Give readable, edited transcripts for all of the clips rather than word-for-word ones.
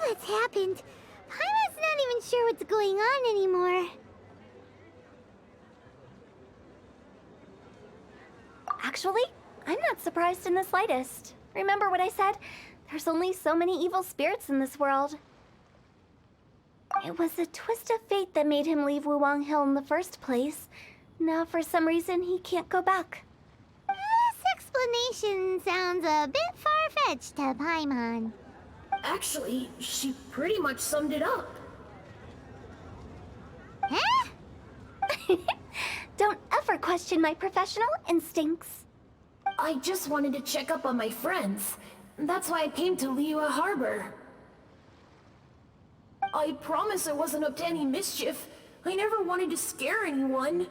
that's happened, Paimon's not even sure what's going on anymore. Actually, I'm not surprised in the slightest. Remember what I said? There's only so many evil spirits in this world. It was a twist of fate that made him leave Wuwang Hill in the first place. Now, for some reason, he can't go back. This explanation sounds a bit far-fetched to Paimon. Actually, she pretty much summed it up. Huh? Don't ever question my professional instincts. I just wanted to check up on my friends. That's why I came to Liyue Harbor. I promise I wasn't up to any mischief. I never wanted to scare anyone.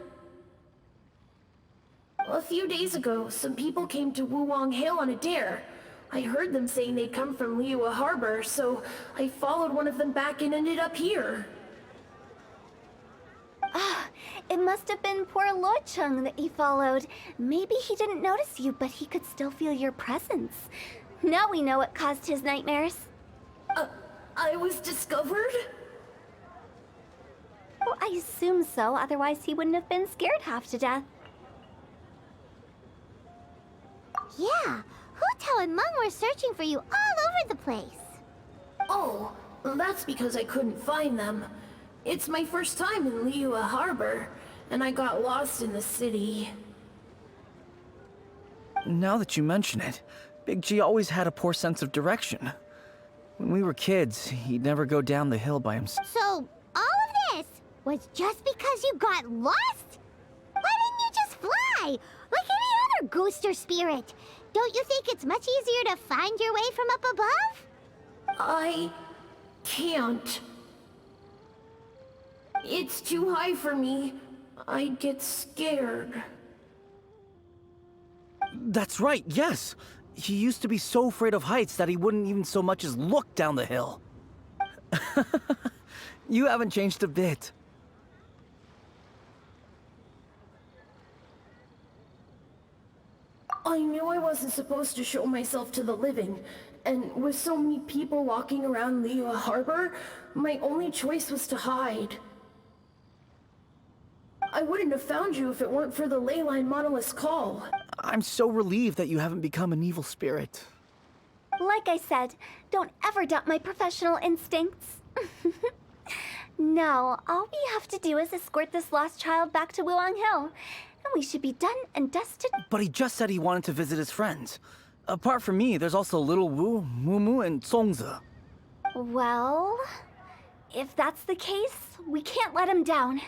A few days ago, some people came to Wuwang Hill on a dare. I heard them saying they'd come from Liyue Harbor, so I followed one of them back and ended up here. Ah, it must have been poor Luocheng that you followed. Maybe he didn't notice you, but he could still feel your presence. Now we know what caused his nightmares. I was discovered? Well, I assume so, otherwise he wouldn't have been scared half to death. Yeah, Hu and Meng were searching for you all over the place. Oh, that's because I couldn't find them. It's my first time in Liyue Harbor, and I got lost in the city. Now that you mention it, Big G always had a poor sense of direction. When we were kids, he'd never go down the hill by himself. So, all of this was just because you got lost? Why didn't you just fly? Like any other ghost or spirit? Don't you think it's much easier to find your way from up above? I can't. It's too high for me. I'd get scared. That's right, yes. He used to be so afraid of heights that he wouldn't even so much as look down the hill. You haven't changed a bit. I knew I wasn't supposed to show myself to the living, and with so many people walking around Liyue Harbor, my only choice was to hide. I wouldn't have found you if it weren't for the Leyline Monolith's call. I'm so relieved that you haven't become an evil spirit. Like I said, don't ever doubt my professional instincts. Now, all we have to do is escort this lost child back to Wuwang Hill, and we should be done and dusted. But he just said he wanted to visit his friends. Apart from me, there's also Little Wu, Mumu, and Zongzi. Well, if that's the case, we can't let him down.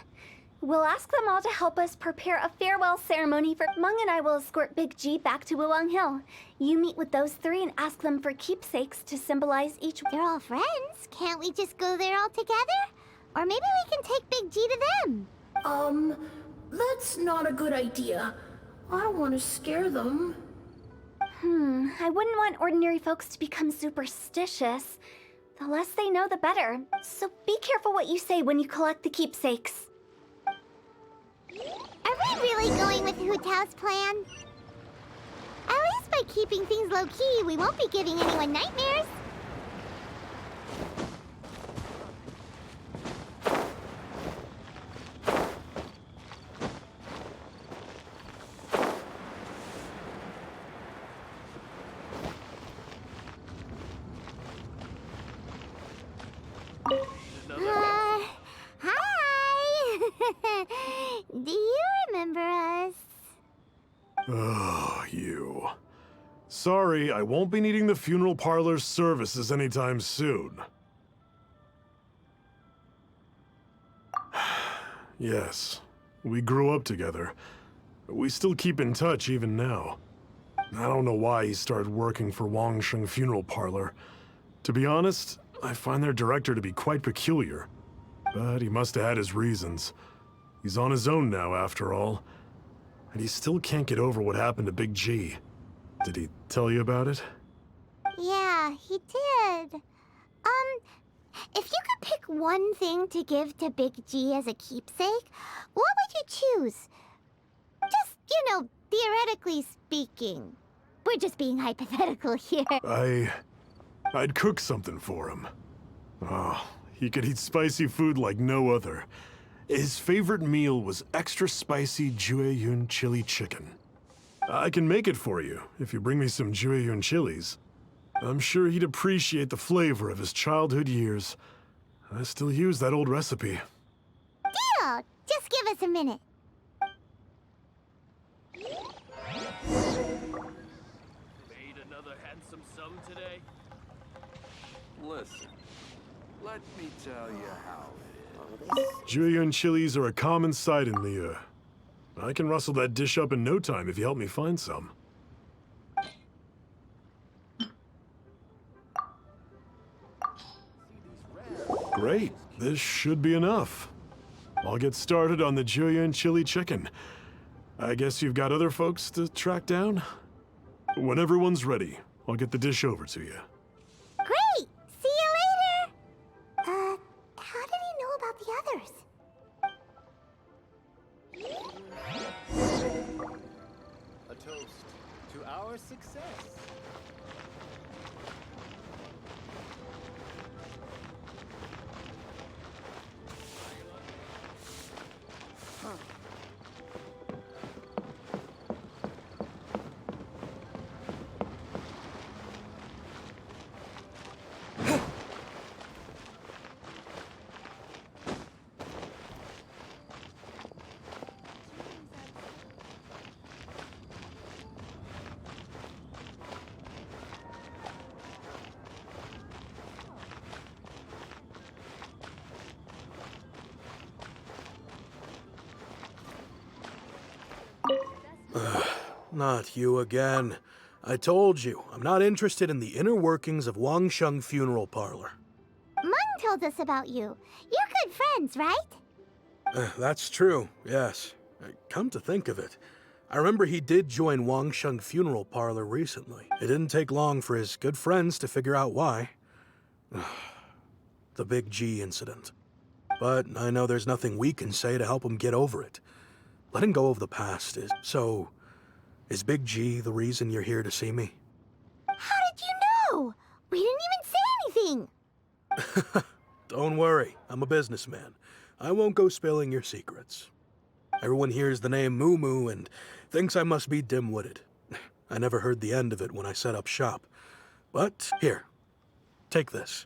We'll ask them all to help us prepare a farewell ceremony for Meng, and I will escort Big G back to Wuwang Hill. You meet with those three and ask them for keepsakes to symbolize each. They're all friends. Can't we just go there all together? Or maybe we can take Big G to them. That's not a good idea. I don't want to scare them. I wouldn't want ordinary folks to become superstitious. The less they know, the better. So be careful what you say when you collect the keepsakes. Are we really going with Hu Tao's plan? At least by keeping things low-key, we won't be giving anyone nightmares. Hi! Do you remember us? Oh, you. Sorry, I won't be needing the funeral parlor's services anytime soon. Yes, we grew up together. We still keep in touch even now. I don't know why he started working for Wangsheng Funeral Parlor. To be honest, I find their director to be quite peculiar. But he must have had his reasons. He's on his own now, after all. And he still can't get over what happened to Big G. Did he tell you about it? Yeah, he did. If you could pick one thing to give to Big G as a keepsake, what would you choose? Just, theoretically speaking. We're just being hypothetical here. I'd cook something for him. Oh, he could eat spicy food like no other. His favorite meal was extra spicy Jueyun chili chicken. I can make it for you if you bring me some Jueyun chilies. I'm sure he'd appreciate the flavor of his childhood years. I still use that old recipe. Deal! Just give us a minute. Made another handsome sum today? Listen, let me tell you how it is. Jueyun chilies are a common sight in Liyue. I can rustle that dish up in no time if you help me find some. Great, this should be enough. I'll get started on the Jueyun chili chicken. I guess you've got other folks to track down? When everyone's ready, I'll get the dish over to you. Great! See you later! How did he know about the others? A toast to our success. Not you again. I told you, I'm not interested in the inner workings of Wangsheng Funeral Parlor. Mung told us about you. You're good friends, right? That's true, yes. Come to think of it, I remember he did join Wangsheng Funeral Parlor recently. It didn't take long for his good friends to figure out why. The Big G incident. But I know there's nothing we can say to help him get over it. Letting go of the past is... So, is Big G the reason you're here to see me? How did you know? We didn't even say anything. Don't worry, I'm a businessman. I won't go spilling your secrets. Everyone hears the name Moo Moo and thinks I must be dim-witted. I never heard the end of it when I set up shop. But here, take this.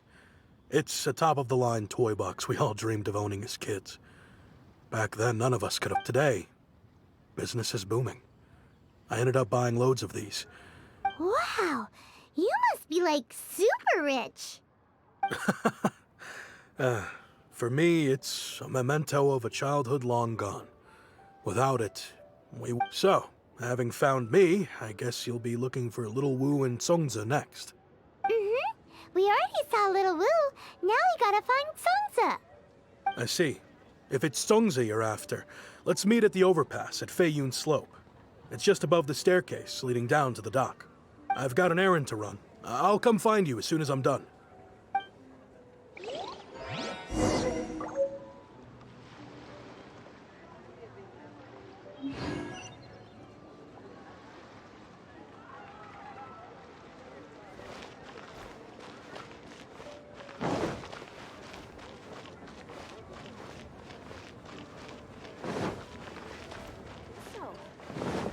It's a top-of-the-line toy box we all dreamed of owning as kids. Back then, none of us could have. Today, business is booming. I ended up buying loads of these. Wow, you must be like super rich. For me, it's a memento of a childhood long gone. Without it, we... So, having found me, I guess you'll be looking for Little Wu and Congza next. Mm-hmm. We already saw Little Wu. Now we gotta find Congza. I see. If it's Congza you're after, let's meet at the overpass at Feiyun Slope. It's just above the staircase leading down to the dock. I've got an errand to run. I'll come find you as soon as I'm done.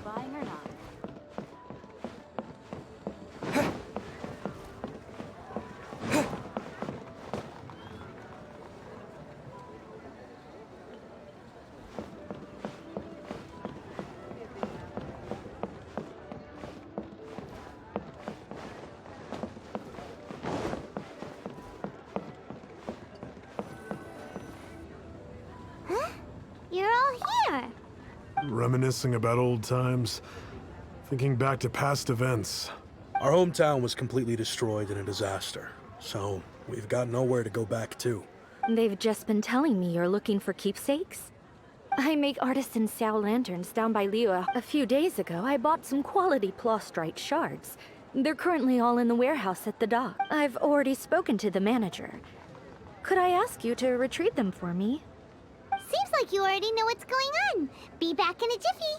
Buying or not? Huh? You're all here. Reminiscing about old times, thinking back to past events. Our hometown was completely destroyed in a disaster, so we've got nowhere to go back to. They've just been telling me you're looking for keepsakes. I make artisan Xiao lanterns down by Liyue. A few days ago, I bought some quality plaustrite shards. They're currently all in the warehouse at the dock. I've already spoken to the manager. Could I ask you to retrieve them for me? Seems like you already know what's going on. Be back in a jiffy.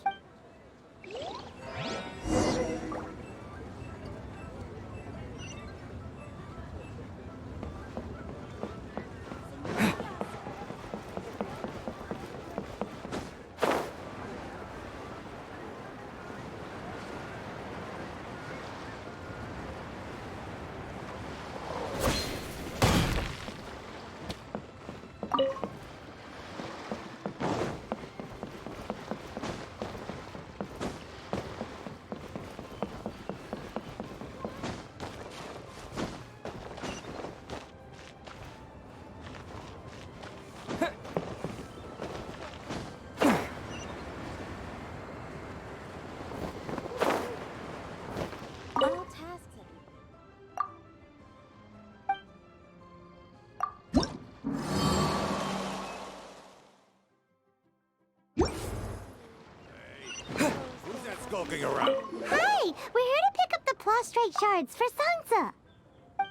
skulking around? Hi! We're here to pick up the prostrate shards for Sansa.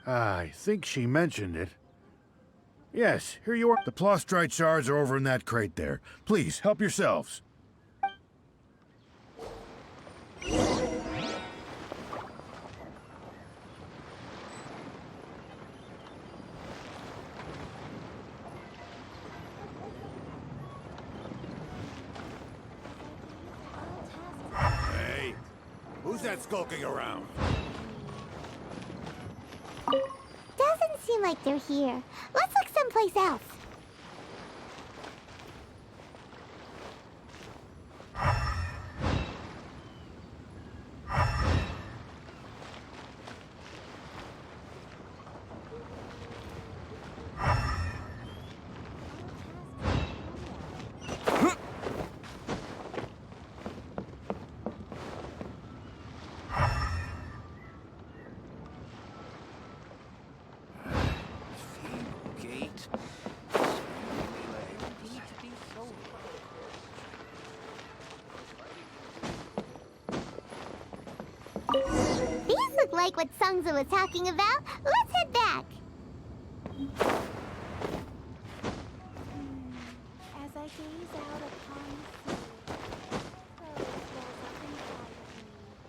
I think she mentioned it. Yes, here you are. The prostrate shards are over in that crate there. Please, help yourselves. Hey, who's that skulking around? Doesn't seem like they're here. Let's look someplace else. Gate. These look like what Sansa was talking about. Let's head back. As I gaze out upon the sea, prose wells up inside of me.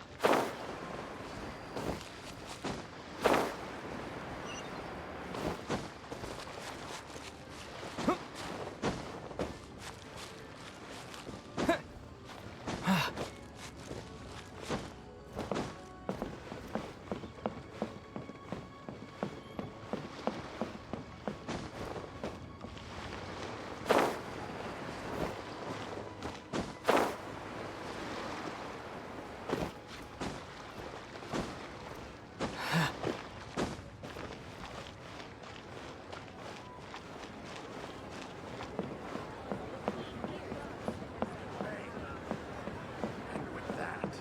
And with that,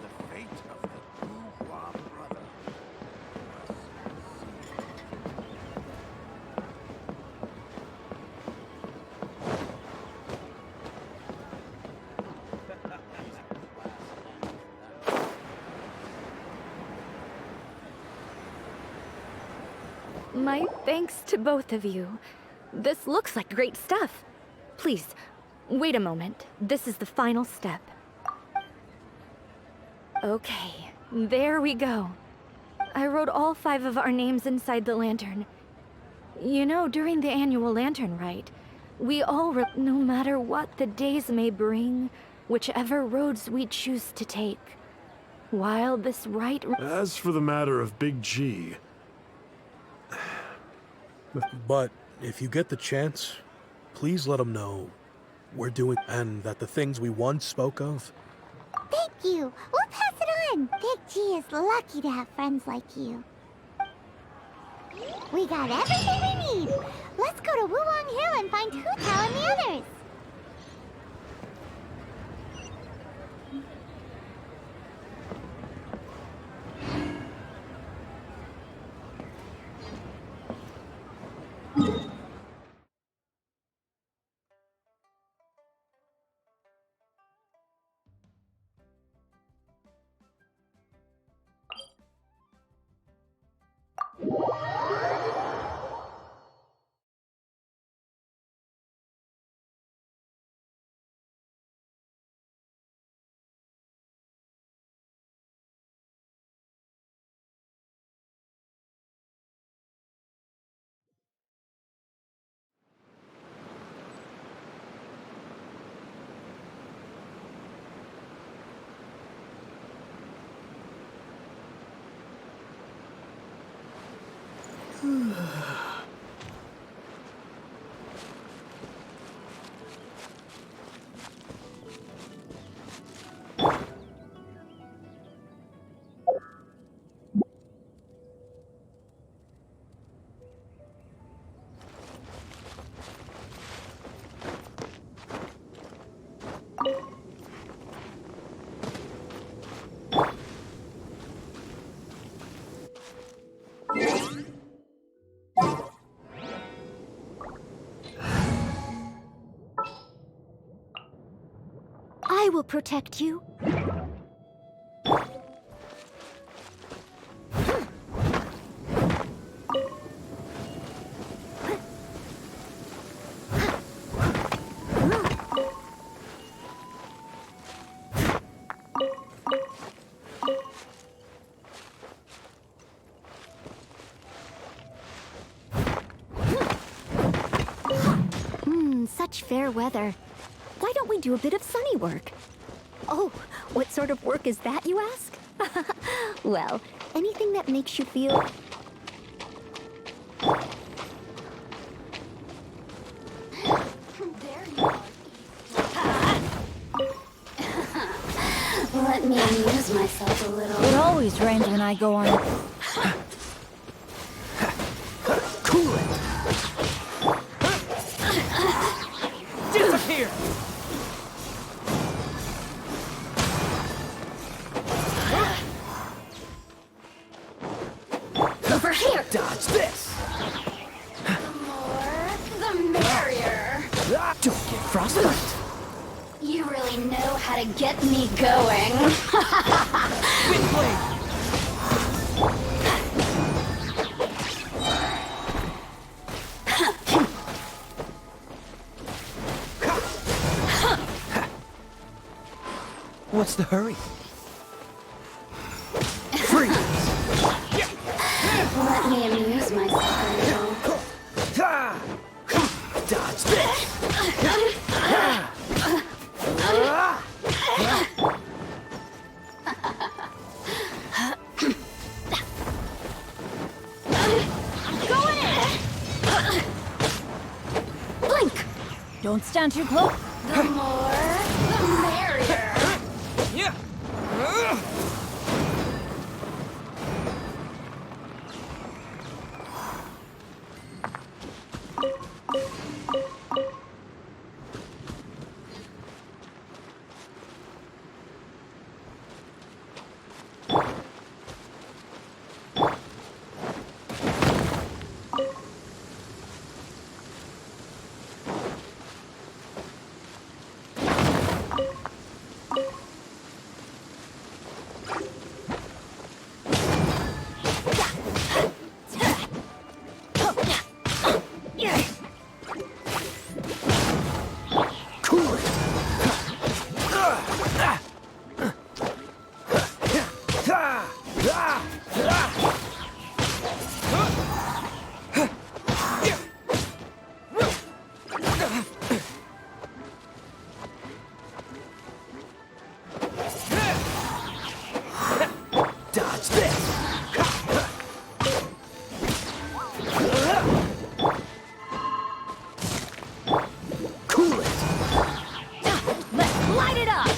the fate of the bourgeois brother My thanks to both of you. This looks like great stuff. Please, wait a moment. This is the final step. Okay, there we go. I wrote all 5 of our names inside the lantern. You know, during the annual lantern rite, we all, no matter what the days may bring, whichever roads we choose to take, while this rite... As for the matter of Big G, But if you get the chance, please let them know we're doing, and that the things we once spoke of. Thank you. We'll pass it on. Big G is lucky to have friends like you. We got everything we need. Let's go to Wulong Hill and find Hu Tao and the others. I will protect you. fair weather. Why don't we do a bit of sunny work? Oh, what sort of work is that, you ask? Well, anything that makes you feel... Let me amuse myself a little. It always rains when I go on it. Cool it! Disappear! Over here! Dodge this! The more, the merrier. Don't get frostbite! You really know how to get me going. Wind blade! What's the hurry? Freeze! Let me amuse myself a little. Dodge this! Blink! Don't stand too close. The more, the merrier. Yeah! Dodge this! Cool it! Let's light it up!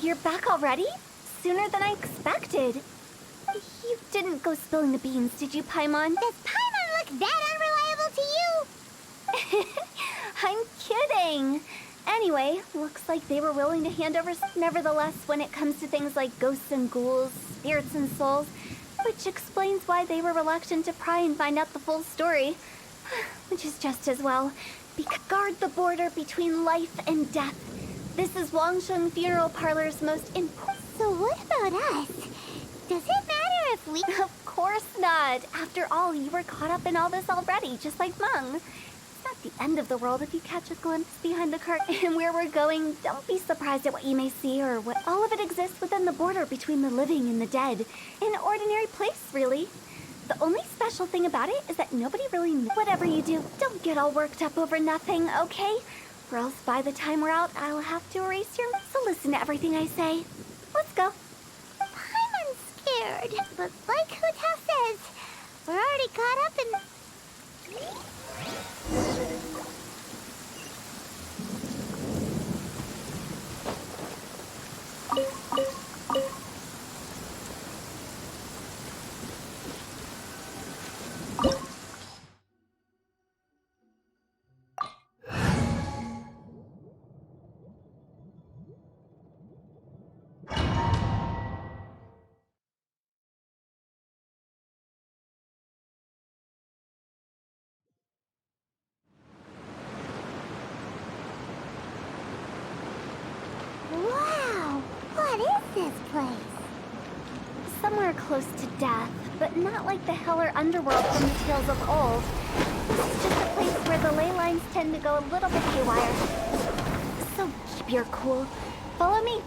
You're back already? Sooner than I expected. You didn't go spilling the beans, did you, Paimon? Does Paimon look that unreliable to you? I'm kidding. Anyway, looks like they were willing to hand over. Nevertheless, when it comes to things like ghosts and ghouls, spirits and souls, which explains why they were reluctant to pry and find out the full story. Which is just as well. Guard the border between life and death. This is Wangsheng Funeral Parlor's most important. So what about us? Does it matter if we... Of course not. After all, you were caught up in all this already, just like Meng. It's not the end of the world if you catch a glimpse behind the curtain. And where we're going, don't be surprised at what you may see or what all of it exists within the border between the living and the dead. An ordinary place, really. The only special thing about it is that nobody really knows. Whatever you do, don't get all worked up over nothing, okay? Or else by the time we're out, I'll have to erase your... So listen to everything I say. Let's go. I'm scared, but like Huta says, we're already caught up in... Wow, what is this place? Somewhere close to death, but not like the hell or underworld from the tales of old. This is just a place where the ley lines tend to go a little bit haywire. So keep your cool. Follow me.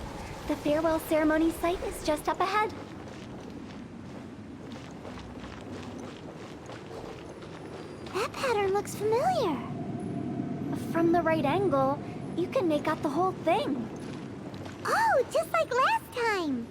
The farewell ceremony site is just up ahead. That pattern looks familiar. From the right angle, you can make out the whole thing. Oh, just like last time.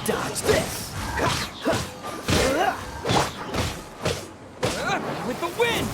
Dodge this! With the wind!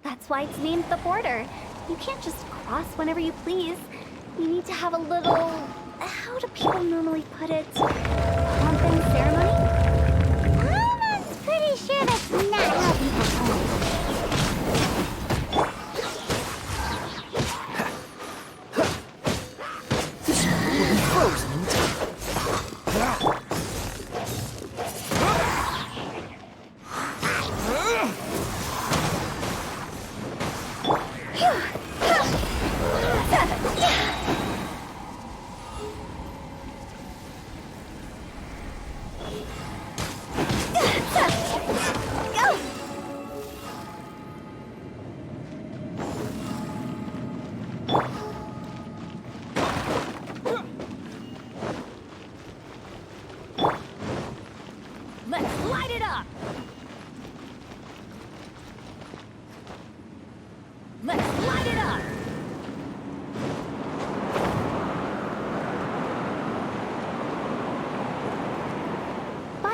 That's why it's named the border. You can't just cross whenever you please. You need to have a little... how do people normally put it? Pumping ceremony? I'm pretty sure that's not how people do it. This will be frozen in time.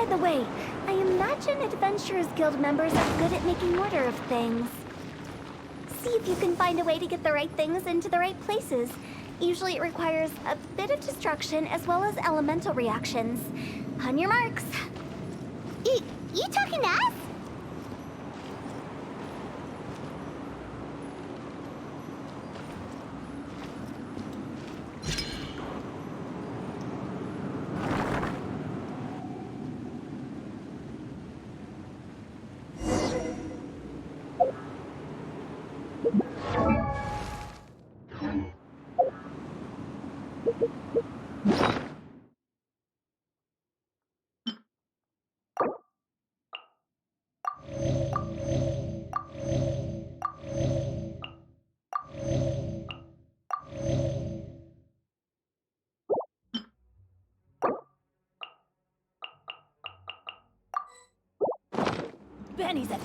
By the way, I imagine Adventurers Guild members are good at making order of things. See if you can find a way to get the right things into the right places. Usually it requires a bit of destruction as well as elemental reactions. On your marks. You talking to us? Benny's it.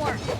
more.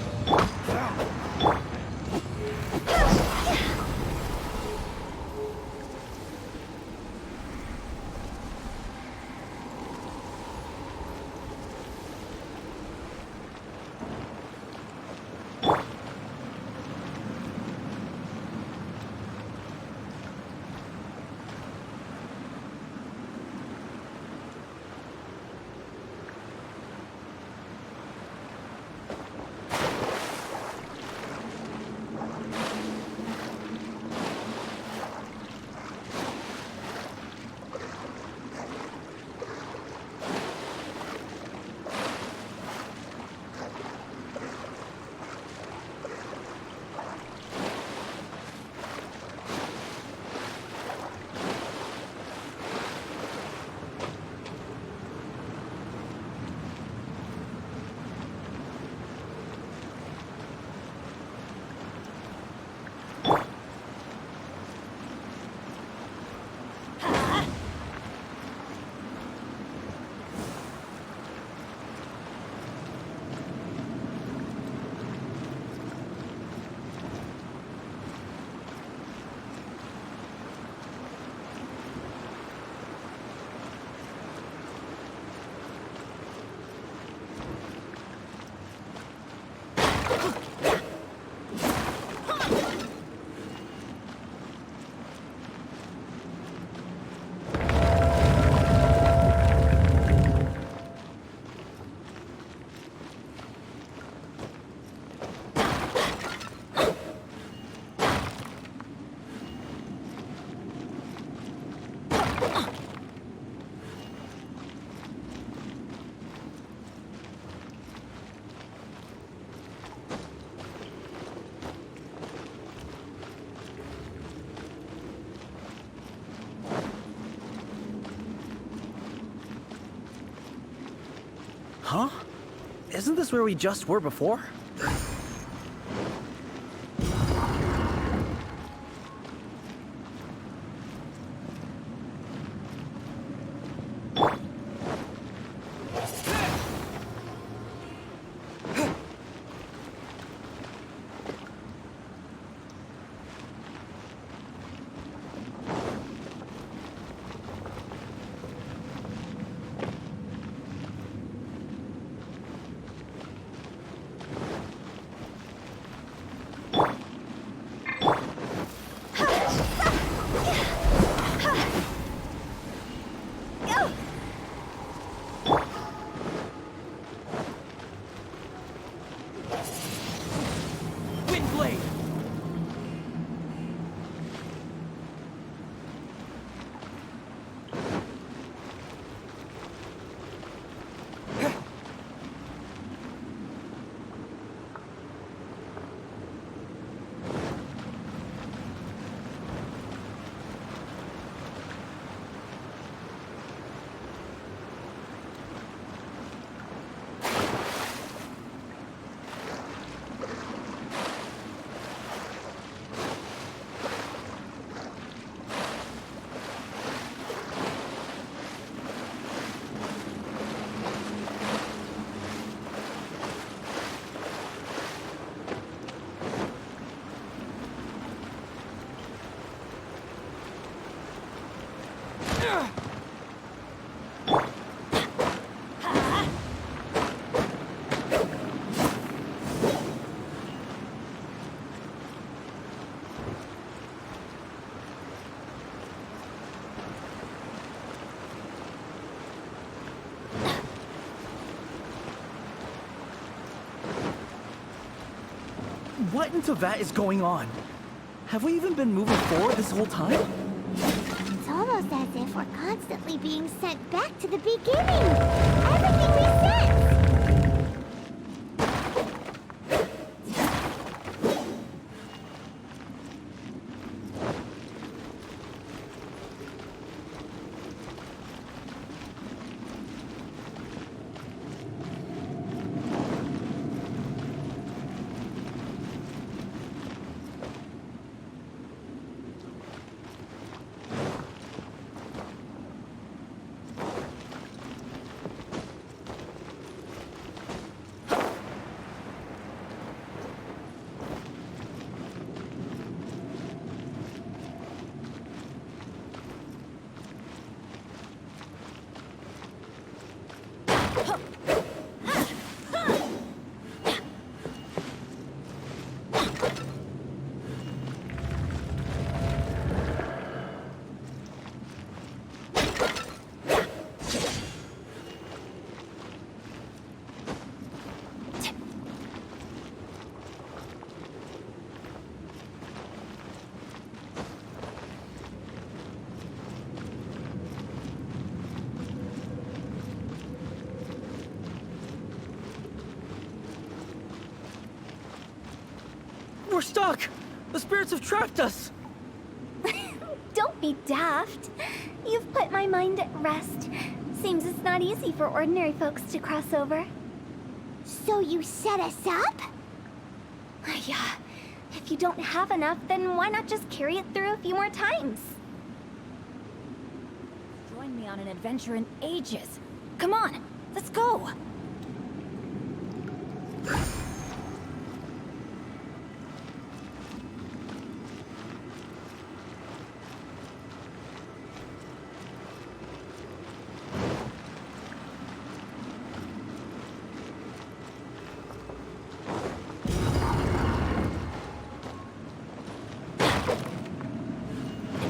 Huh? Isn't this where we just were before? What in Teyvat is going on? Have we even been moving forward this whole time? It's almost as if we're constantly being sent back to the beginning. Everything resets. We're stuck! The spirits have trapped us! Don't be daft. You've put my mind at rest. Seems it's not easy for ordinary folks to cross over. So you set us up? Yeah. If you don't have enough, then why not just carry it through a few more times? Join me on an adventure in ages. Come on, let's go!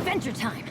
Adventure time!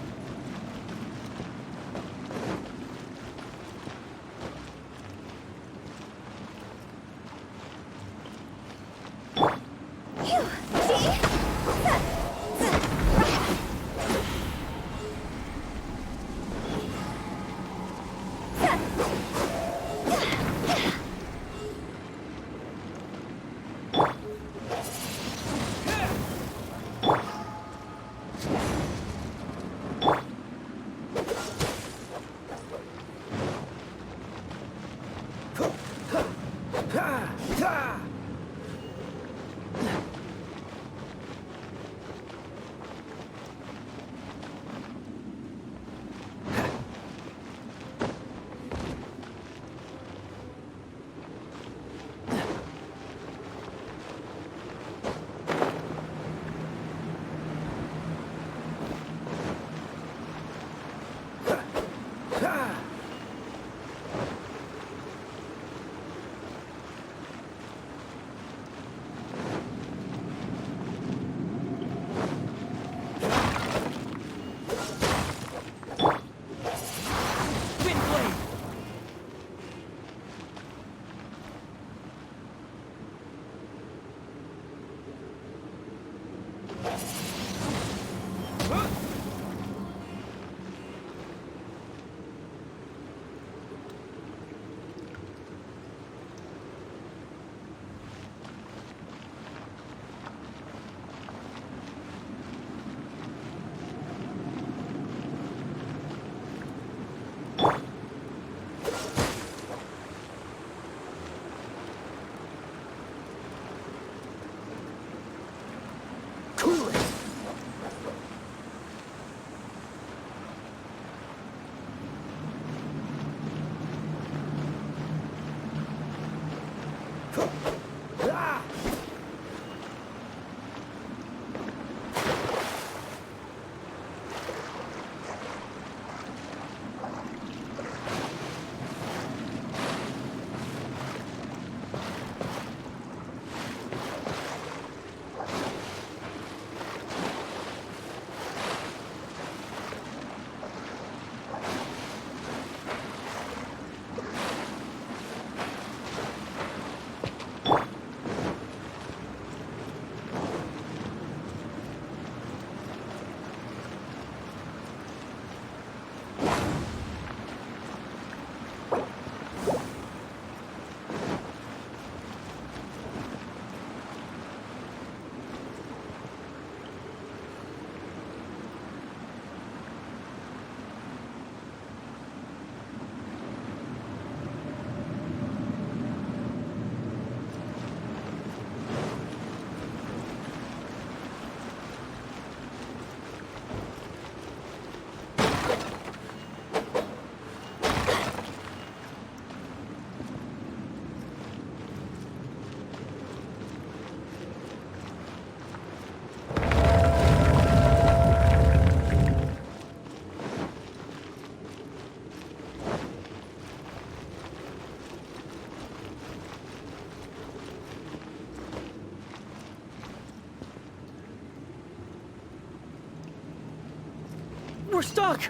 We're stuck!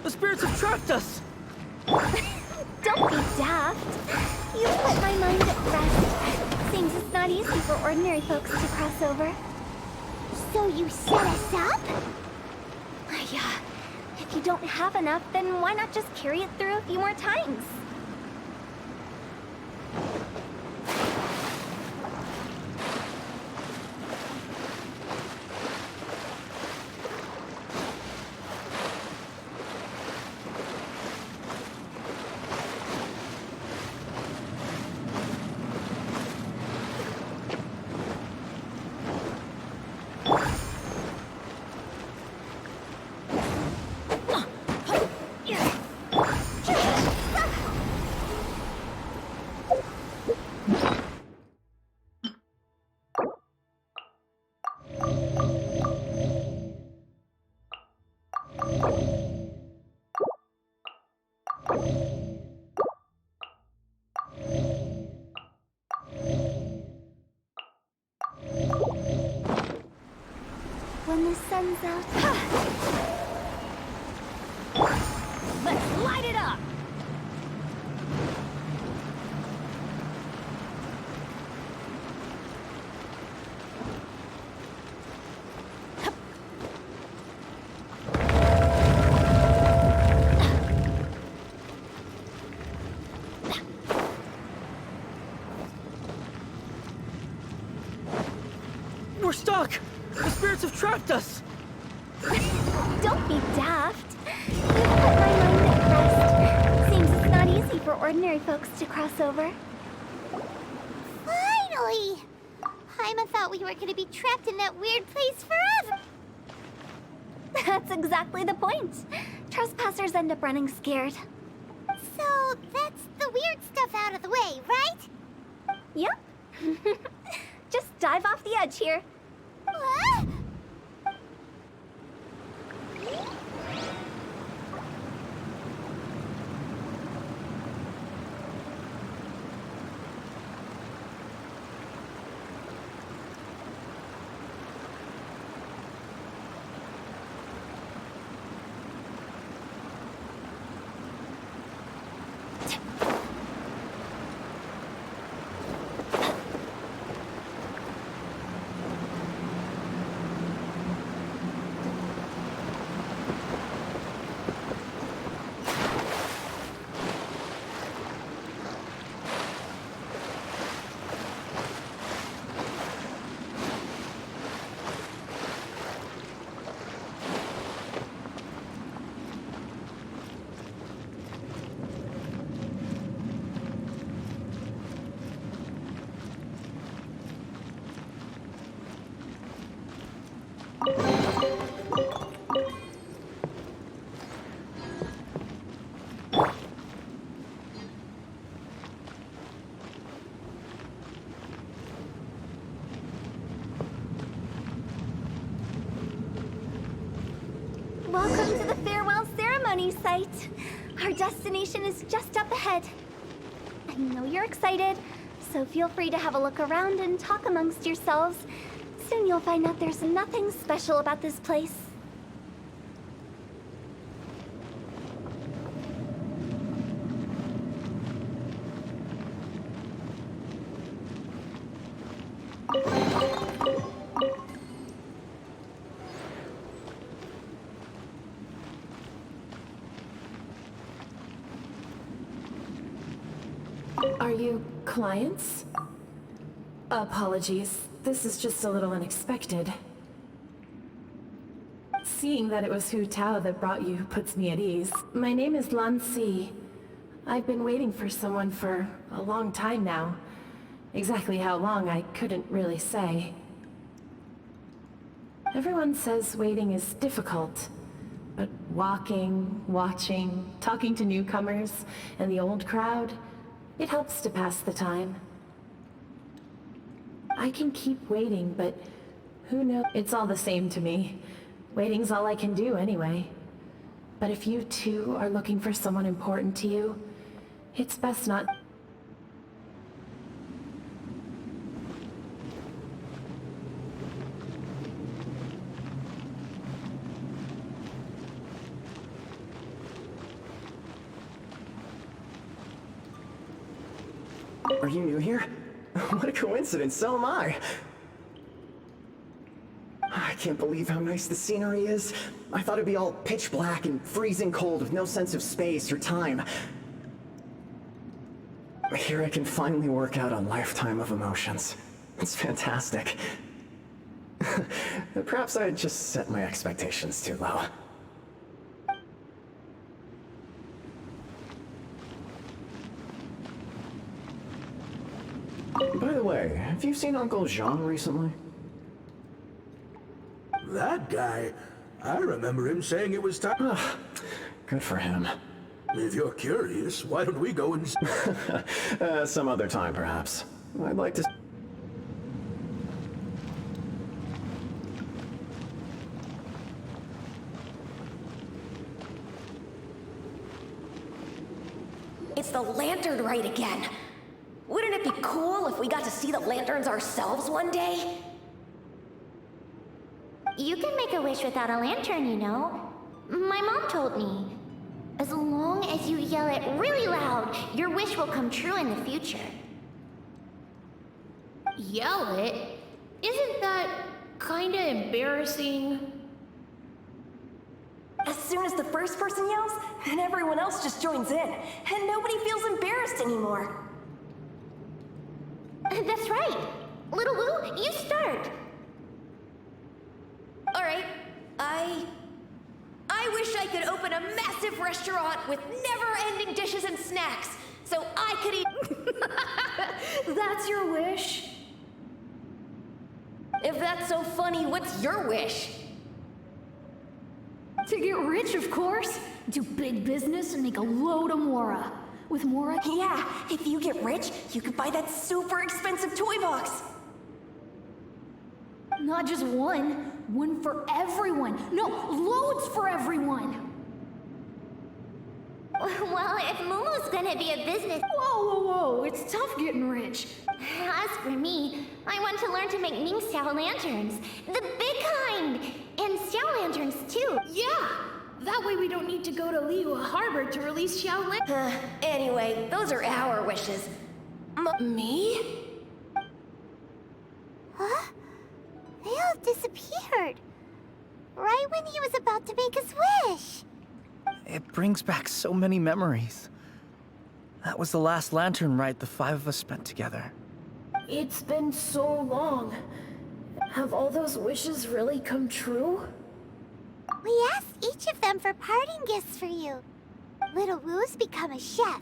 The spirits have trapped us! Don't be daft. You've put my mind at rest. Seems it's not easy for ordinary folks to cross over. So you set us up? Yeah. If you don't have enough, then why not just carry it through a few more times? when the sun's out. Let's light it up! We're stuck! The spirits have trapped us! Don't be daft. You've put my mind at rest. Seems it's not easy for ordinary folks to cross over. Finally! Paimon thought we were gonna be trapped in that weird place forever. That's exactly the point. Trespassers end up running scared. So that's the weird stuff out of the way, right? Yep. Just dive off the edge here. What? Welcome to the farewell ceremony site. Our destination is just up ahead. I know you're excited, so feel free to have a look around and talk amongst yourselves. Soon you'll find out there's nothing special about this place. Are you clients? Apologies. This is just a little unexpected. Seeing that it was Hu Tao that brought you puts me at ease. My name is Lan Si. I've been waiting for someone for a long time now. Exactly how long, I couldn't really say. Everyone says waiting is difficult, but walking, watching, talking to newcomers, and the old crowd, it helps to pass the time. I can keep waiting, but who knows? It's all the same to me. Waiting's all I can do anyway. But if you too are looking for someone important to you, it's best not... Are you new here? What a coincidence, so am I. I can't believe how nice the scenery is. I thought it'd be all pitch black and freezing cold with no sense of space or time. Here I can finally work out a lifetime of emotions. It's fantastic. Perhaps I just set my expectations too low. By the way, have you seen Uncle Jean recently? That guy? I remember him saying it was time. Good for him. If you're curious, why don't we go and... Some other time, perhaps. I'd like to... It's the lantern rite again. Wouldn't it be cool if we got to see the lanterns ourselves one day? You can make a wish without a lantern, you know. My mom told me. As long as you yell it really loud, your wish will come true in the future. Yell it? Isn't that kinda embarrassing? As soon as the first person yells, then everyone else just joins in, and nobody feels embarrassed anymore. That's right. Little Wu, you start. All right, I wish I could open a massive restaurant with never-ending dishes and snacks, so I could eat... That's your wish? If that's so funny, what's your wish? To get rich, of course. Do big business and make a load of Mora. With Mora... Yeah, if you get rich, you could buy that super expensive toy box. Not just one. One for everyone. No, loads for everyone. Well, if Momo's gonna be a business... Whoa. It's tough getting rich. As for me, I want to learn to make Ming Xiao lanterns. The big kind! And Xiao lanterns, too. Yeah! That way we don't need to go to Liyue Harbor to release Xiao lanterns. Anyway, those are our wishes. Me? Huh? They all disappeared. Right when he was about to make his wish. It brings back so many memories. That was the last lantern ride the 5 of us spent together. It's been so long. Have all those wishes really come true? We asked each of them for parting gifts for you. Little Wu's become a chef.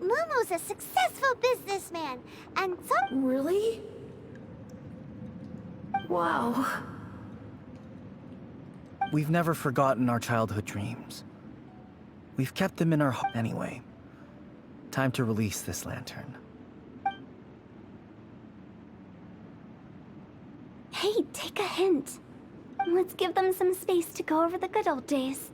Momo's a successful businessman. And some... Really? Wow. We've never forgotten our childhood dreams. We've kept them in our heart anyway. Time to release this lantern. Hey, take a hint. Let's give them some space to go over the good old days.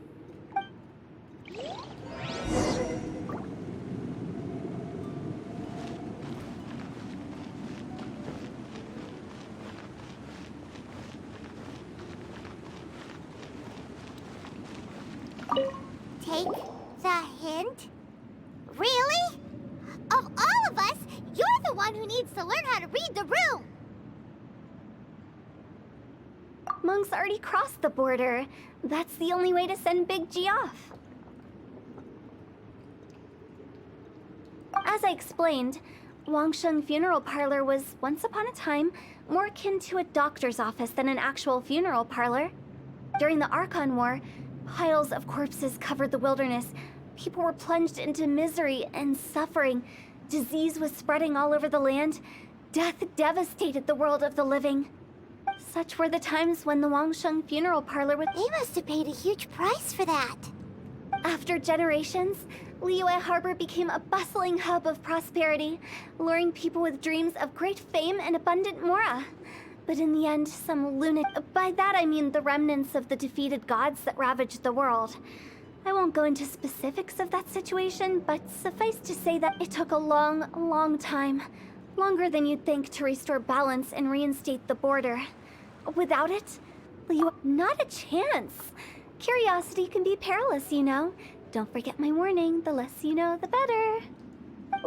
Take the hint? Really? Of all of us, you're the one who needs to learn how to read the room! Monk's already crossed the border. That's the only way to send Big G off. As I explained, Wangsheng Funeral Parlor was, once upon a time, more akin to a doctor's office than an actual funeral parlor. During the Archon War, piles of corpses covered the wilderness. People were plunged into misery and suffering. Disease was spreading all over the land. Death devastated the world of the living. Such were the times when the Wangsheng Funeral Parlor would... They must have paid a huge price for that. After generations, Liyue Harbor became a bustling hub of prosperity, luring people with dreams of great fame and abundant mora. But in the end, some lunatic... By that I mean the remnants of the defeated gods that ravaged the world. I won't go into specifics of that situation, but suffice to say that it took a long, long time. Longer than you'd think to restore balance and reinstate the border. Without it, not a chance. Curiosity can be perilous, you know. Don't forget my warning, the less you know, the better.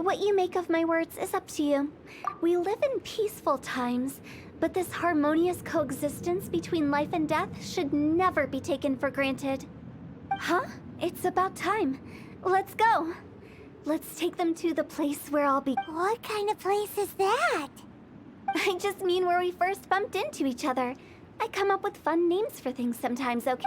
What you make of my words is up to you. We live in peaceful times, but this harmonious coexistence between life and death should never be taken for granted. Huh? It's about time. Let's go. Let's take them to the place where I'll be... What kind of place is that? I just mean where we first bumped into each other. I come up with fun names for things sometimes, okay?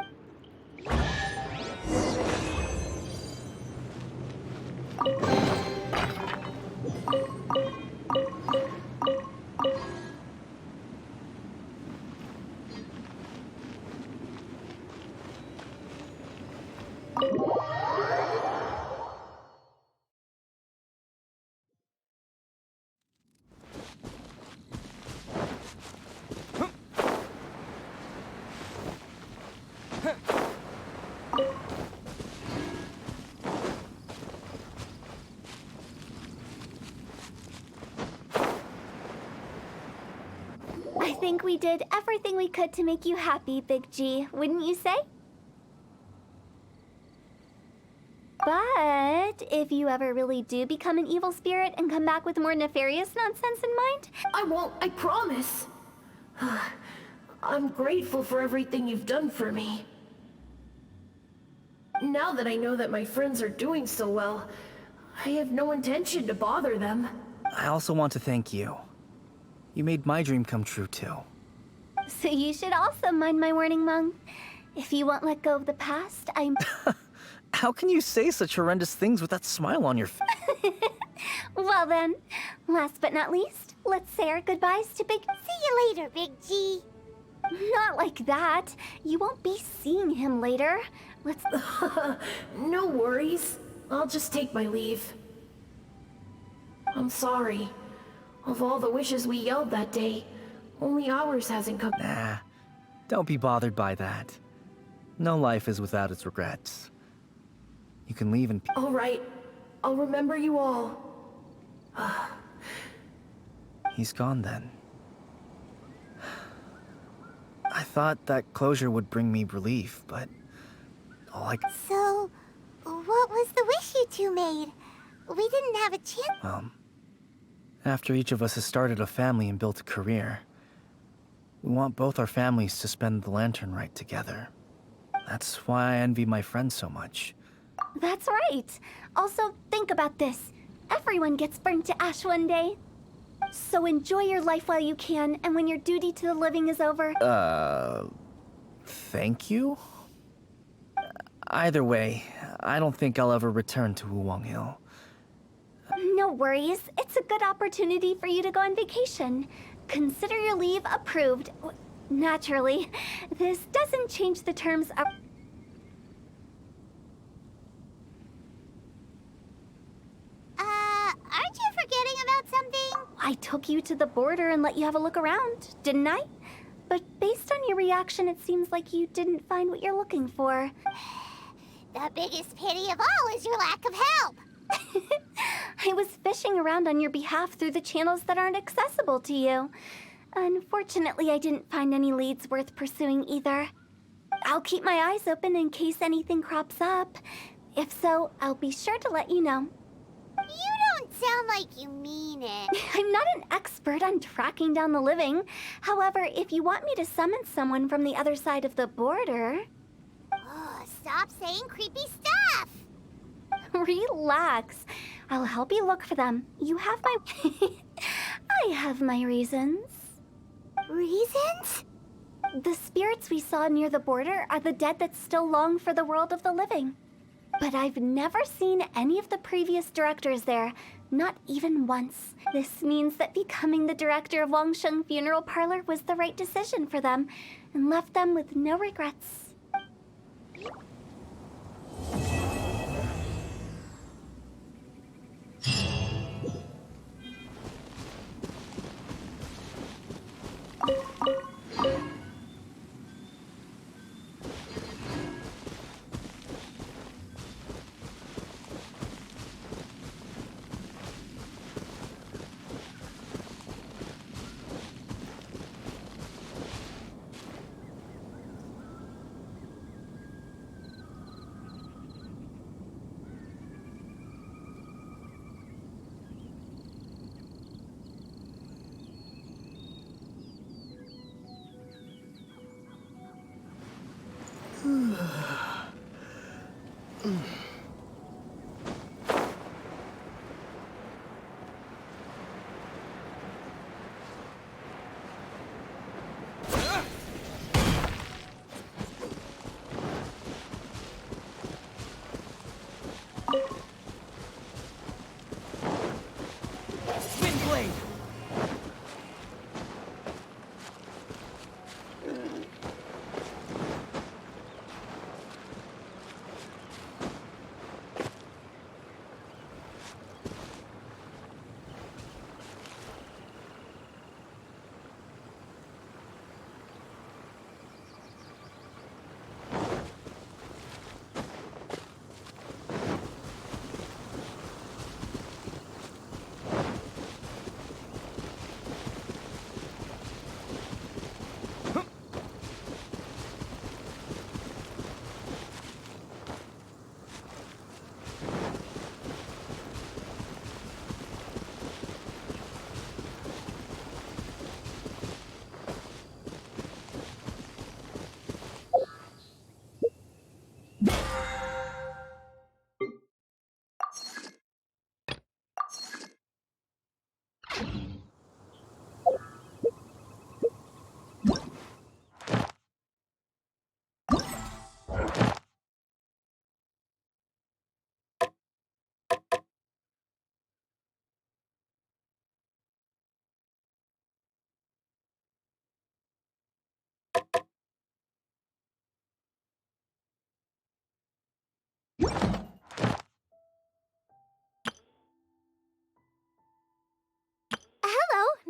I think we did everything we could to make you happy, Big G, wouldn't you say? But if you ever really do become an evil spirit and come back with more nefarious nonsense in mind... I won't, I promise. I'm grateful for everything you've done for me. Now that I know that my friends are doing so well, I have no intention to bother them. I also want to thank you. You made my dream come true, too. So you should also mind my warning, Mung. If you won't let go of the past, I'm... How can you say such horrendous things with that smile on your face? Well then, last but not least, let's say our goodbyes to Big... See you later, Big G. Not like that. You won't be seeing him later. Let's... No worries. I'll just take my leave. I'm sorry. Of all the wishes we yelled that day, only ours hasn't come... Nah, don't be bothered by that. No life is without its regrets. You can leave in peace. All right. I'll remember you all. He's gone then. I thought that closure would bring me relief, but all I... So, what was the wish you two made? We didn't have a chance. After each of us has started a family and built a career, we want both our families to spend the lantern rite together. That's why I envy my friends so much. That's right. Also, think about this. Everyone gets burned to ash one day. So enjoy your life while you can, and when your duty to the living is over... Thank you? Either way, I don't think I'll ever return to Wuwang Hill. No worries. It's a good opportunity for you to go on vacation. Consider your leave approved. Naturally, this doesn't change the terms of... Aren't you forgetting about something? I took you to the border and let you have a look around, didn't I? But based on your reaction, it seems like you didn't find what you're looking for. The biggest pity of all is your lack of help. I was fishing around on your behalf through the channels that aren't accessible to you. Unfortunately, I didn't find any leads worth pursuing either. I'll keep my eyes open in case anything crops up. If so, I'll be sure to let you know. You don't sound like you mean it. I'm not an expert on tracking down the living. However, if you want me to summon someone from the other side of the border... Oh, stop saying creepy stuff. Relax. I'll help you look for them. You have my... I have my reasons. Reasons? The spirits we saw near the border are the dead that still long for the world of the living. But I've never seen any of the previous directors there, not even once. This means that becoming the director of Wangsheng Funeral Parlor was the right decision for them, and left them with no regrets.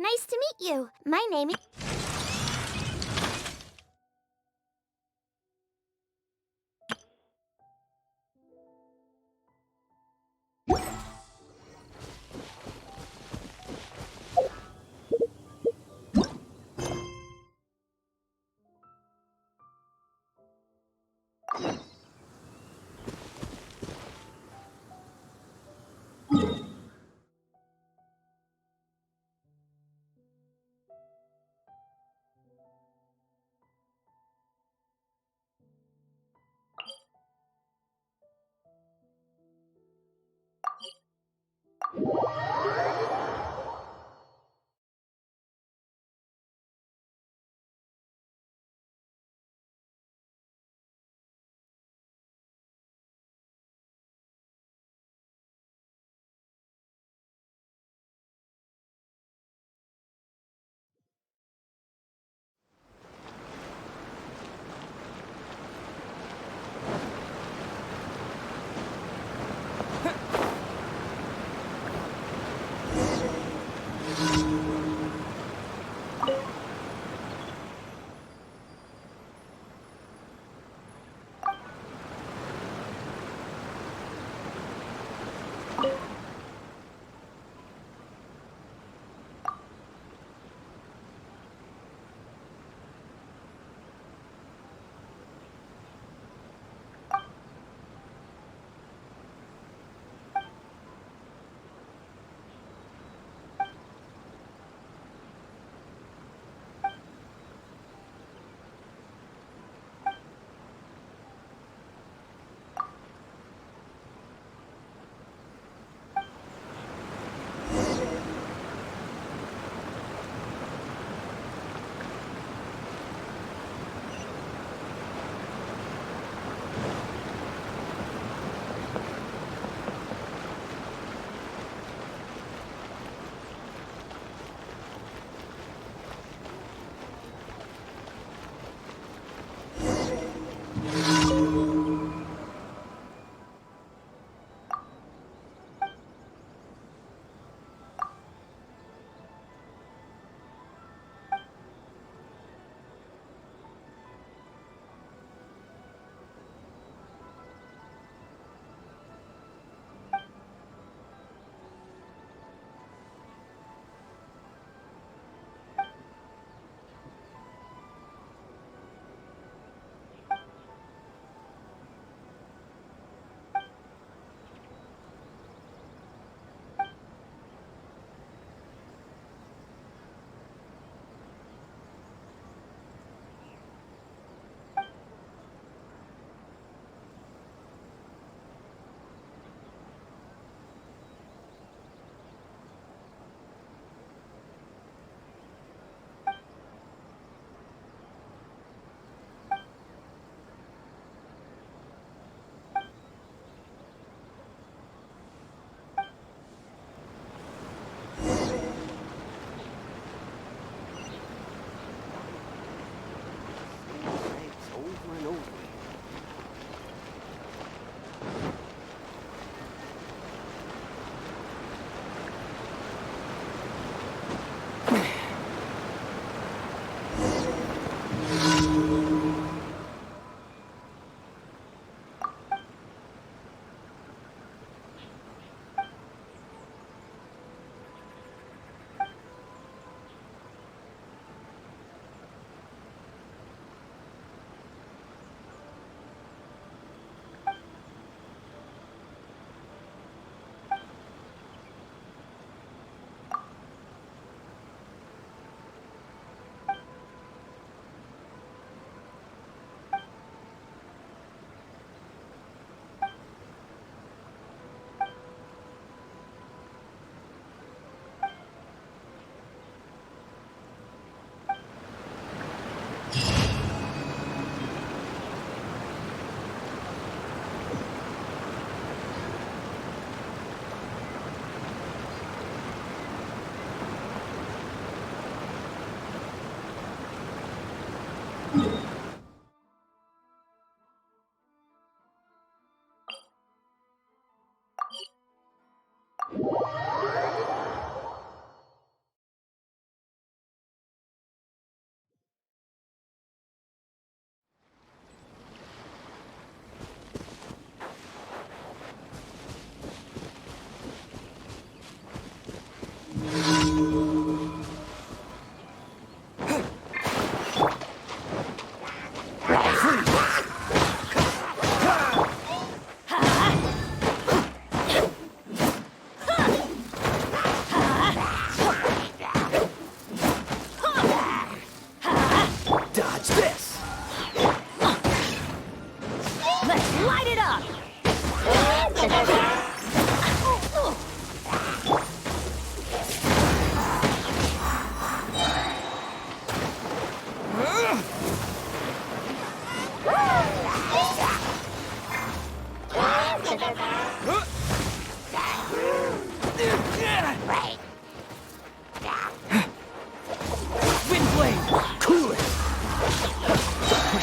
Nice to meet you. My name is...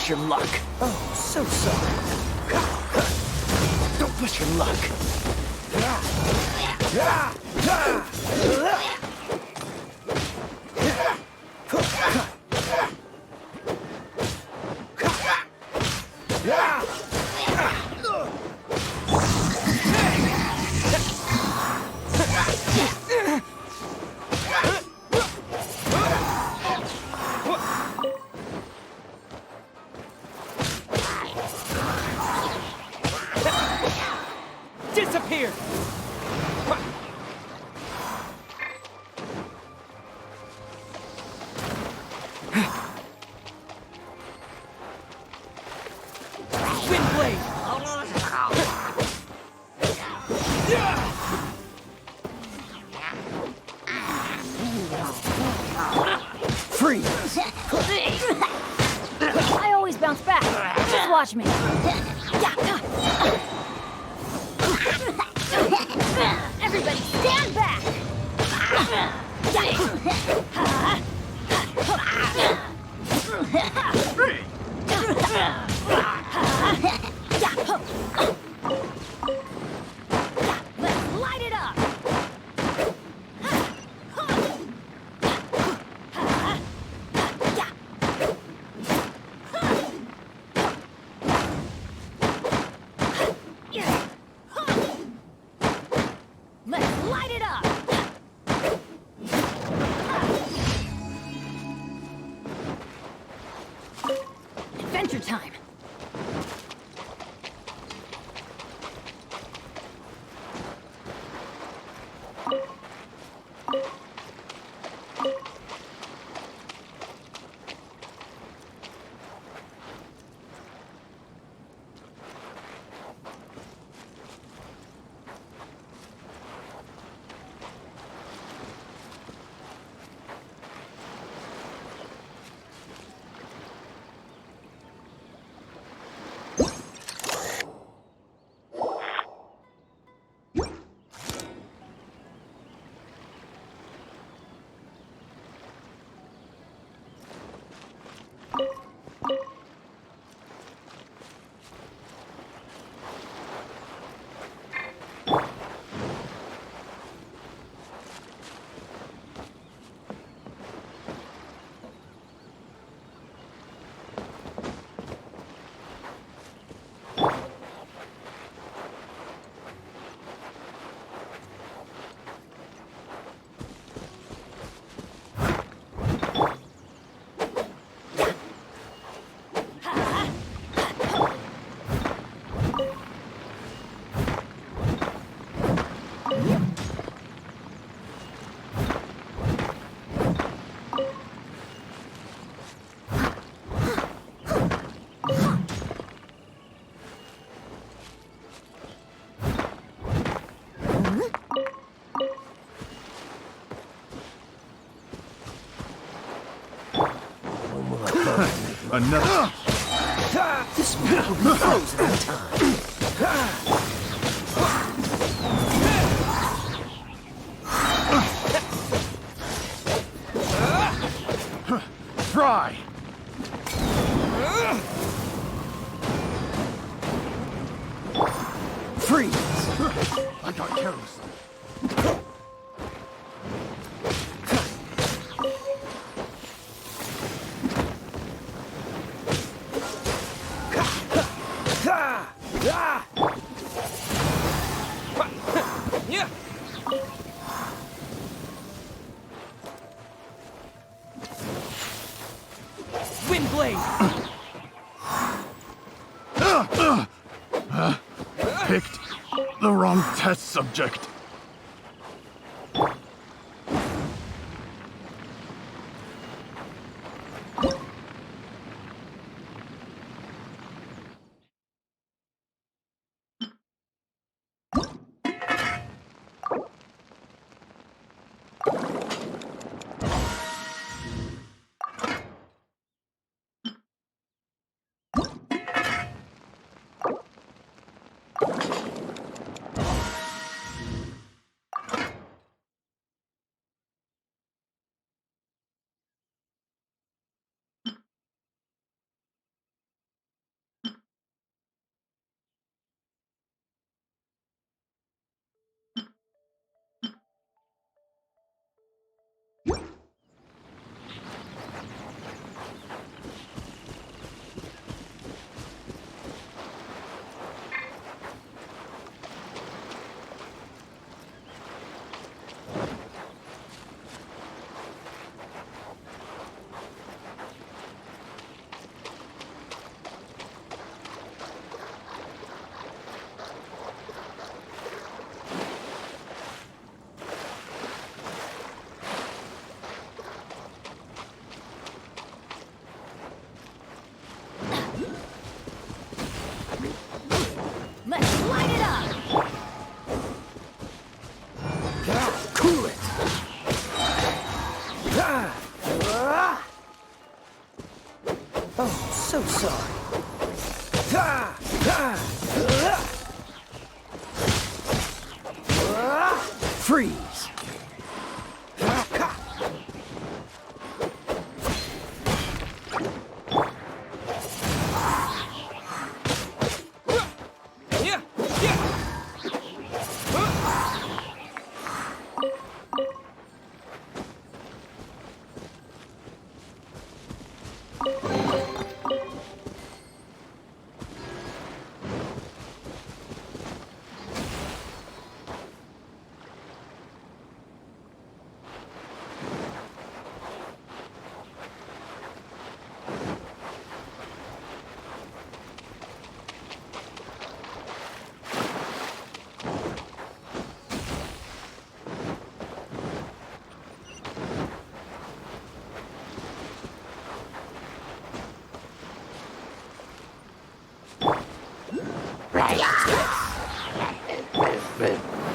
push your luck. Oh, so sorry. Don't push your luck. Disappear! Windblade! Freeze! I always bounce back. Just watch me. Everybody stand back! Let's light it up! Let's light it up! Adventure time! Another. This will be frozen in time. Try. Freeze! I got careless. Picked the wrong test subject. Oh, so sorry. Freeze!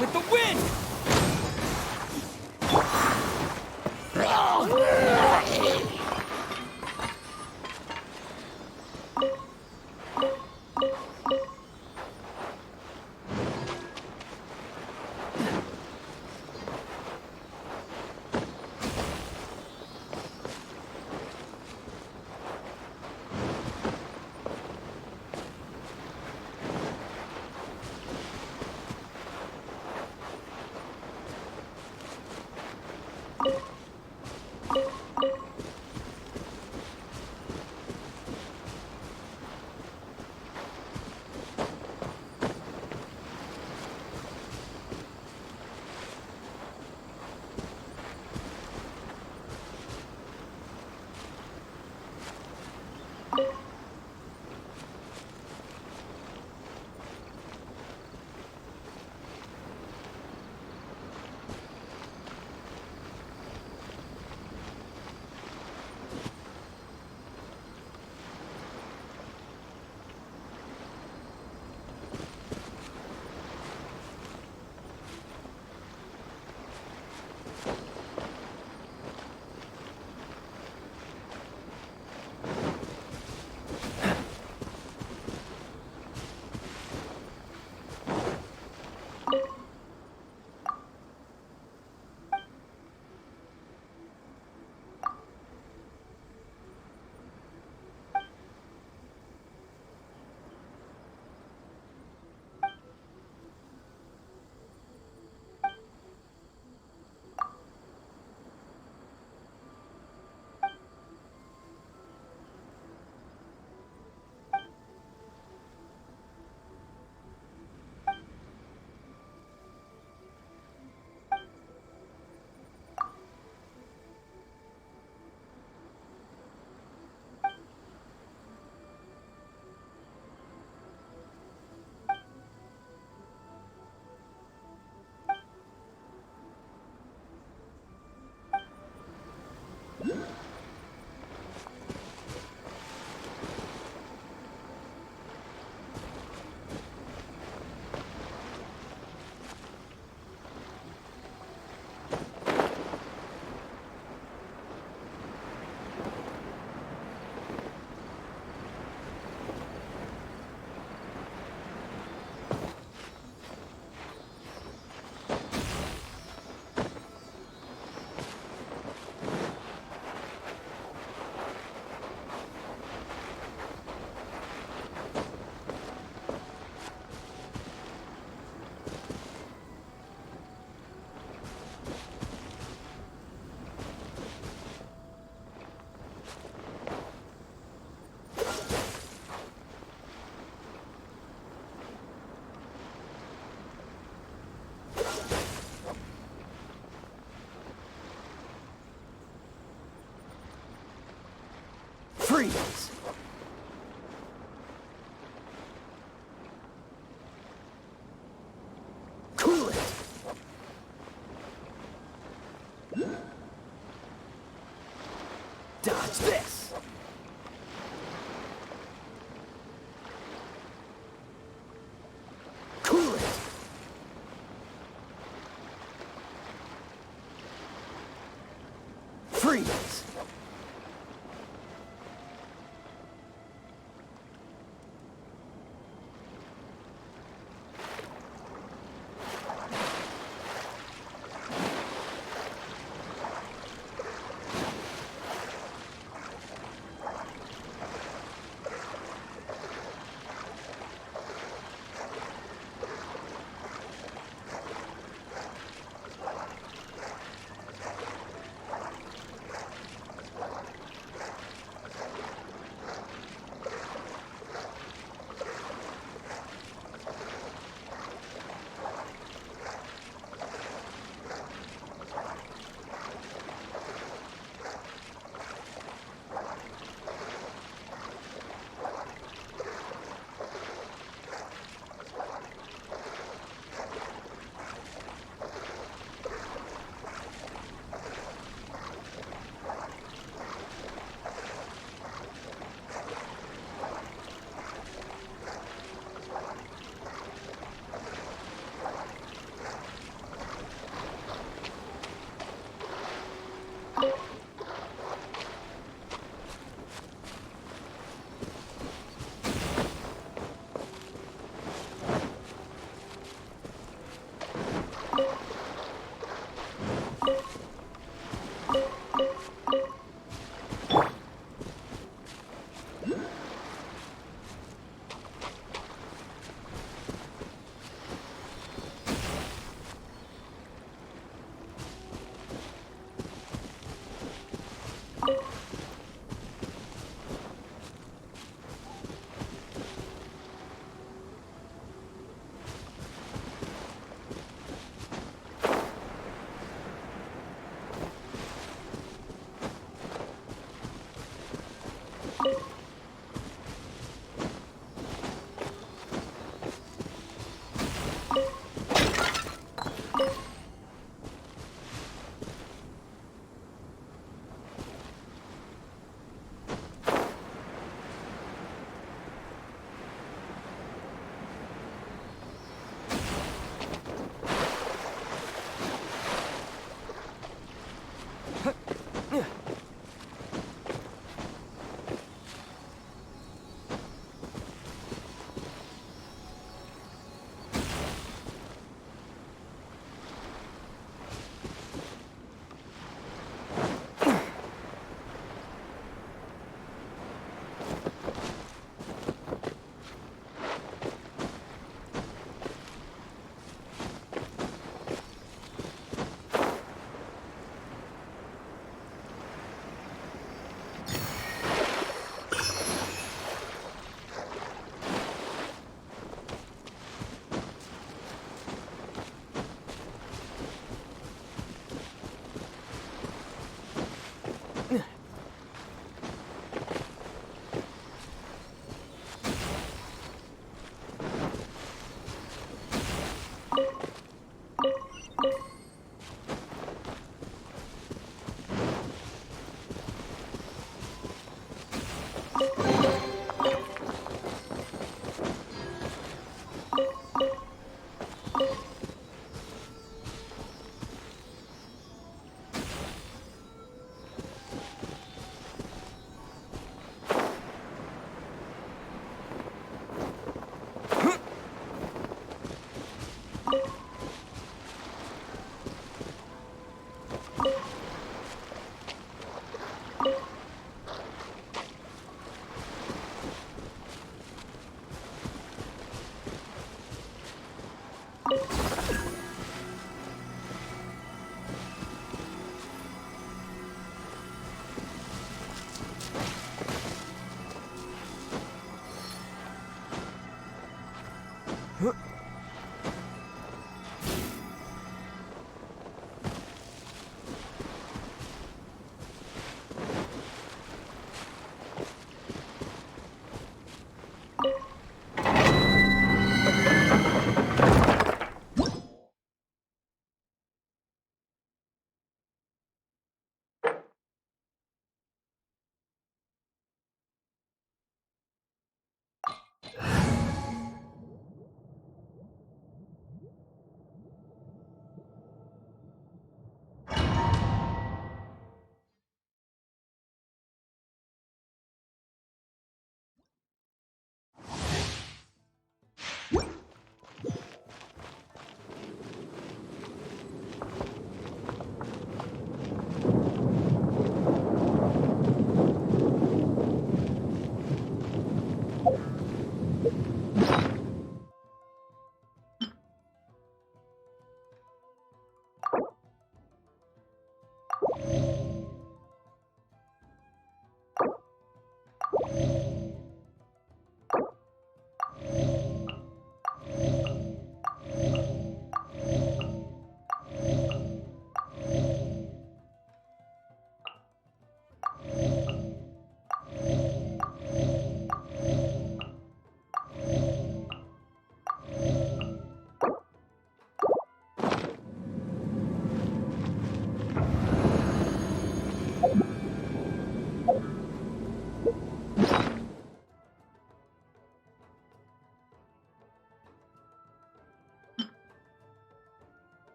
With the wind! Freeze! Cool it! Dodge this! Cool it! Freeze!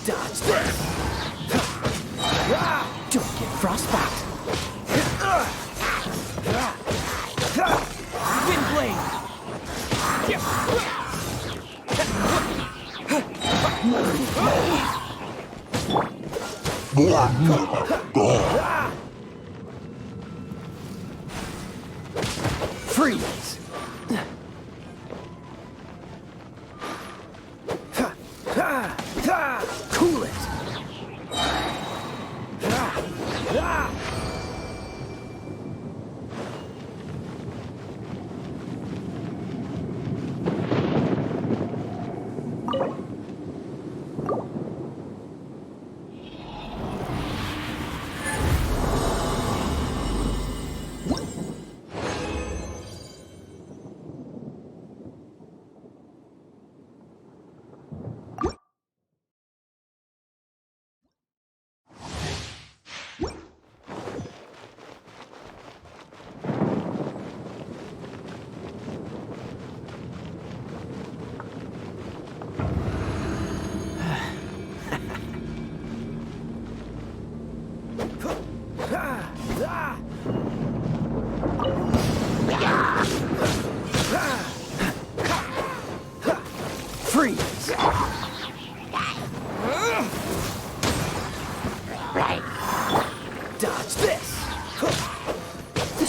Dodge this! Don't get frostbite! Wind blade! Freeze! Cool it!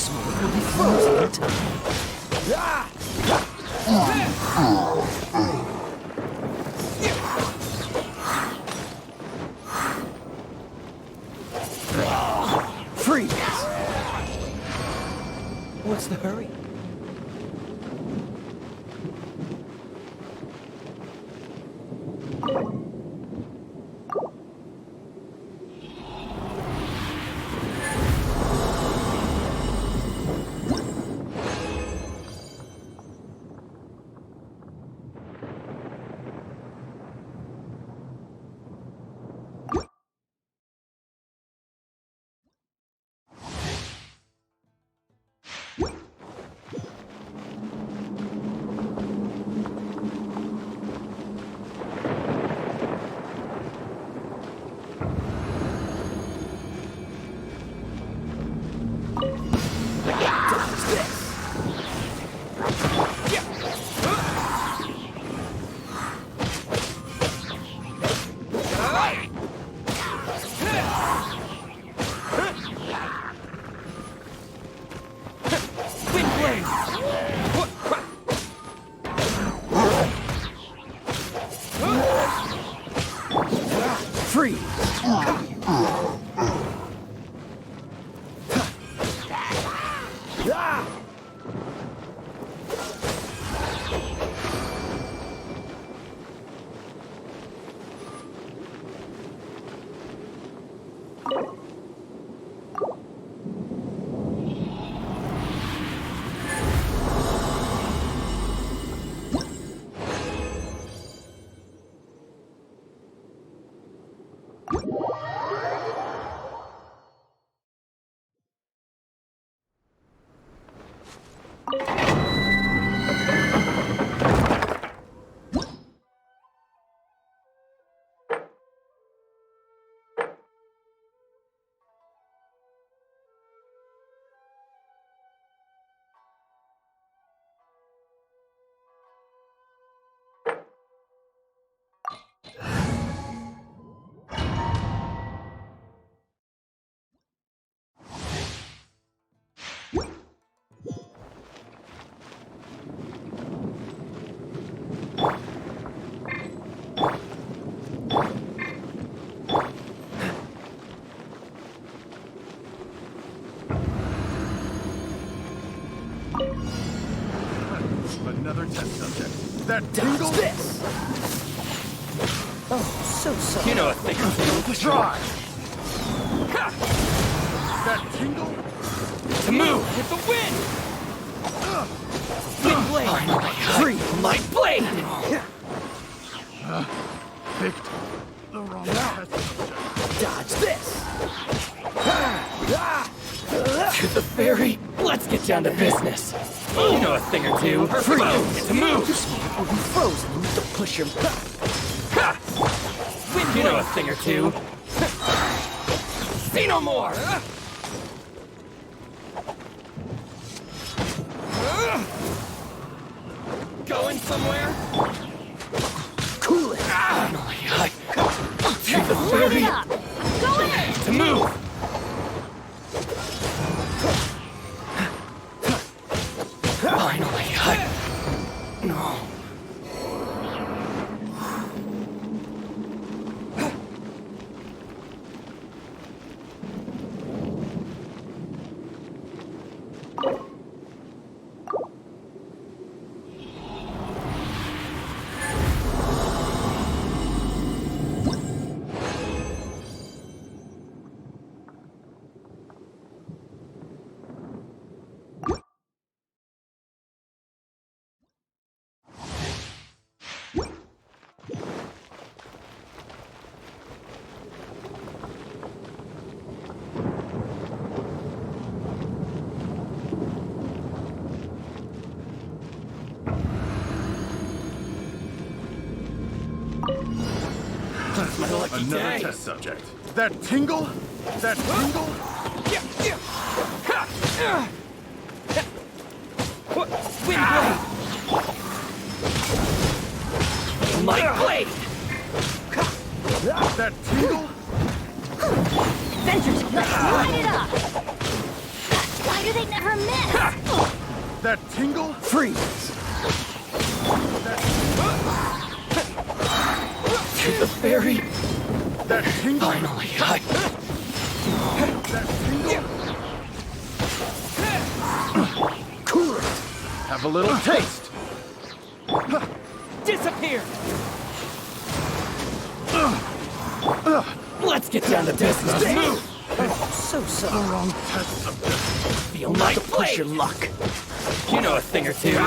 smoke will be frozen in time. Freeze! What's the hurry? Another test subject. That tingle? This! Oh, so sorry. You know a thing or two. Try! That tingle? To move with the wind! Wind blade! Free my blade! Picked the wrong test subject. Dodge this! To the ferry, let's get down to business. You know a thing or two. Free! To move! Your smoke will be frozen and you don't push your... You know a thing or two. See no more! Going somewhere? Cool it! To the ferry! Go in! To move! Finally, no. Another test subject. That tingle? That tingle? Wind blade! My blade! That tingle? Venture to line it up! do they never miss? That tingle? Freeze! To the fairy! That tingle? Finally, That tingle? Cool it! Have a little taste! Disappear! Let's get down to business. Move! So sorry. Feel my push your luck. You know a thing or two.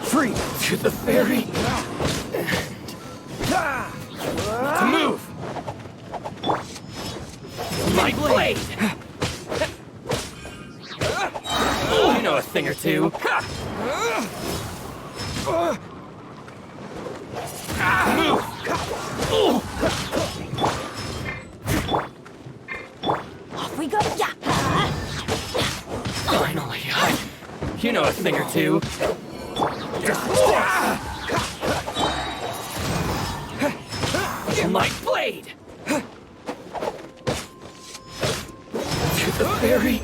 Free! To the fairy. To move! Feel my blade! You know a thing or two. Move! Off we go. Yeah. Finally, you know a thing or two. My blade! To the fairy.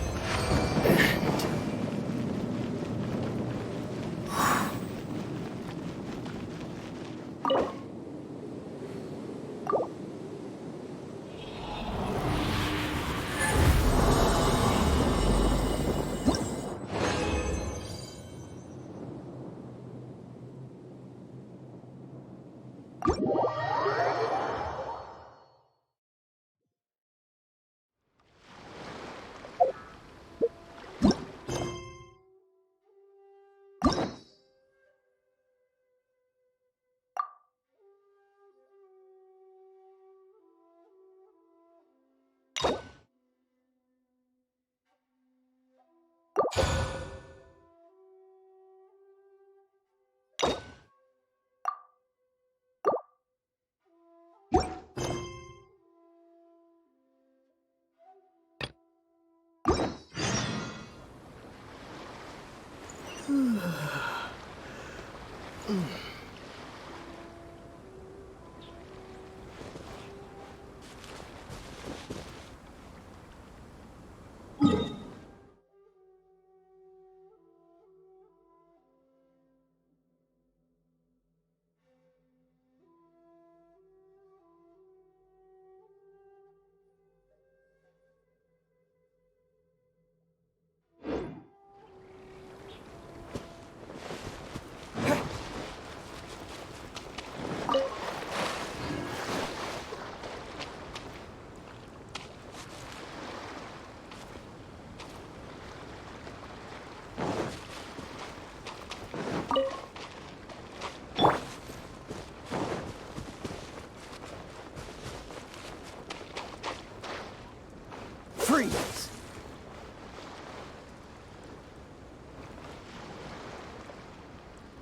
Freeze!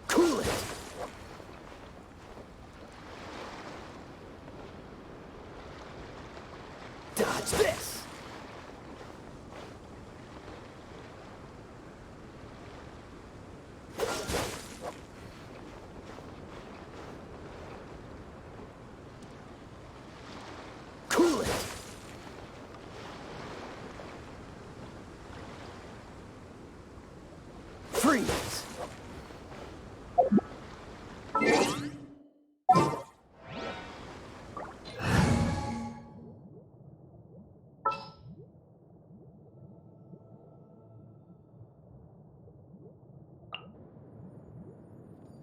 Cool it! Dodge this! Cool it! Freeze!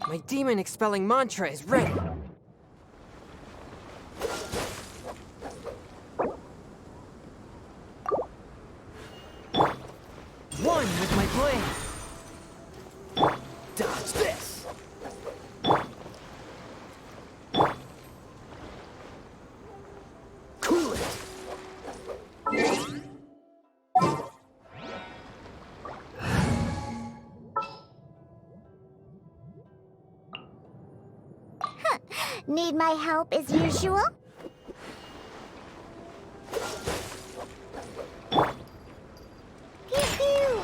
My demon expelling mantra is ready. One with my blade. Dodge this! Cool it! Need my help as usual? Pew-pew!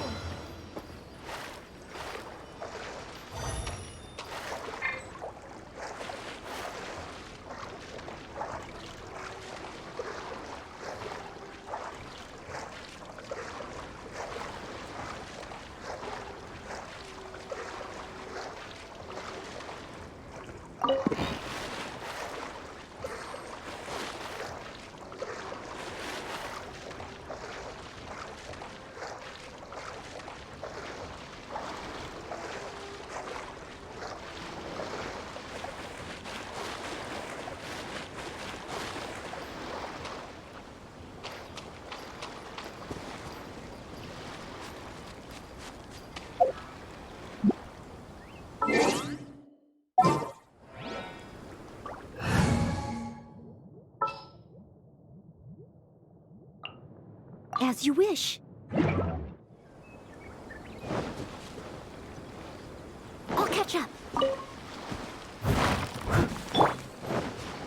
As you wish. I'll catch up.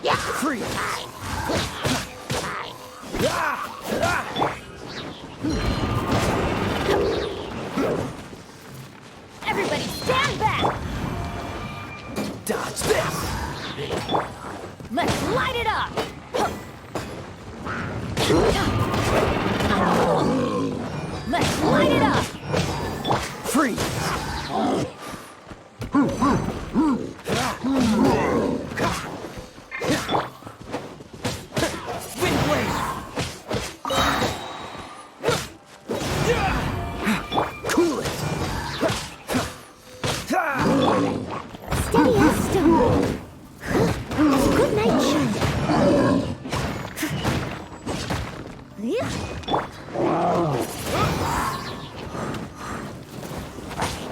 Yeah, freeze! Everybody stand back! Dodge this! Let's light it up! Let's light it up! Freeze! Wind blade! Cool it! Steady as stone. Good night, Shin.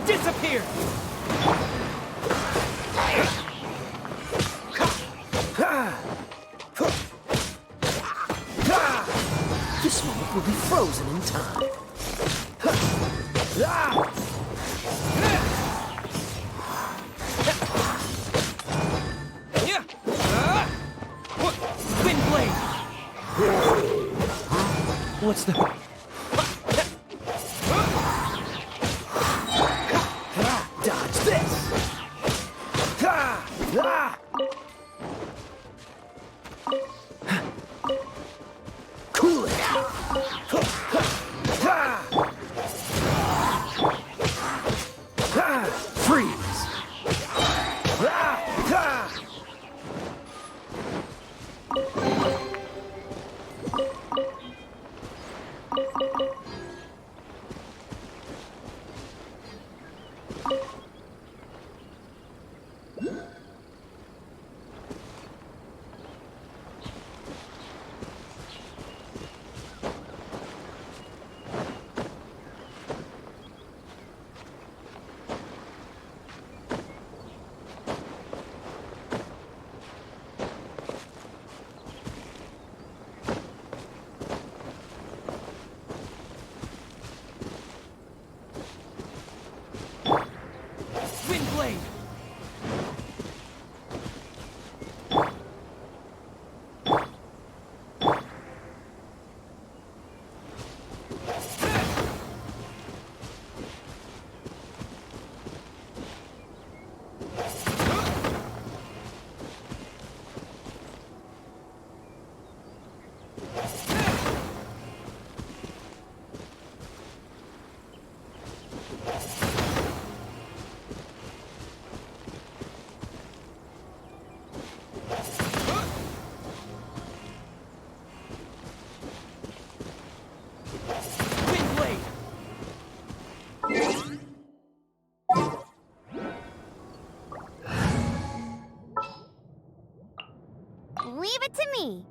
Disappear! This moment will be frozen in time. Wind blade! What's the... Dodge this! Cool it! Freeze! Wind blade! Wind blade! Leave it to me.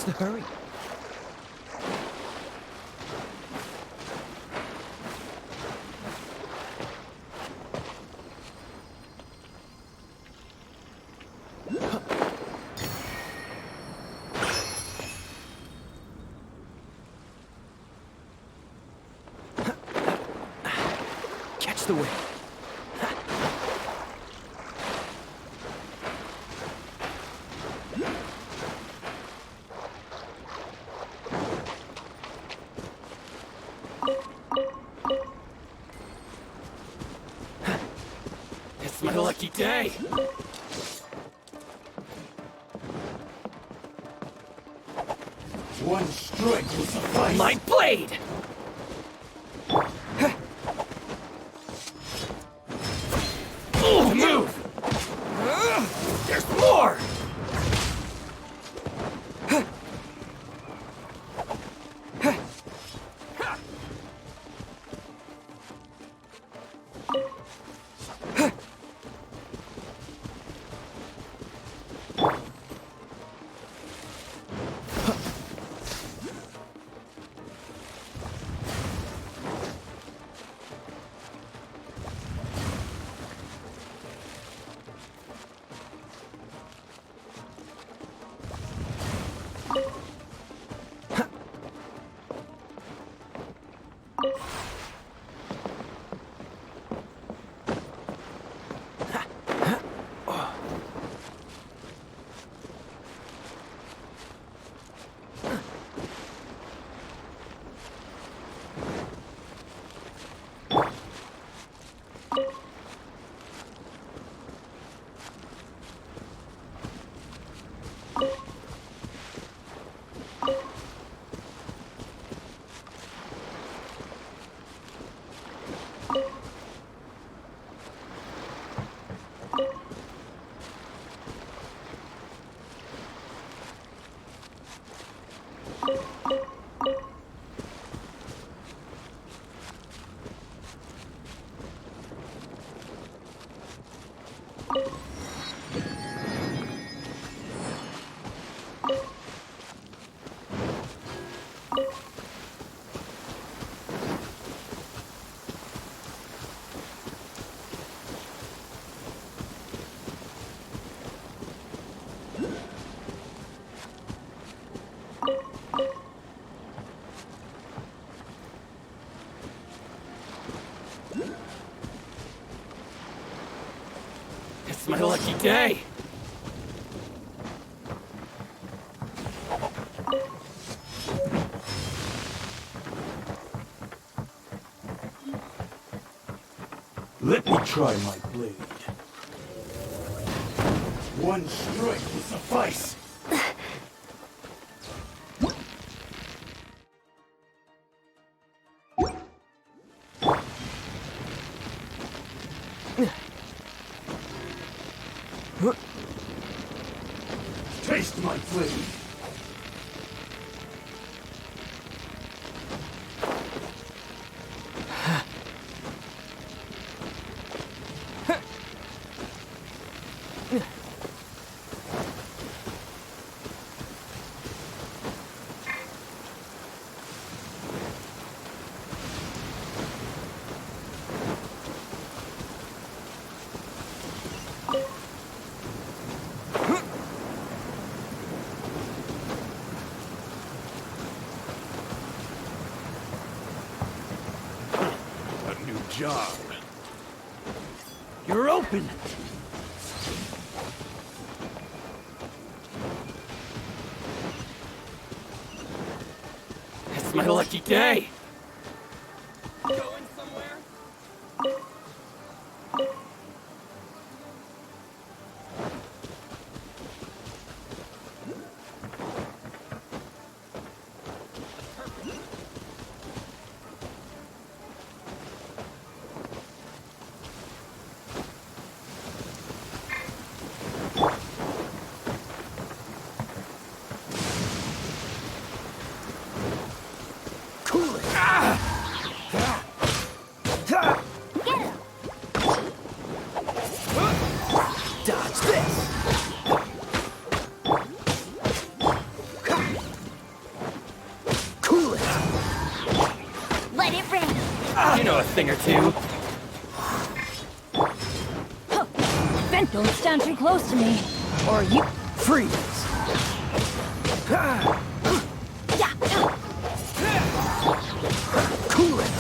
What's the hurry? Catch the wind. It's my lucky day. One strike will suffice. My blade! Move! There's more! It's my lucky day. Let me try my blade. One strike will suffice. Taste my blade. Job. You're open! It's my lucky day! Going somewhere? You know a thing or two. Vent, don't stand too close to me, or you Freeze! Cool it!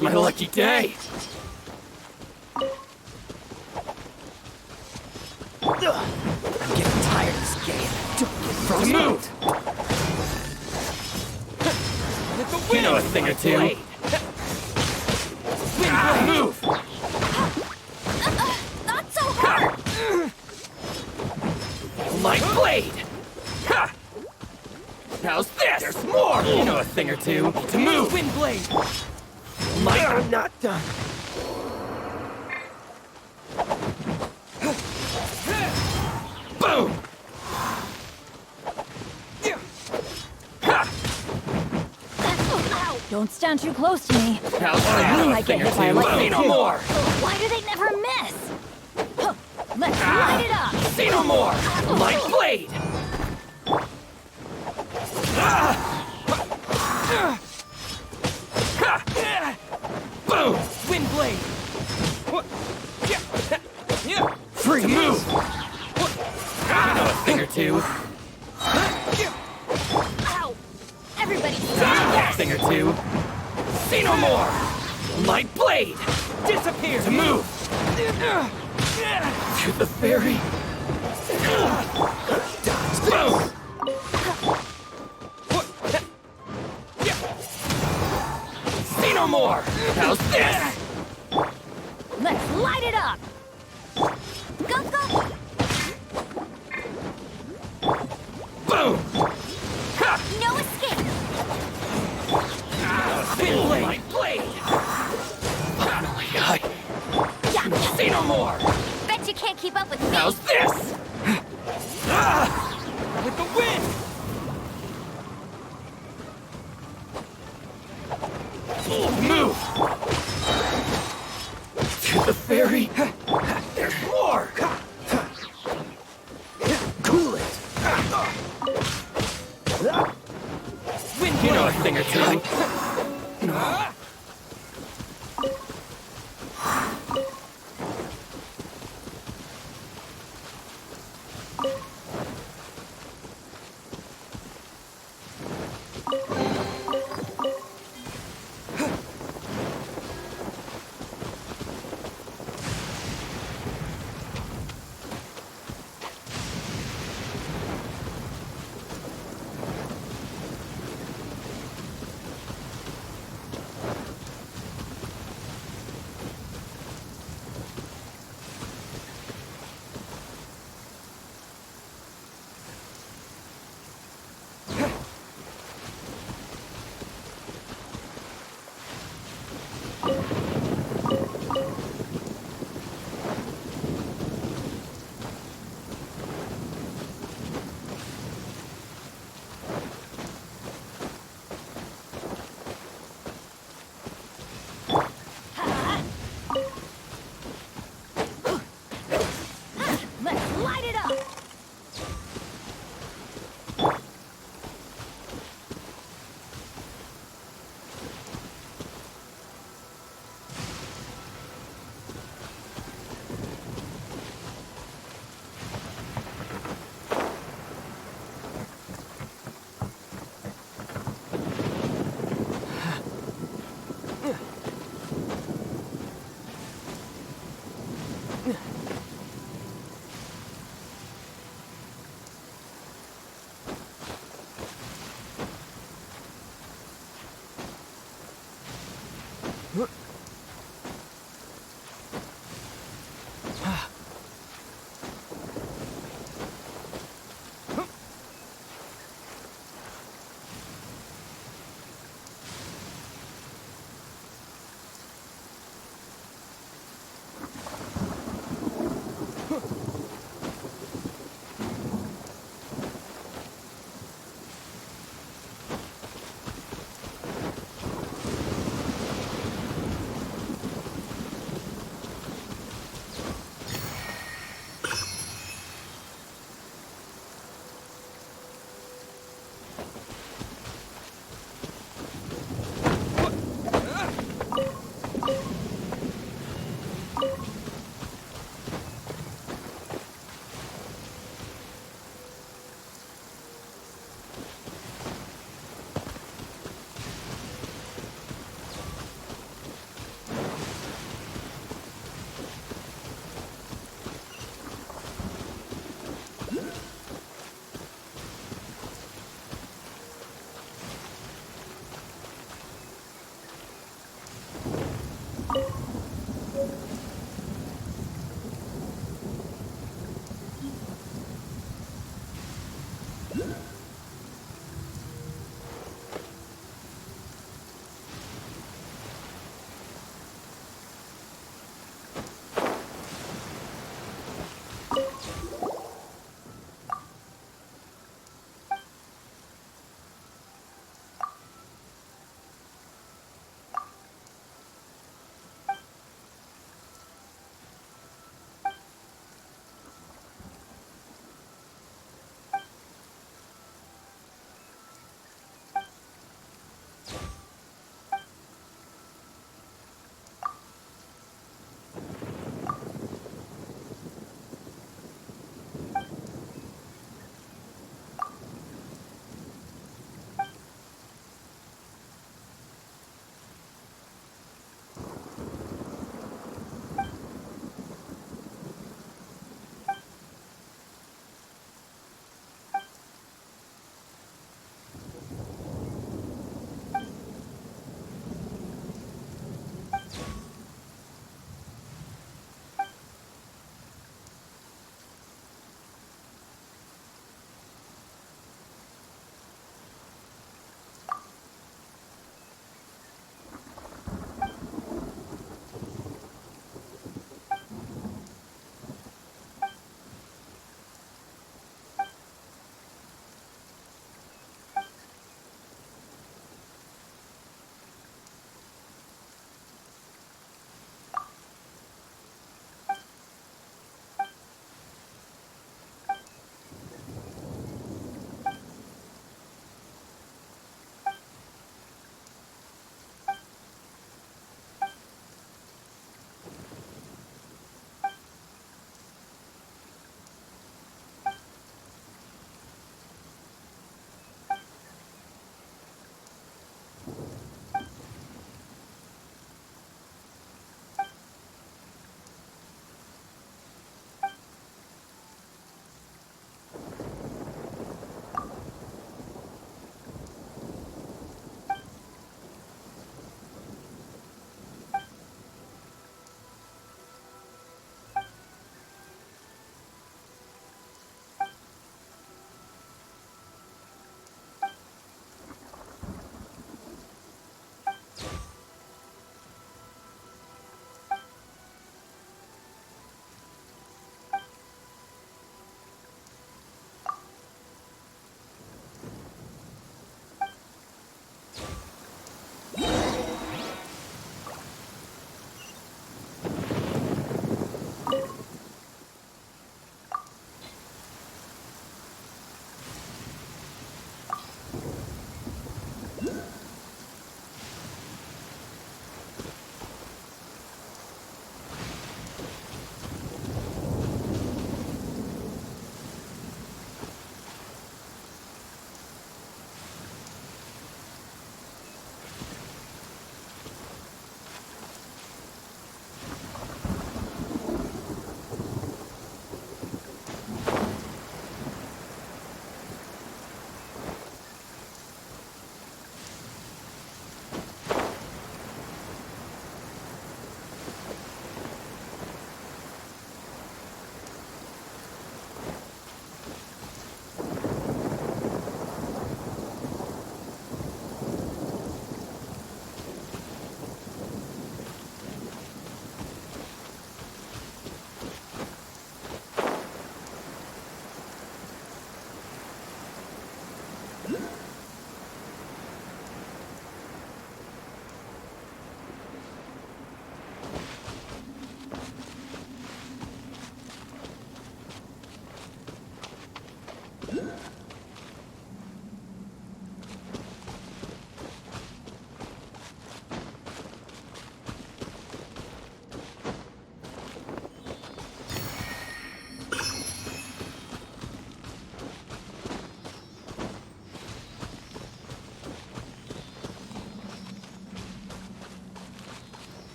My lucky day! I'm getting tired of this game. Don't get frozen. Move! You know a thing or two. Move! Not so hard! My blade! Ha! How's this? There's more! You know a thing or two. To move! Wind blade! I'm not done. Boom! Ha! Don't stand too close to me. How's You that? might get hit by a lightning. See no more! Why do they never miss? Huh. Let's light it up! See no more! My blade! Boom! Wind blade! Free move! I know a thing or two. Ow! Everybody A thing or two. See no more! My blade! Disappear! To move! To the fairy! Boom! See no more! How's this? Let's light it up! Go, go! Boom! No escape! Wind blade! My blade! Finally, Yeah! see no more! Bet you can't keep up with me! How's this? With the wind! Move! To the fairy! There's more! Cool it! Wind, you know a thing or two.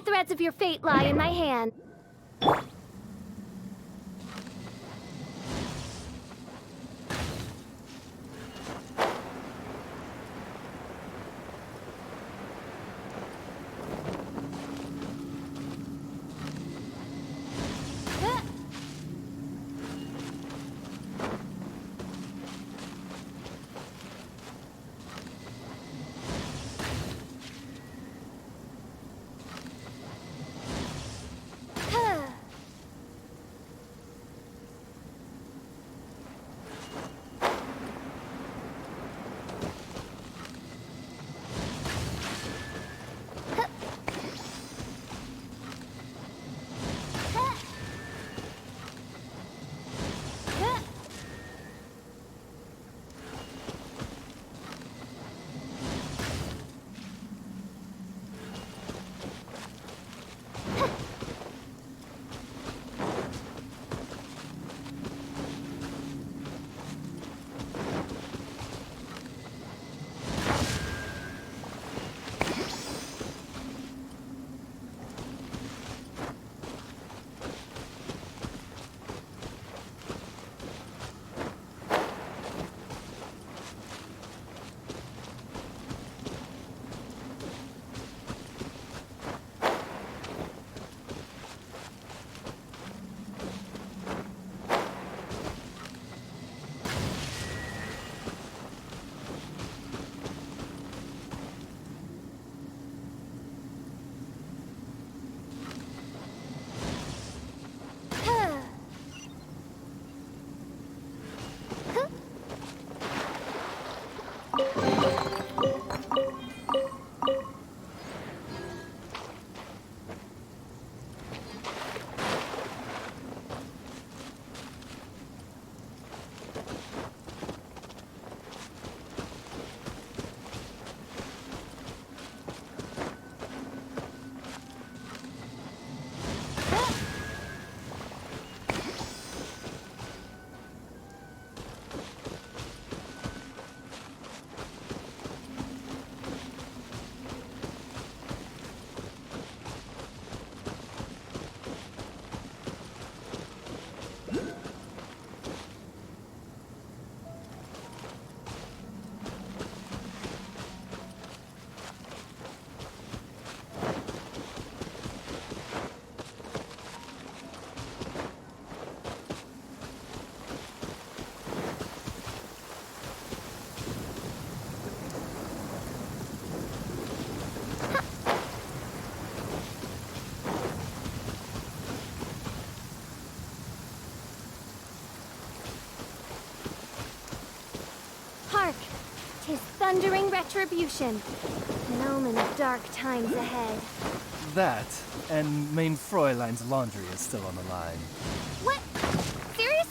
threads of your fate lie in my hand. Tis thundering retribution, an omen of dark times ahead. That, and main Fräulein's laundry is still on the line. What? Seriously?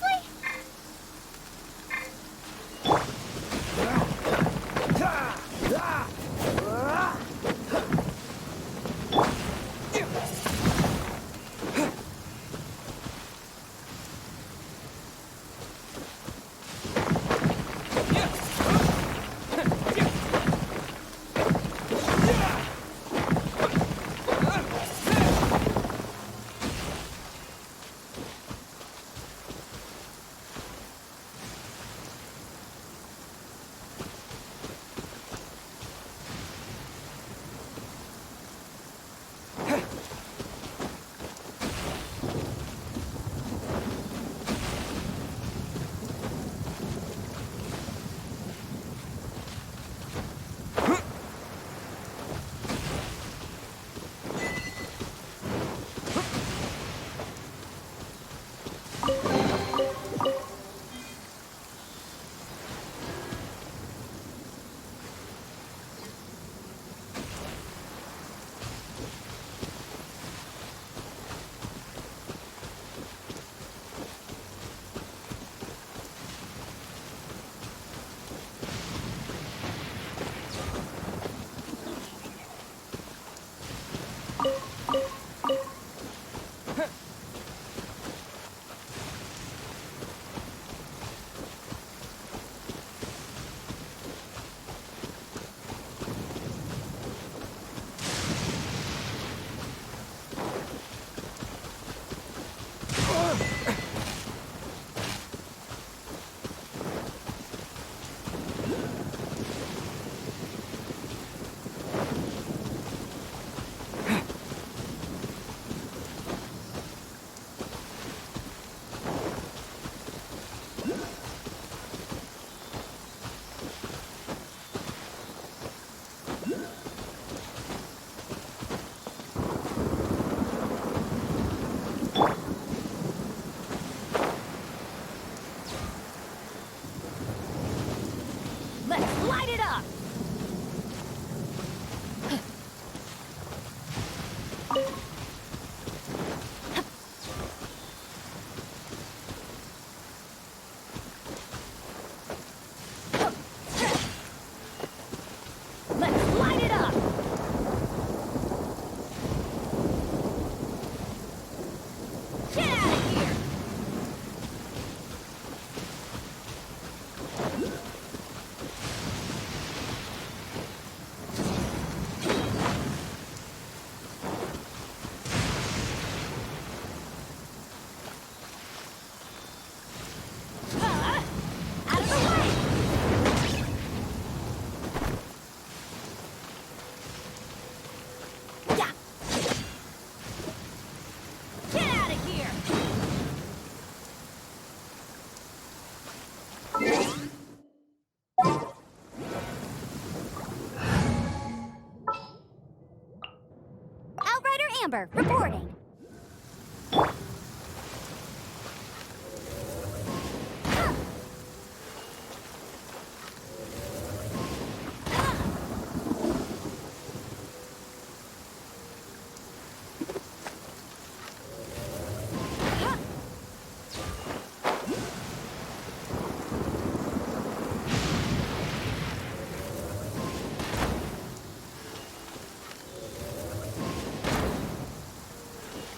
Amber, reporting.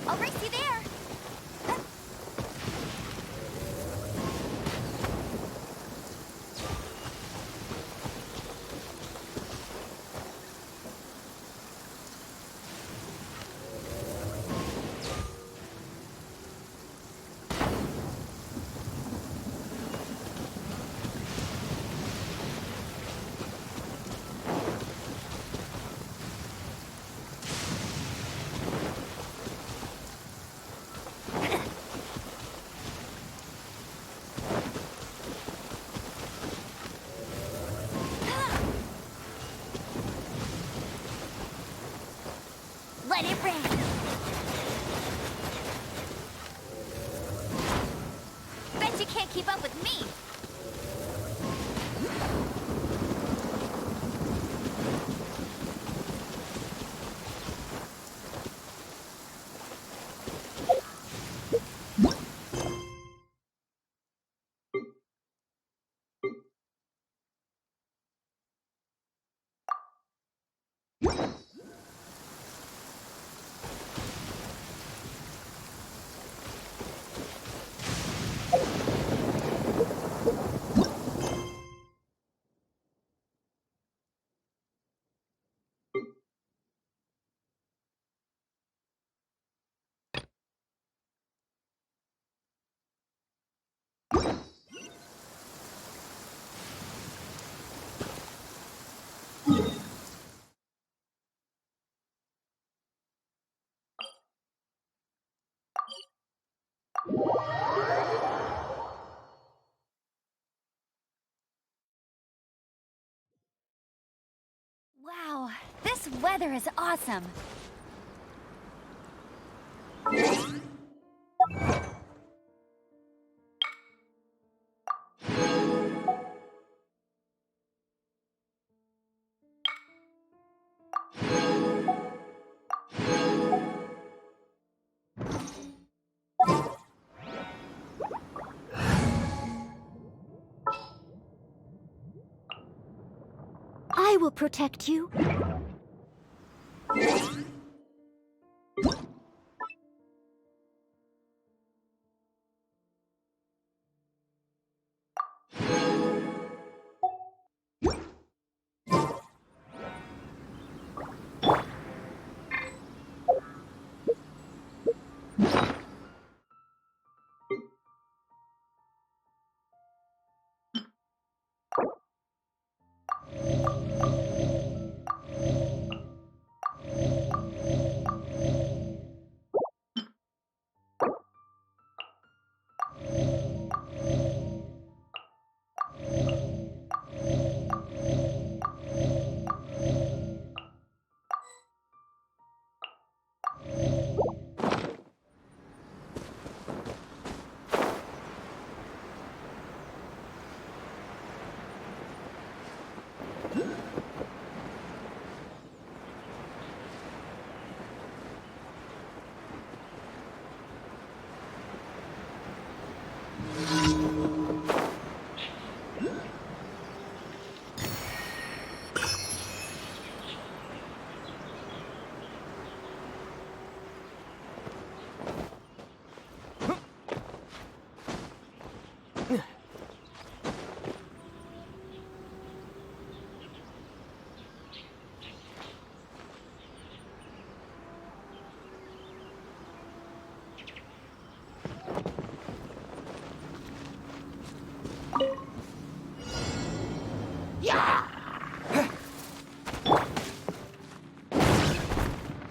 I'll race you there. Let it rain. Bet you can't keep up with me. Wow, this weather is awesome. I will protect you.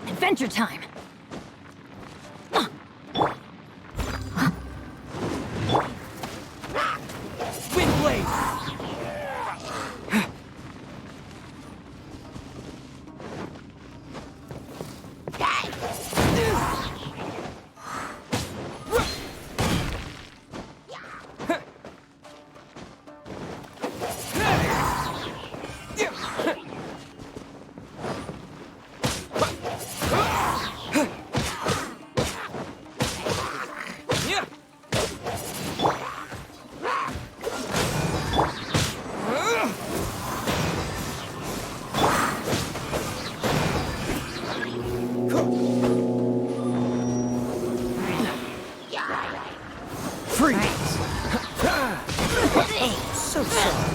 Adventure time! Wind blade! Freeze! So sorry.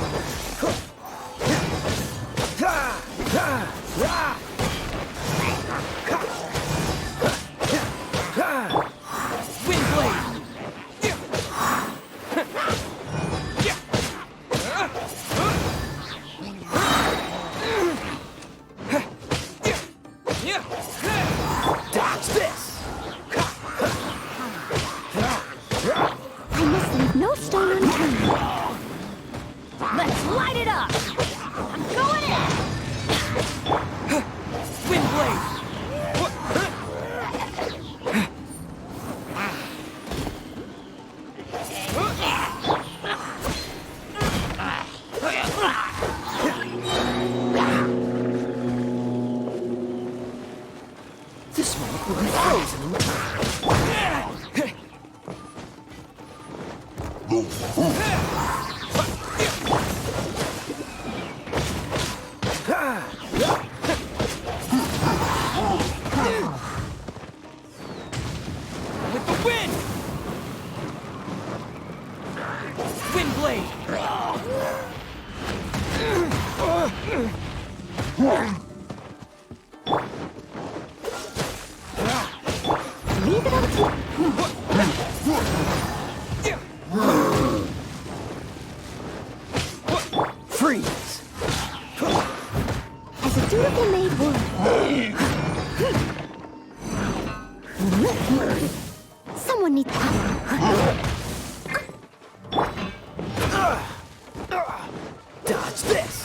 Freeze! As a dutiful maid would. Someone needs Dodge this!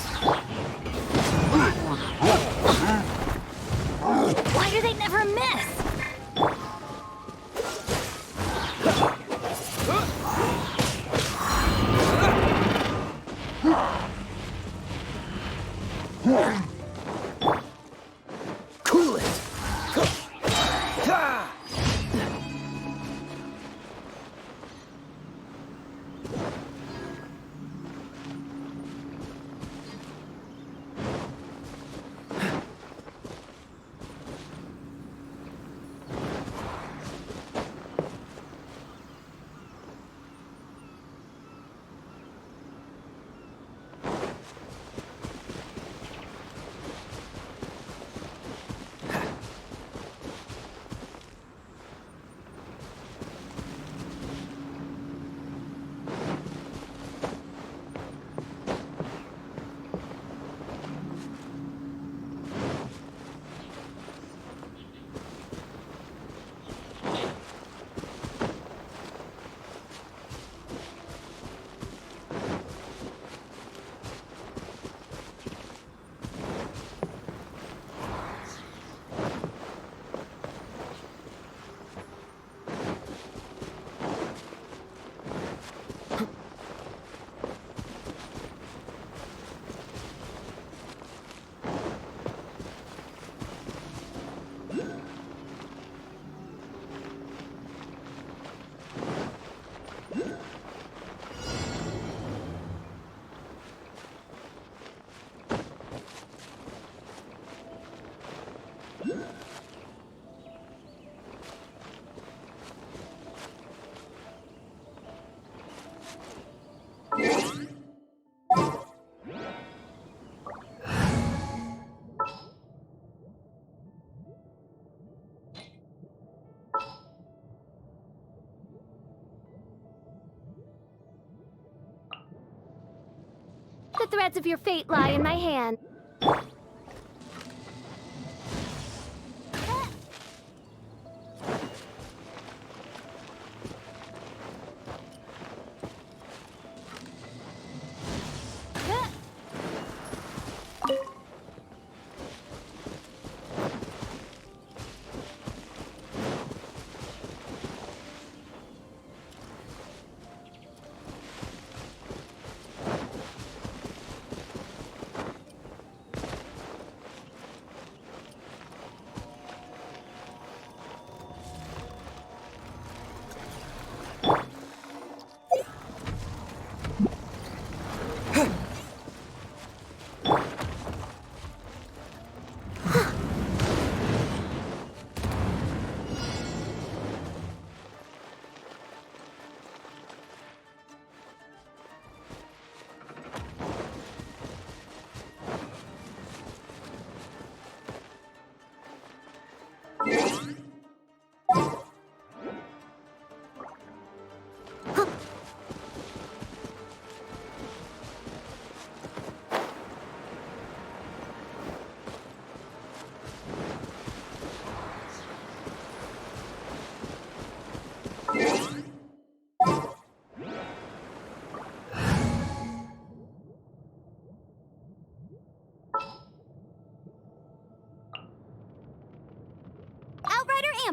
Why do they never miss? Cool it! The threads of your fate lie in my hand.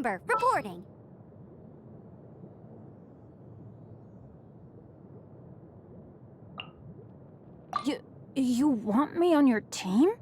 Amber, reporting. You want me on your team?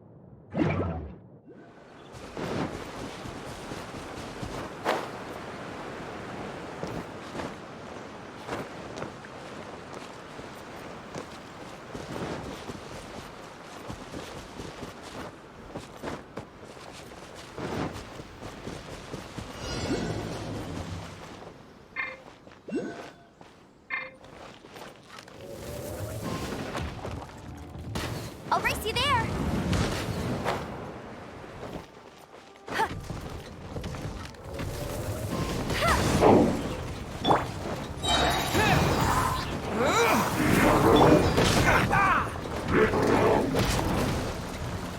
I'll race you there.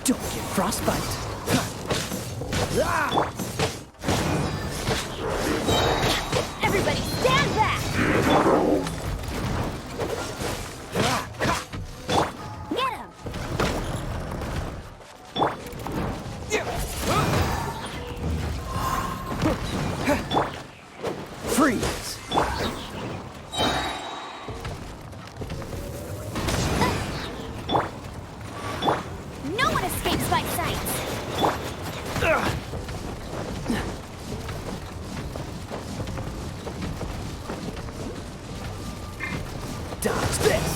Don't get frostbite. Everybody stand back. Get him. Freeze! No one escapes my sight. Dodge this!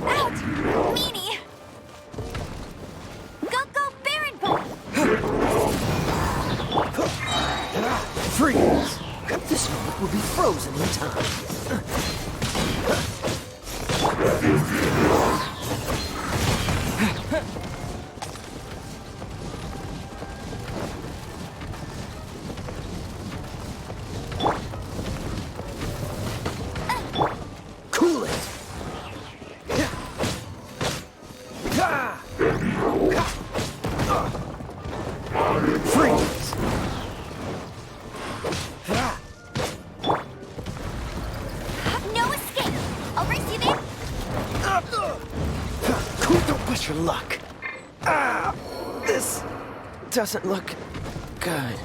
Out! Meanie! Go, Baron Bunny! Freeze! This moment will be frozen in time. Cool it! Freeze! No escape! I'll race you there. Cool, don't push your luck. This doesn't look good.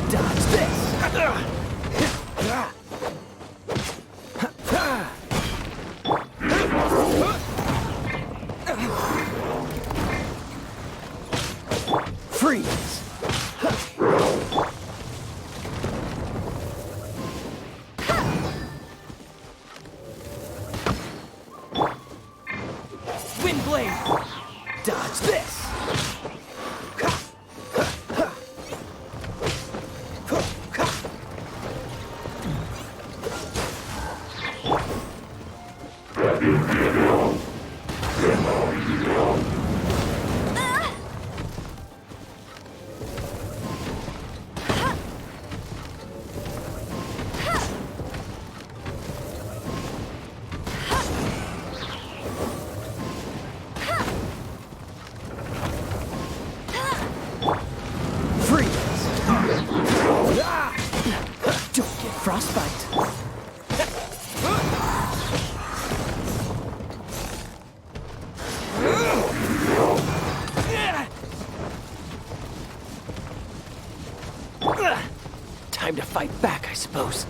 Dodge this! Freeze! Windblade! Dodge this! Time to fight back, I suppose.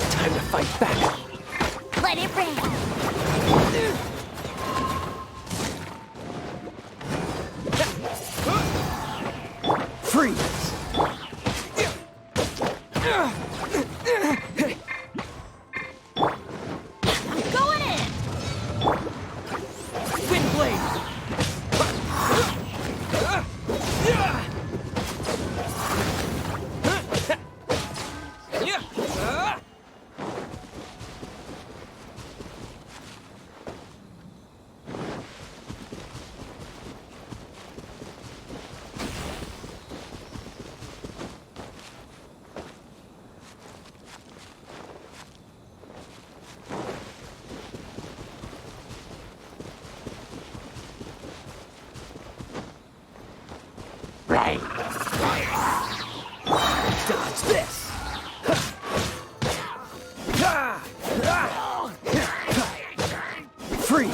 Time to fight back. Let it rain. Freeze! Going in. Wind blade! Right. Dodge this! Freeze!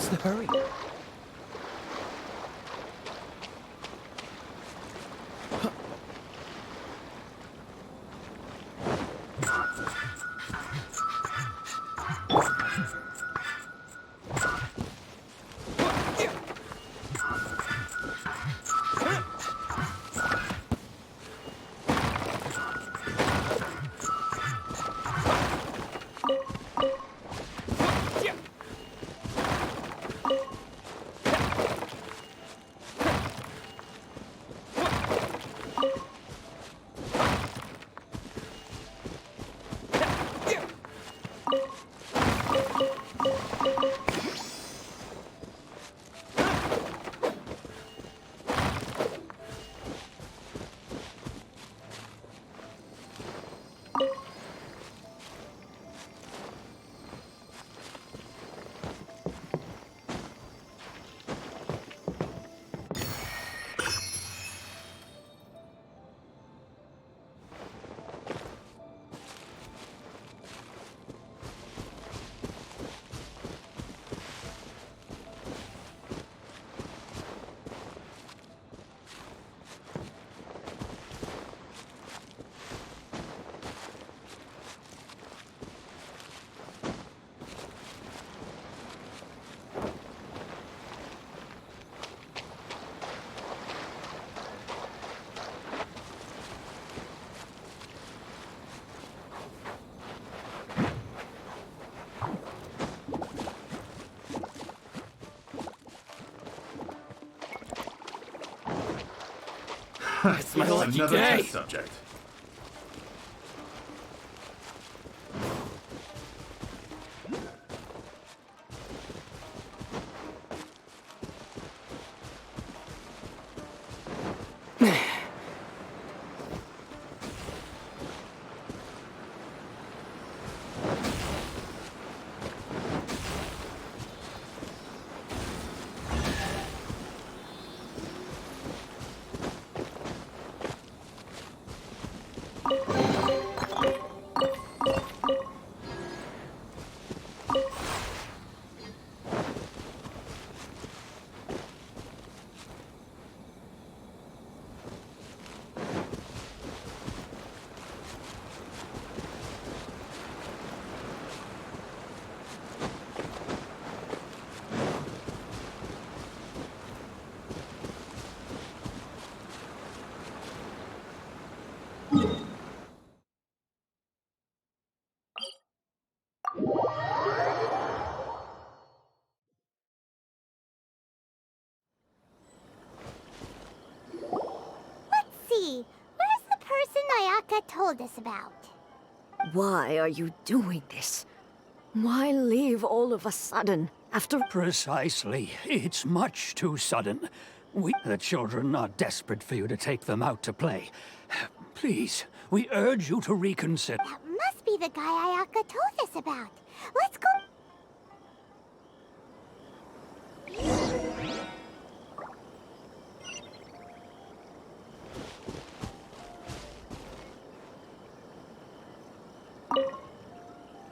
What's the hurry? It's my lucky Another day. test subject. See, where's the person Ayaka told us about? Why are you doing this? Why leave all of a sudden after... Precisely. It's much too sudden. The children are desperate for you to take them out to play. Please, we urge you to reconsider. That must be the guy Ayaka told us about. Let's go.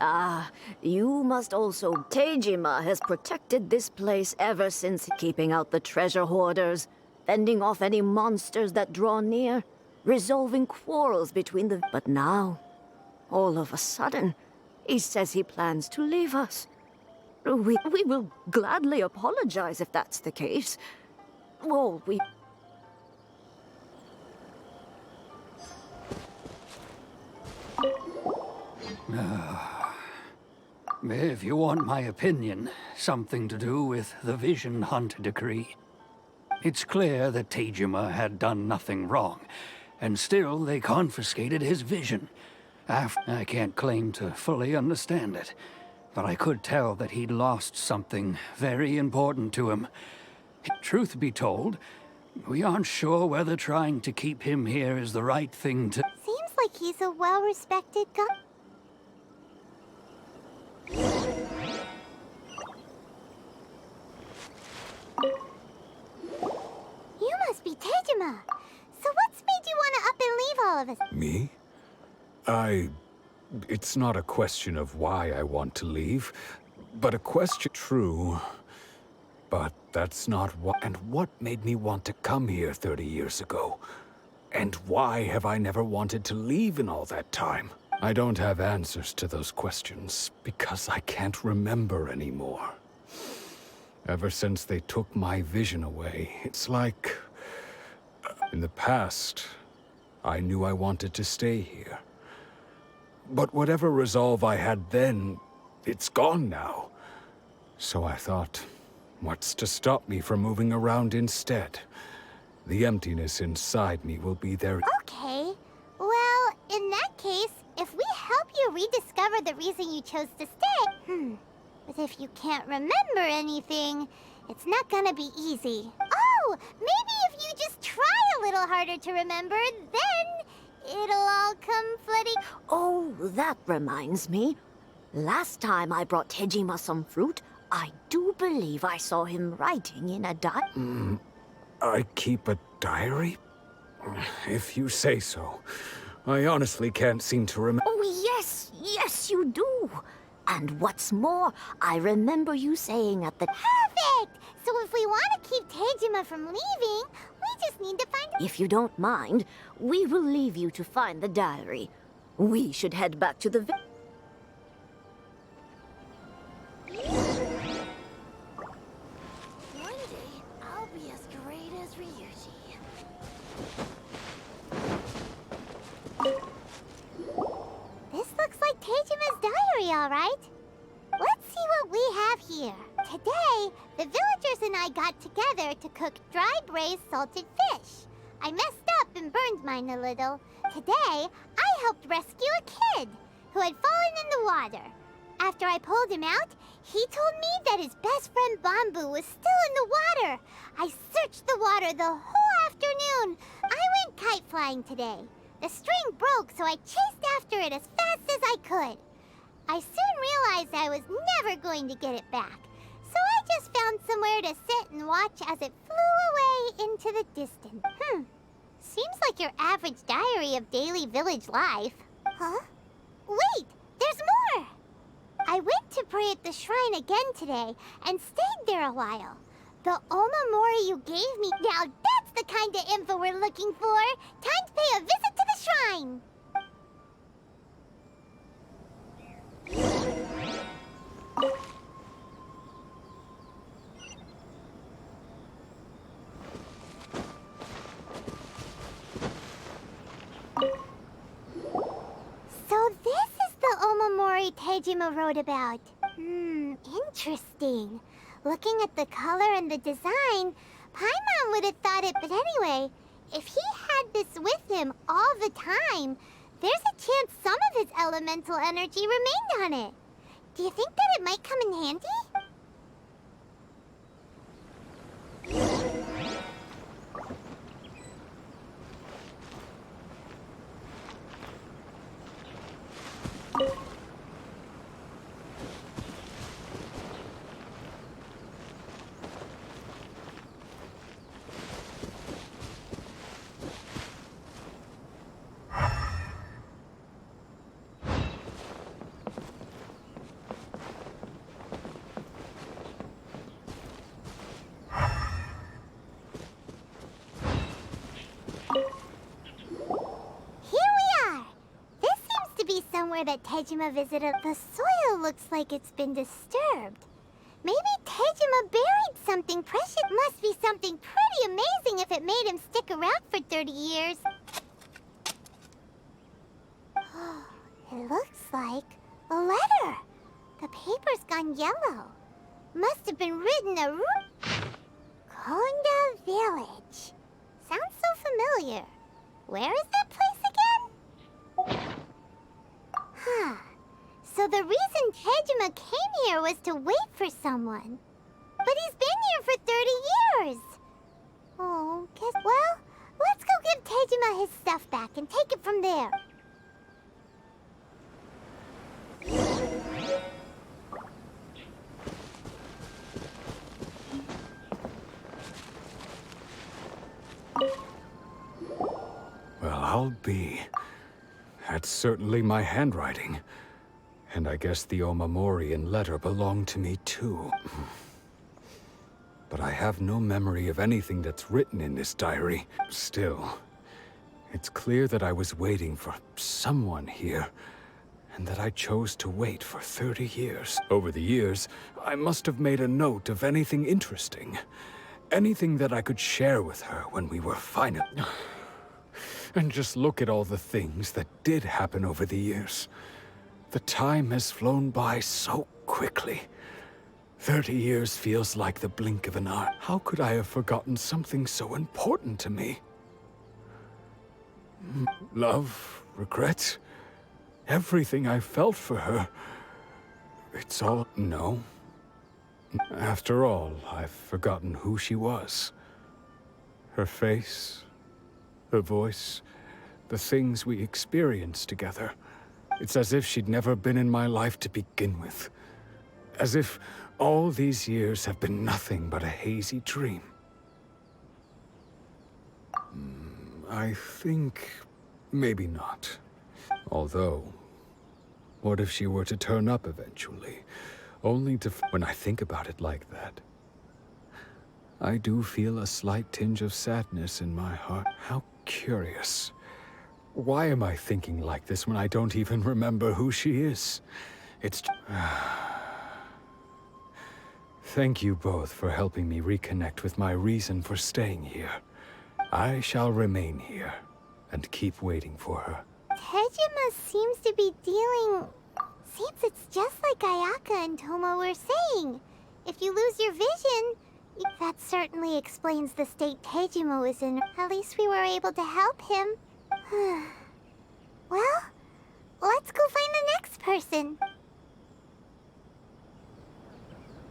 Ah, you must also... Teijima has protected this place ever since, keeping out the treasure hoarders, fending off any monsters that draw near, resolving quarrels between the... But now, all of a sudden, he says he plans to leave us. We will gladly apologize if that's the case. Well, we... If you want my opinion, something to do with the Vision Hunt decree. It's clear that Teijima had done nothing wrong, and still they confiscated his vision. I can't claim to fully understand it, but I could tell that he'd lost something very important to him. Truth be told, we aren't sure whether trying to keep him here is the right thing to... Seems like he's a well-respected guy. You must be Teijima. So what's made you want to up and leave all of us? Me? It's not a question of why I want to leave, but a question... True. But that's not what... And what made me want to come here 30 years ago? And why have I never wanted to leave in all that time? I don't have answers to those questions, because I can't remember anymore. Ever since they took my vision away, it's like... In the past, I knew I wanted to stay here. But whatever resolve I had then, it's gone now. So I thought, what's to stop me from moving around instead? The emptiness inside me will be there. Okay. Well, in that case, if we help you rediscover the reason you chose to stay... But if you can't remember anything, it's not gonna be easy. Oh, maybe if you just try a little harder to remember, then it'll all come flooding. Oh, that reminds me. Last time I brought Tejima some fruit, I do believe I saw him writing in a diary. I keep a diary? If you say so. I honestly can't seem to remember. Oh, yes, you do. And what's more, I remember you saying at the... Perfect! So if we want to keep Tejima from leaving, we just need to find... If you don't mind, we will leave you to find the diary. We should head back to the... One day, I'll be as great as Ryuji. This looks like Tejima's diary, all right. Let's see what we have here. Today, the villagers and I got together to cook dry braised salted fish. I messed up and burned mine a little. Today, I helped rescue a kid who had fallen in the water. After I pulled him out, he told me that his best friend Bamboo was still in the water. I searched the water the whole afternoon. I went kite flying today. The string broke, so I chased after it as fast as I could. I soon realized I was never going to get it back, so I just found somewhere to sit and watch as it flew away into the distance. Seems like your average diary of daily village life. Huh? Wait, there's more! I went to pray at the shrine again today and stayed there a while. The omamori you gave me, now that's the kind of info we're looking for. Time to pay a visit to the shrine. So this is the omamori Tejima wrote about. Interesting. Looking at the color and the design, Paimon would have thought it, but anyway, if he had this with him all the time, there's a chance some of his elemental energy remained on it. Do you think that it might come in handy? Somewhere that Tejima visited. The soil looks like it's been disturbed. Maybe Tejima buried something precious. Must be something pretty amazing if it made him stick around for 30 years. It looks like a letter. The paper's gone yellow. Must have been written a Konda Village. Sounds so familiar. Where is that place again? So the reason Tejima came here was to wait for someone. But he's been here for 30 years. Oh, well, let's go give Tejima his stuff back and take it from there. Well, I'll be. That's certainly my handwriting. And I guess the omamori and letter belong to me, too. but I have no memory of anything that's written in this diary. Still, it's clear that I was waiting for someone here, and that I chose to wait for 30 years. Over the years, I must have made a note of anything interesting. Anything that I could share with her when we were final. And just look at all the things that did happen over the years. The time has flown by so quickly. 30 years feels like the blink of an eye. How could I have forgotten something so important to me? Love, regret, everything I felt for her. It's all... No. After all, I've forgotten who she was. Her face, her voice, the things we experienced together. It's as if she'd never been in my life to begin with. As if all these years have been nothing but a hazy dream. I think maybe not. Although, what if she were to turn up eventually? Only to... When I think about it like that, I do feel a slight tinge of sadness in my heart. How curious. Why am I thinking like this when I don't even remember who she is? It's... Thank you both for helping me reconnect with my reason for staying here. I shall remain here and keep waiting for her. Tejima seems to be dealing... Seems it's just like Ayaka and Tomo were saying. If you lose your vision, that certainly explains the state Tejima was in. At least we were able to help him. Well, let's go find the next person.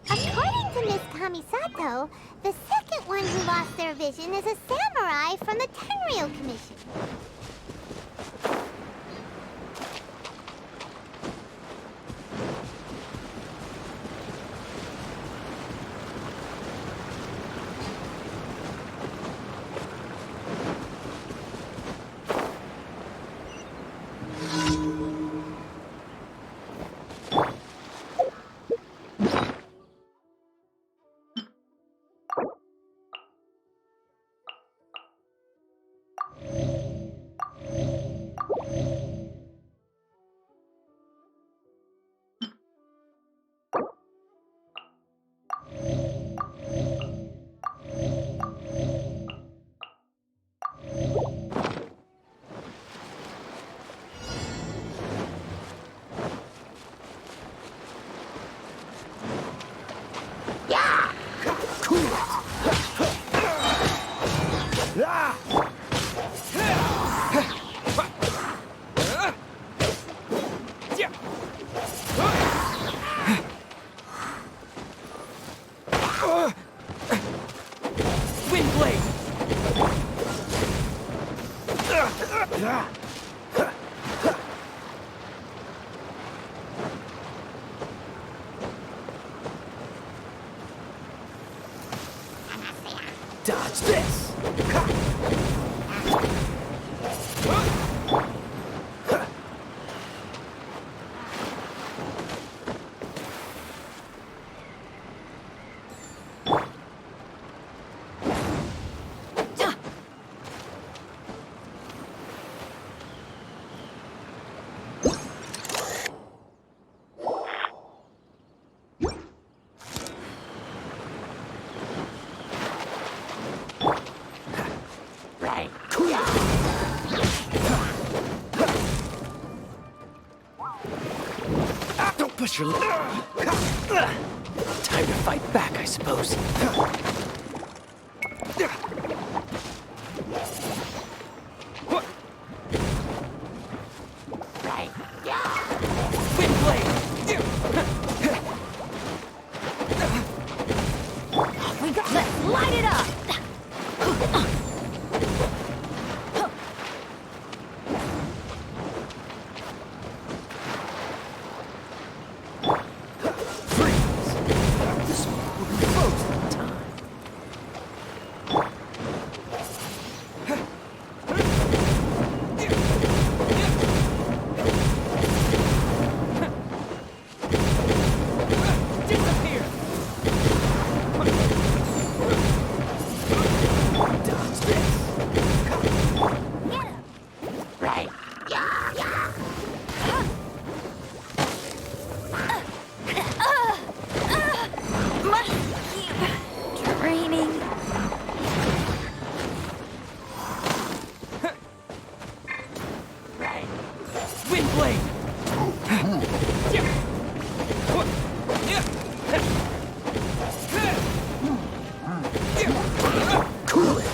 According to Miss Kamisato, the second one who lost their vision is a samurai from the Tenryou Commission. Dodge this! Push your... Time to fight back, I suppose. We got this! Light it up! blade! Cool it!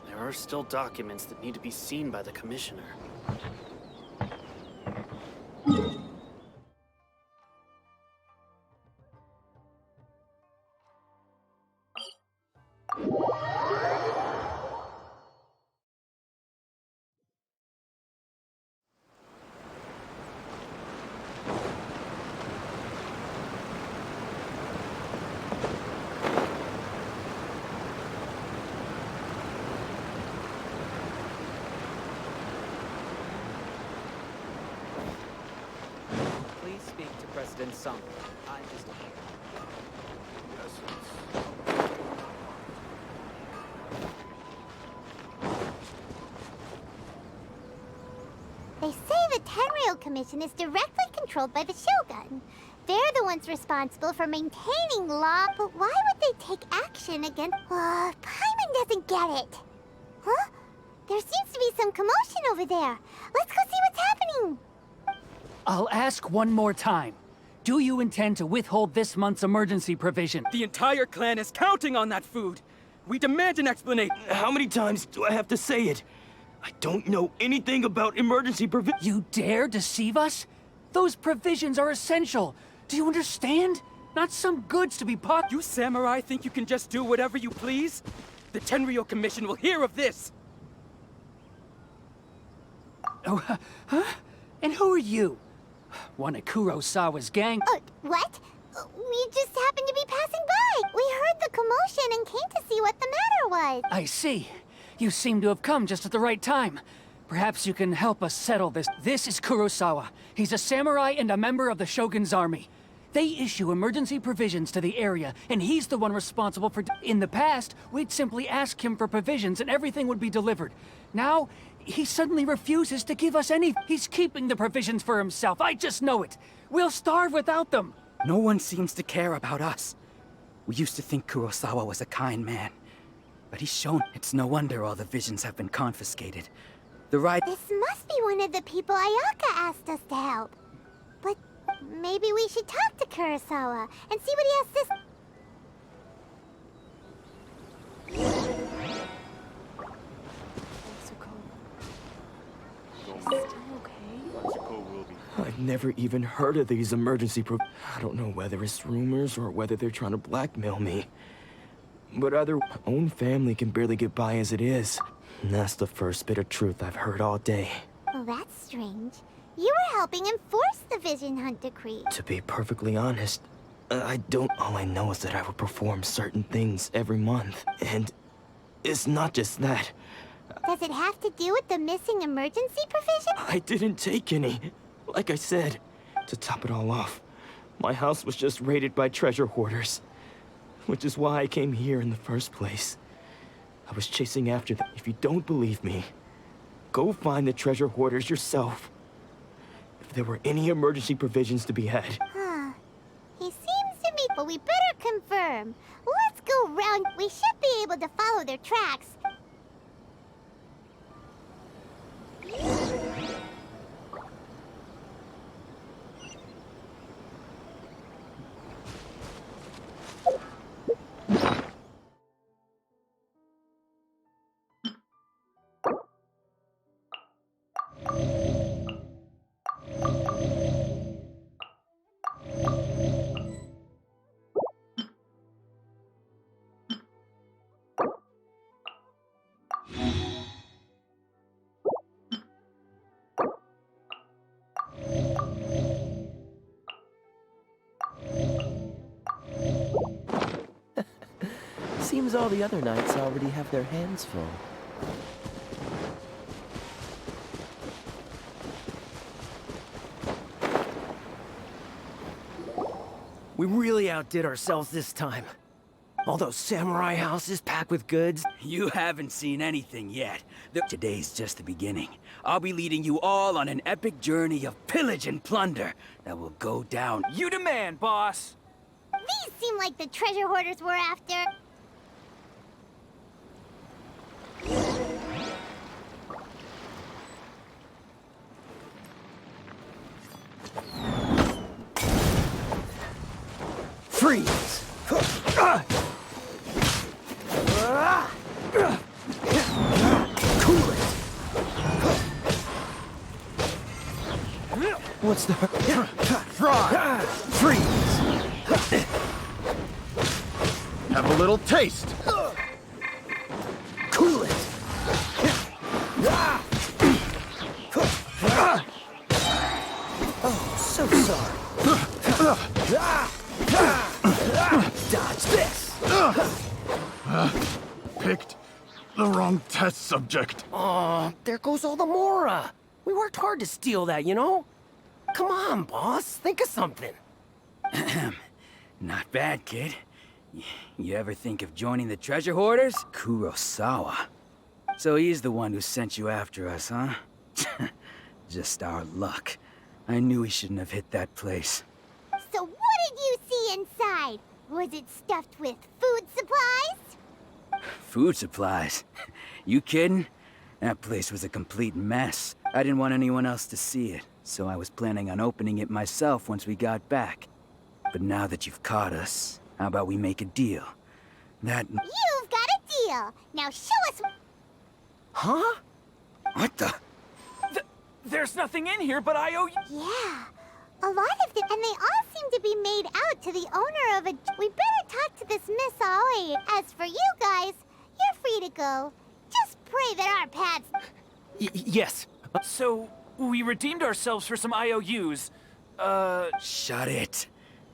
There are still documents that need to be seen by the Commissioner. Please speak to President Sung. I'm just here. They say the Tenryou Commission is directly controlled by the Shogun. They're the ones responsible for maintaining law, but why would they take action against... Paimon doesn't get it. Huh? There seems to be some commotion over there. Let's go see what's happening. I'll ask one more time. Do you intend to withhold this month's emergency provision? The entire clan is counting on that food! We demand an explanation! How many times do I have to say it? I don't know anything about emergency provision. You dare deceive us? Those provisions are essential. Do you understand? Not some goods to be pot. You samurai think you can just do whatever you please? The Tenryou Commission will hear of this! Oh, huh? And who are you? One of Kurosawa's gang? What? We just happened to be passing by. We heard the commotion and came to see what the matter was. I see. You seem to have come just at the right time. Perhaps you can help us settle this. This is Kurosawa. He's a samurai and a member of the Shogun's army. They issue emergency provisions to the area, and he's the one responsible for... In the past, we'd simply ask him for provisions and everything would be delivered. Now, he suddenly refuses to give us any... He's keeping the provisions for himself. I just know it. We'll starve without them. No one seems to care about us. We used to think Kurosawa was a kind man. But he's shown it's no wonder all the visions have been confiscated. This must be one of the people Ayaka asked us to help. But maybe we should talk to Kurosawa and see what he has to... I've never even heard of these emergency I don't know whether it's rumors or whether they're trying to blackmail me. But my own family can barely get by as it is. And that's the first bit of truth I've heard all day. Well, that's strange. You were helping enforce the Vision Hunt Decree. To be perfectly honest, I don't... All I know is that I would perform certain things every month. And it's not just that. Does it have to do with the missing emergency provision? I didn't take any. Like I said, to top it all off, my house was just raided by treasure hoarders. Which is why I came here in the first place. I was chasing after them. If you don't believe me, go find the treasure hoarders yourself. If there were any emergency provisions to be had. Huh. He seems to be... But we better confirm. Let's go round. We should be able to follow their tracks. Seems all the other knights already have their hands full. We really outdid ourselves this time. All those samurai houses packed with goods. You haven't seen anything yet. Today's just the beginning. I'll be leading you all on an epic journey of pillage and plunder that will go down. You demand, boss! These seem like the treasure hoarders we're after. Freeze! Cool it! What's the... Fry! Freeze! Have a little taste! Cool it! Oh, so sorry. Dodge this! Picked the wrong test subject. Aw, there goes all the Mora. We worked hard to steal that, you know? Come on, boss. Think of something. Not bad, kid. You ever think of joining the treasure hoarders? Kurosawa. So he's the one who sent you after us, huh? Just our luck. I knew we shouldn't have hit that place. So what did you see inside? Was it stuffed with food supplies? Food supplies? You kidding? That place was a complete mess. I didn't want anyone else to see it, so I was planning on opening it myself once we got back. But now that you've caught us, how about we make a deal? You've got a deal. Now show us... Huh? What the? There's nothing in here but I owe you. Yeah. A lot of them, and they all seem to be made out to the owner of a... We better talk to this Miss Aoi. As for you guys, you're free to go. Just pray that our paths... Yes. So, we redeemed ourselves for some IOUs. Shut it.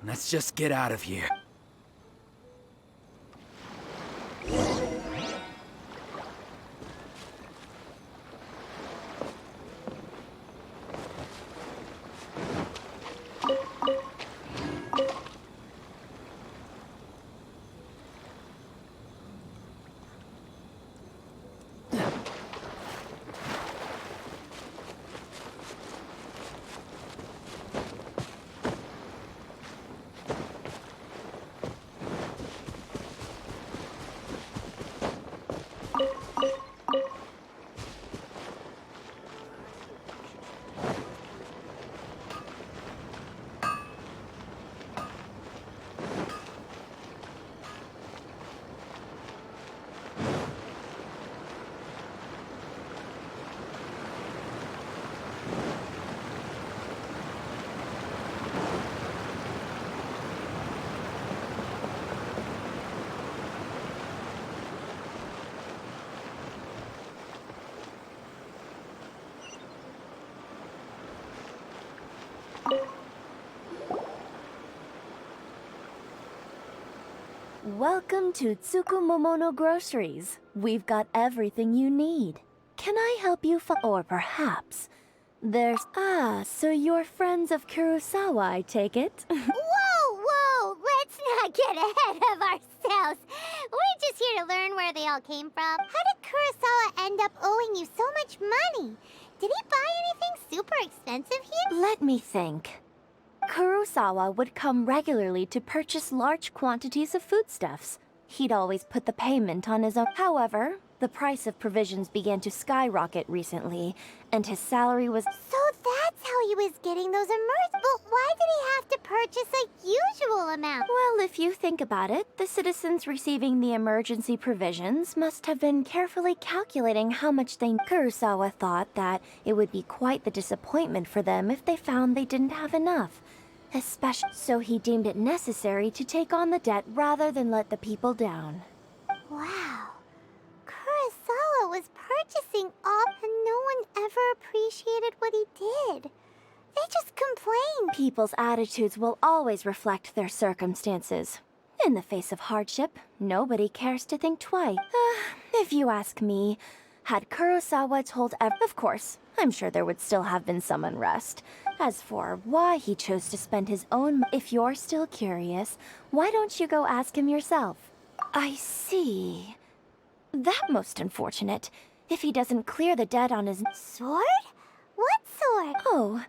Let's just get out of here. Welcome to Tsukumomono Groceries. We've got everything you need. Can I help you or perhaps there's... Ah, so you're friends of Kurosawa, I take it? Whoa! Let's not get ahead of ourselves. We're just here to learn where they all came from. How did Kurosawa end up owing you so much money? Did he buy anything super expensive here? Let me think. Kurosawa would come regularly to purchase large quantities of foodstuffs. He'd always put the payment on his own. However, the price of provisions began to skyrocket recently, and his salary was... So that's how he was getting those But why did he have to purchase a usual amount? Well, if you think about it, the citizens receiving the emergency provisions must have been carefully calculating how much they... Kurosawa thought that it would be quite the disappointment for them if they found they didn't have enough. Especially... So he deemed it necessary to take on the debt rather than let the people down. Wow. Kurosawa was purchasing all, and no one ever appreciated what he did. They just complained. People's attitudes will always reflect their circumstances. In the face of hardship, nobody cares to think twice. If you ask me, had Kurosawa told of course, I'm sure there would still have been some unrest. As for why he chose to spend his own if you're still curious, why don't you go ask him yourself? I see. That most unfortunate. If he doesn't clear the debt on his sword? What sword? Oh,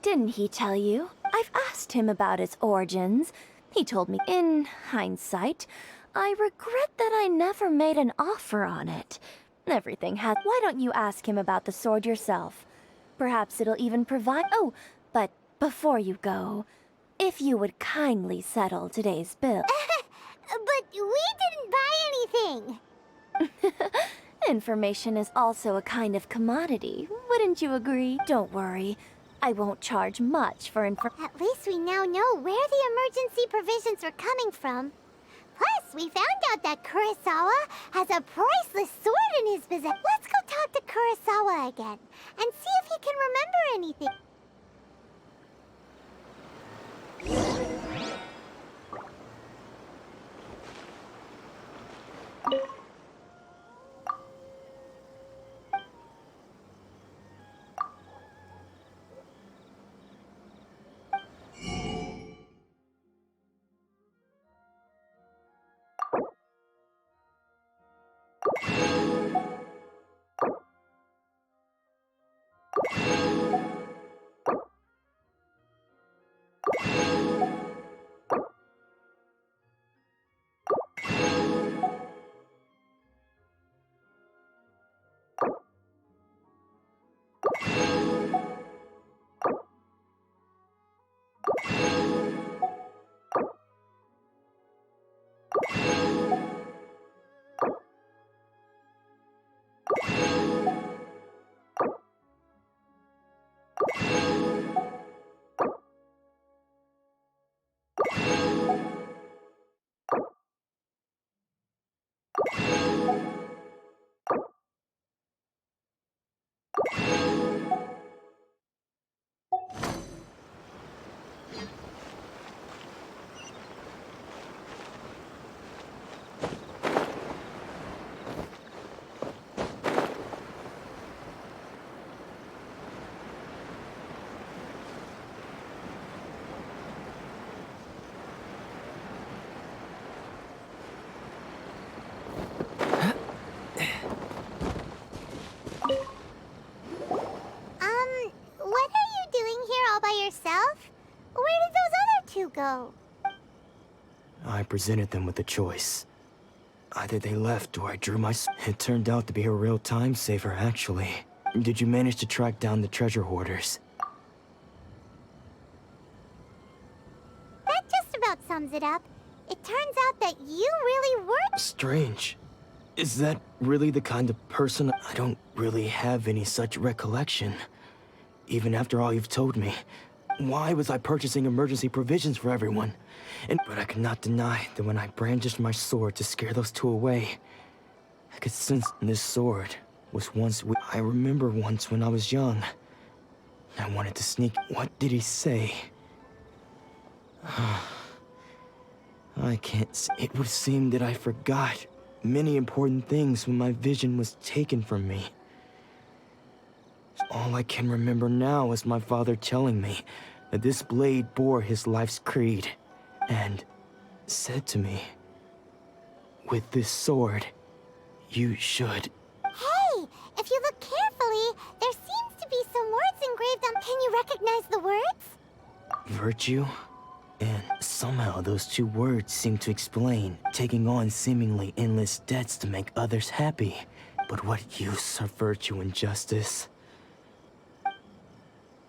didn't he tell you? I've asked him about its origins. He told me, in hindsight, I regret that I never made an offer on it. Everything has. Why don't you ask him about the sword yourself? Perhaps it'll even provide. Oh, but before you go, if you would kindly settle today's bill. But we didn't buy anything. Information is also a kind of commodity, wouldn't you agree? Don't worry. I won't charge much for At least we now know where the emergency provisions are coming from. Plus, we found out that Kurosawa has a priceless sword in his possession. Let's go talk to Kurosawa again and see if he can remember anything. Go. I presented them with a choice. Either they left or I drew my... It turned out to be a real time saver, actually. Did you manage to track down the treasure hoarders? That just about sums it up. It turns out that you really were... Strange. Is that really the kind of person... I don't really have any such recollection. Even after all you've told me. Why was I purchasing emergency provisions for everyone? But I could not deny that when I brandished my sword to scare those two away, I could sense this sword was once... I remember once when I was young. I wanted to sneak... What did he say? I can't... It would seem that I forgot many important things when my vision was taken from me. All I can remember now is my father telling me that this blade bore his life's creed, and said to me, with this sword, you should... Hey, if you look carefully, there seems to be some words engraved on... Can you recognize the words? Virtue? And somehow those two words seem to explain taking on seemingly endless debts to make others happy. But what use are virtue and justice?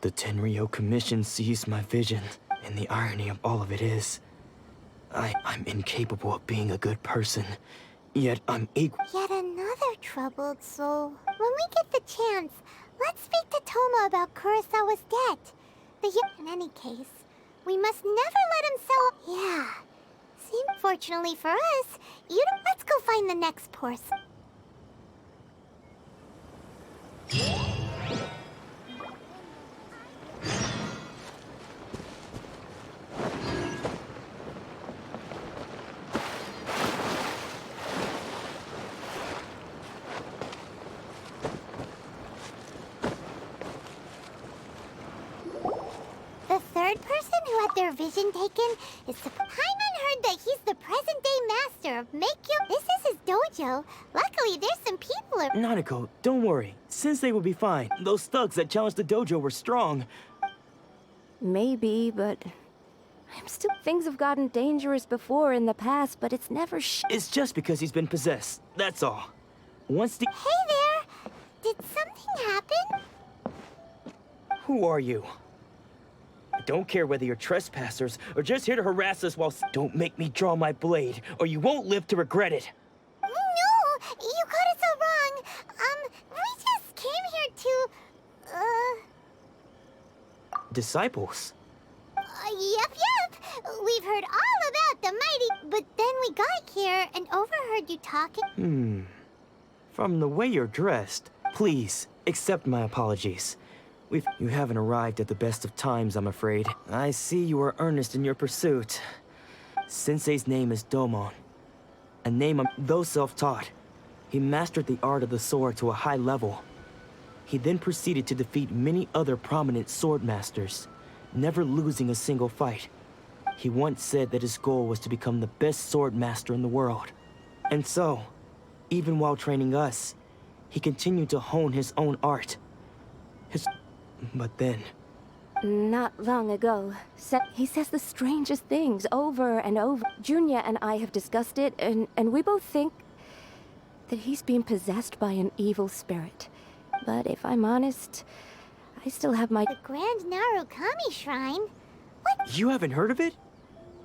The Tenryo Commission sees my vision, and the irony of all of it is, I'm incapable of being a good person, yet I'm equal. Yet another troubled soul. When we get the chance, let's speak to Toma about Kurosawa's debt. In any case, we must never let him sell... Yeah. Fortunately for us, you don't... Let's go find the next person. get their vision taken is the Paimon heard that he's the present-day master of miHoYo. This is his dojo. Luckily, there's some people Nanako, don't worry. Sensei will be fine. Those thugs that challenged the dojo were strong. Maybe, but things have gotten dangerous before in the past, but it's never It's just because he's been possessed. That's all. Once the... Hey there! Did something happen? Who are you? I don't care whether you're trespassers or just here to harass us while... Don't make me draw my blade, or you won't live to regret it. No! You got it so wrong. We just came here to... Disciples? Yep. We've heard all about the mighty, but then we got here and overheard you talking. From the way you're dressed, please, accept my apologies. You haven't arrived at the best of times, I'm afraid. I see you are earnest in your pursuit. Sensei's name is Domon. A name though self-taught. He mastered the art of the sword to a high level. He then proceeded to defeat many other prominent sword masters, never losing a single fight. He once said that his goal was to become the best sword master in the world. And so, even while training us, he continued to hone his own art. But then... Not long ago, he says the strangest things over and over. Junya and I have discussed it, and we both think that he's being possessed by an evil spirit. But if I'm honest, I still have my... The Grand Narukami Shrine? What? You haven't heard of it?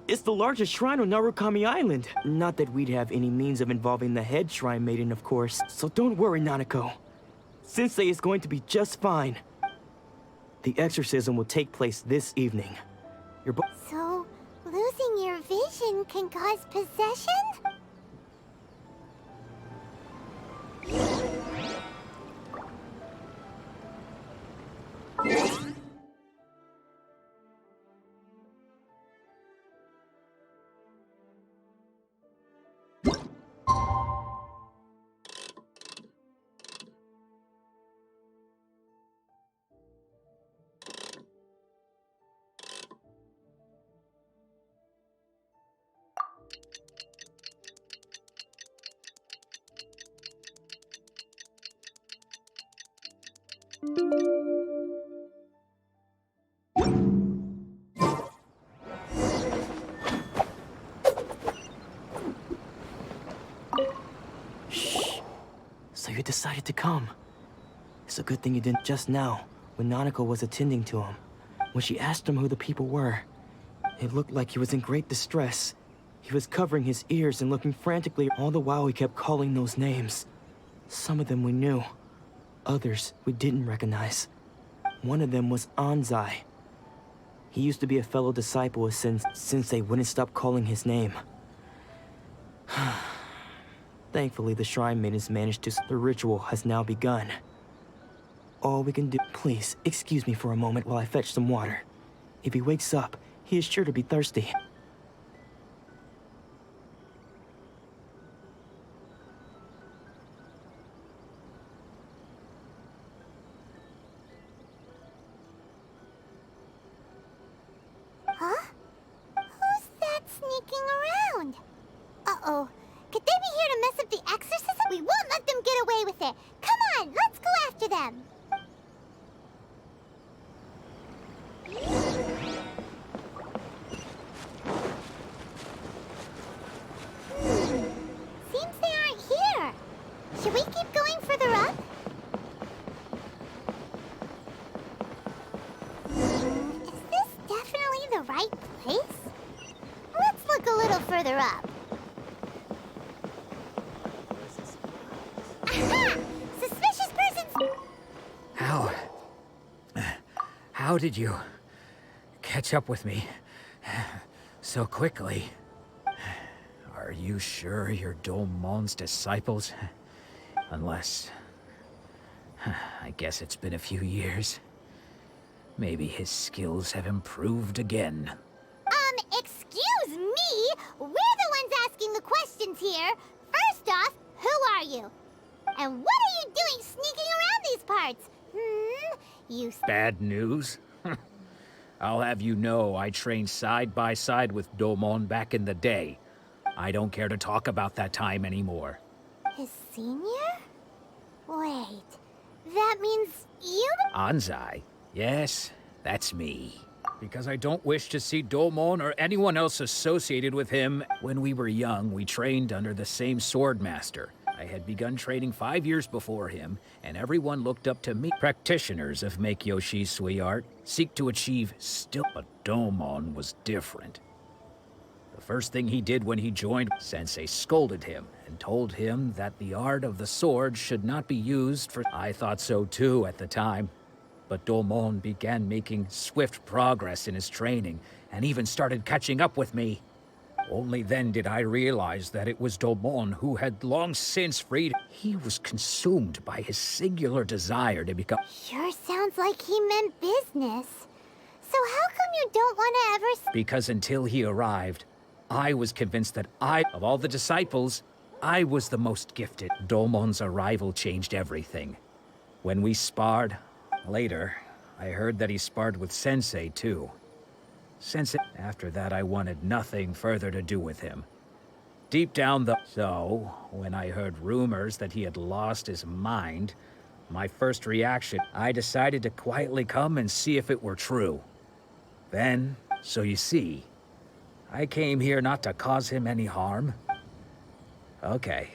It's the largest shrine on Narukami Island. Not that we'd have any means of involving the head shrine maiden, of course. So don't worry, Nanako. Sensei is going to be just fine. The exorcism will take place this evening. So, losing your vision can cause possession? Shh. So you decided to come. It's a good thing you didn't just now, when Nanako was attending to him. When she asked him who the people were, it looked like he was in great distress. He was covering his ears and looking frantically, all the while he kept calling those names. Some of them we knew, others we didn't recognize. One of them was Anzai. He used to be a fellow disciple of Sensei wouldn't stop calling his name. Thankfully, the shrine maidens managed to... The ritual has now begun. All we can do... Please, excuse me for a moment while I fetch some water. If he wakes up, he is sure to be thirsty. Huh? Who's that sneaking around? Uh-oh. Could they be here to mess up the exorcism? We won't let them get away with it. Come on, let's go after them. Seems they aren't here. Should we keep going further up? Is this definitely the right place? Let's look a little further up. Aha! Suspicious persons! How did you catch up with me so quickly? Are you sure you're Domon's disciples? Unless... I guess it's been a few years. Maybe his skills have improved again. Excuse me? We're the ones asking the questions here. First off, who are you? And what are you doing sneaking around these parts? You... Bad news? I'll have you know I trained side by side with Domon back in the day. I don't care to talk about that time anymore. His senior? Wait, that means you... Anzai? Yes, that's me. Because I don't wish to see Domon or anyone else associated with him. When we were young, we trained under the same swordmaster. I had begun training 5 years before him, and everyone looked up to me. Practitioners of Make-Yoshi Sui art seek to achieve still, but Domon was different. The first thing he did when he joined, Sensei scolded him and told him that the art of the sword should not be used for... I thought so too at the time, but Domon began making swift progress in his training and even started catching up with me. Only then did I realize that it was Domon who had long since freed. He was consumed by his singular desire to become... Sure sounds like he meant business. So how come you don't want to ever... Because until he arrived, I was convinced that of all the disciples, I was the most gifted. Domon's arrival changed everything. When we sparred, later, I heard that he sparred with Sensei too. Sensei. After that, I wanted nothing further to do with him. Deep down though. So, when I heard rumors that he had lost his mind, my first reaction, I decided to quietly come and see if it were true. Then, so you see, I came here not to cause him any harm. Okay,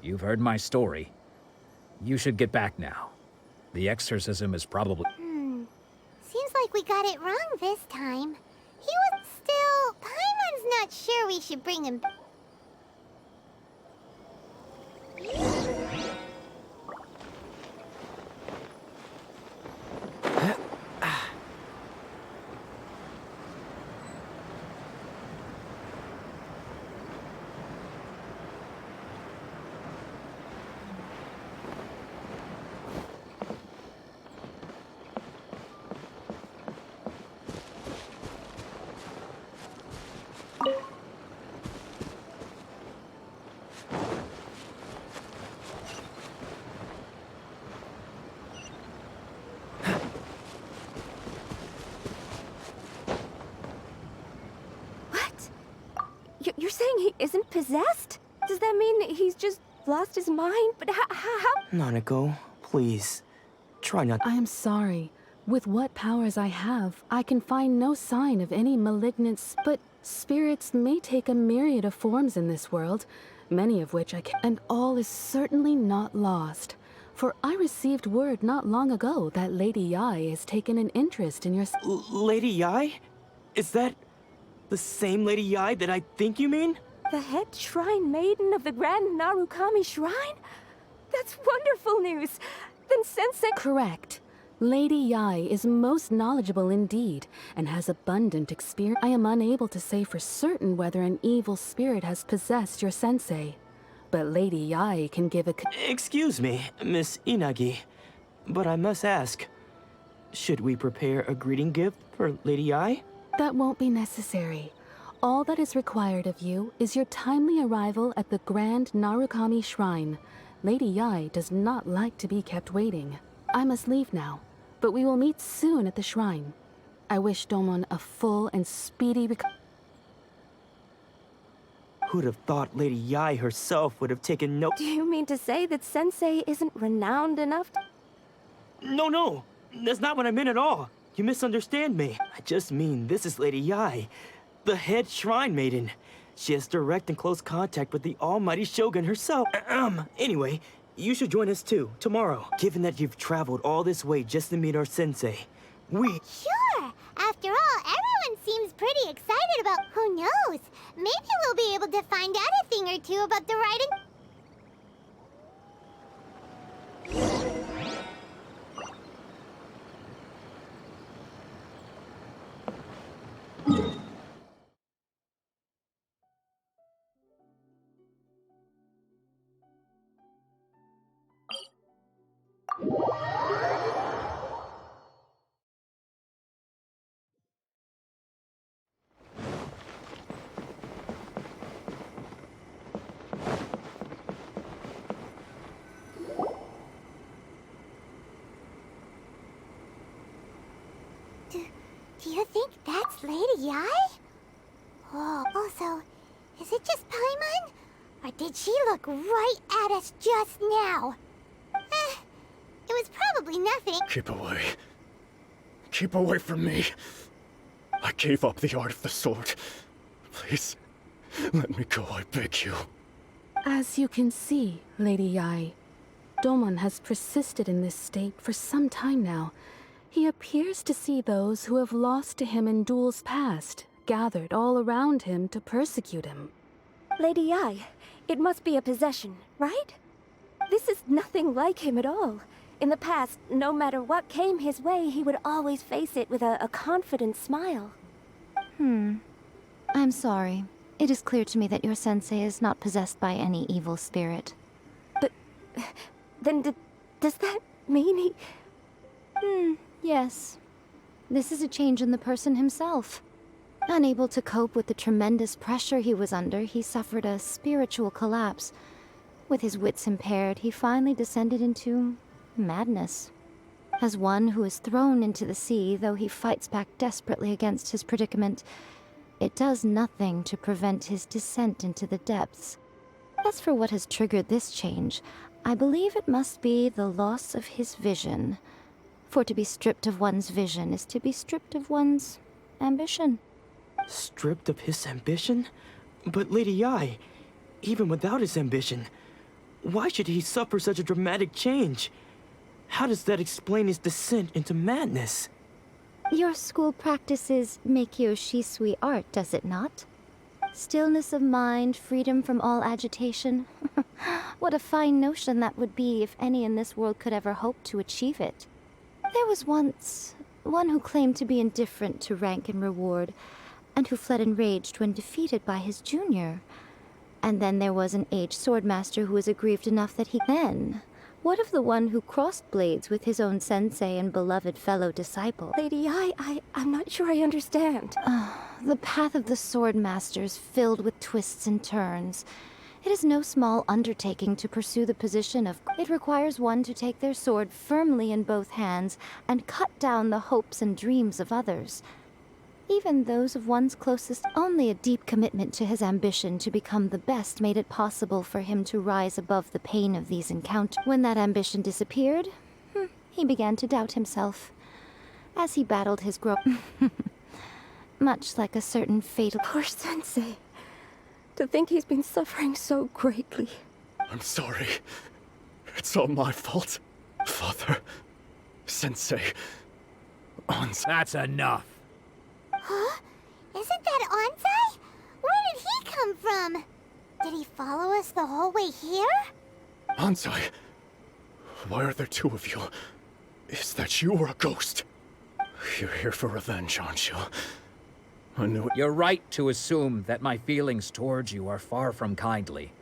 you've heard my story. You should get back now. The exorcism is probably... Seems like we got it wrong this time. He was still... Paimon's not sure we should bring him... You're saying he isn't possessed? Does that mean he's just lost his mind? But how? Nanako, please. Try not... I am sorry. With what powers I have, I can find no sign of any malignant... But spirits may take a myriad of forms in this world, many of which I can... And all is certainly not lost. For I received word not long ago that Lady Yae has taken an interest in your... Lady Yae? Is that... the same Lady Yae that I think you mean? The head shrine maiden of the Grand Narukami Shrine? That's wonderful news! Then Sensei... Correct. Lady Yae is most knowledgeable indeed, and has abundant experience. I am unable to say for certain whether an evil spirit has possessed your sensei, but Lady Yae can give a... Excuse me, Miss Inagi, but I must ask, should we prepare a greeting gift for Lady Yae? That won't be necessary. All that is required of you is your timely arrival at the Grand Narukami Shrine. Lady Yae does not like to be kept waiting. I must leave now, but we will meet soon at the shrine. I wish Domon a full and speedy recovery. Who'd have thought Lady Yae herself would have taken no... Do you mean to say that Sensei isn't renowned enough to... No, that's not what I meant at all. You misunderstand me. I just mean this is Lady Yae, the head shrine maiden. She has direct and close contact with the almighty Shogun herself. Anyway, you should join us too, tomorrow. Given that you've traveled all this way just to meet our sensei, Sure! After all, everyone seems pretty excited about... Who knows? Maybe we'll be able to find out a thing or two about the writing... Do you think that's Lady Yai? Oh, also, is it just Paimon? Or did she look right at us just now? It was probably nothing. Keep away. Keep away from me. I gave up the art of the sword. Please, let me go, I beg you. As you can see, Lady Yai, Domon has persisted in this state for some time now. He appears to see those who have lost to him in duels past, gathered all around him to persecute him. Lady Yai, it must be a possession, right? This is nothing like him at all. In the past, no matter what came his way, he would always face it with a confident smile. I'm sorry. It is clear to me that your sensei is not possessed by any evil spirit. But then does that mean he... Yes. This is a change in the person himself. Unable to cope with the tremendous pressure he was under, he suffered a spiritual collapse. With his wits impaired, he finally descended into madness. As one who is thrown into the sea, though he fights back desperately against his predicament, it does nothing to prevent his descent into the depths. As for what has triggered this change, I believe it must be the loss of his vision. For to be stripped of one's vision is to be stripped of one's ambition. Stripped of his ambition? But Lady Yai, even without his ambition, why should he suffer such a dramatic change? How does that explain his descent into madness? Your school practices miHoYo Shisui art, does it not? Stillness of mind, freedom from all agitation. What a fine notion that would be if any in this world could ever hope to achieve it. There was once one who claimed to be indifferent to rank and reward, and who fled enraged when defeated by his junior. And then there was an aged swordmaster who was aggrieved enough that he... Then, what of the one who crossed blades with his own sensei and beloved fellow disciple? Lady Yai, I'm not sure I understand. The path of the swordmaster is filled with twists and turns. It is no small undertaking to pursue the position of... It requires one to take their sword firmly in both hands and cut down the hopes and dreams of others. Even those of one's closest. Only a deep commitment to his ambition to become the best made it possible for him to rise above the pain of these encounters. When that ambition disappeared, he began to doubt himself. As he battled his much like a certain fatal... Poor sensei. To think he's been suffering so greatly. I'm sorry. It's all my fault. Father, Sensei, Anzai. That's enough. Huh? Isn't that Anzai? Where did he come from? Did he follow us the whole way here? Anzai, why are there two of you? Is that you or a ghost? You're here for revenge, aren't you? I knew it. You're right to assume that my feelings towards you are far from kindly.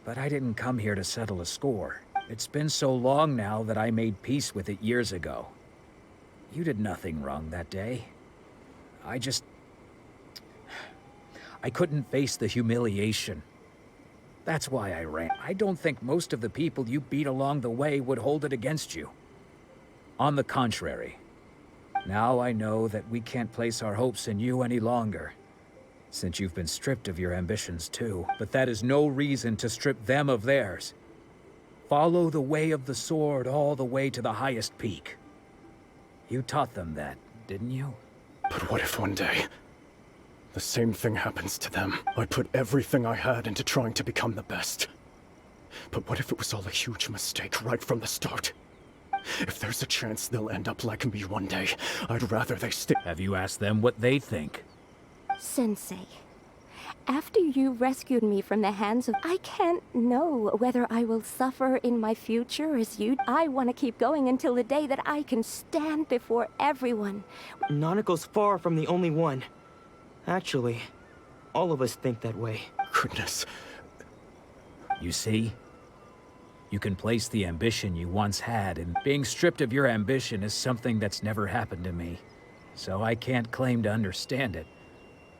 But I didn't come here to settle a score. It's been so long now that I made peace with it years ago. You did nothing wrong that day. I couldn't face the humiliation. That's why I ran. I don't think most of the people you beat along the way would hold it against you. On the contrary. Now I know that we can't place our hopes in you any longer, since you've been stripped of your ambitions too. But that is no reason to strip them of theirs. Follow the way of the sword all the way to the highest peak. You taught them that, didn't you? But what if one day, the same thing happens to them? I put everything I had into trying to become the best. But what if it was all a huge mistake right from the start? If there's a chance they'll end up like me one day, I'd rather they stay. Have you asked them what they think? Sensei, after you rescued me from the hands of... I can't know whether I will suffer in my future as you... I want to keep going until the day that I can stand before everyone. Nanako's far from the only one. Actually, all of us think that way. Goodness. You see? You can place the ambition you once had, and being stripped of your ambition is something that's never happened to me. So I can't claim to understand it.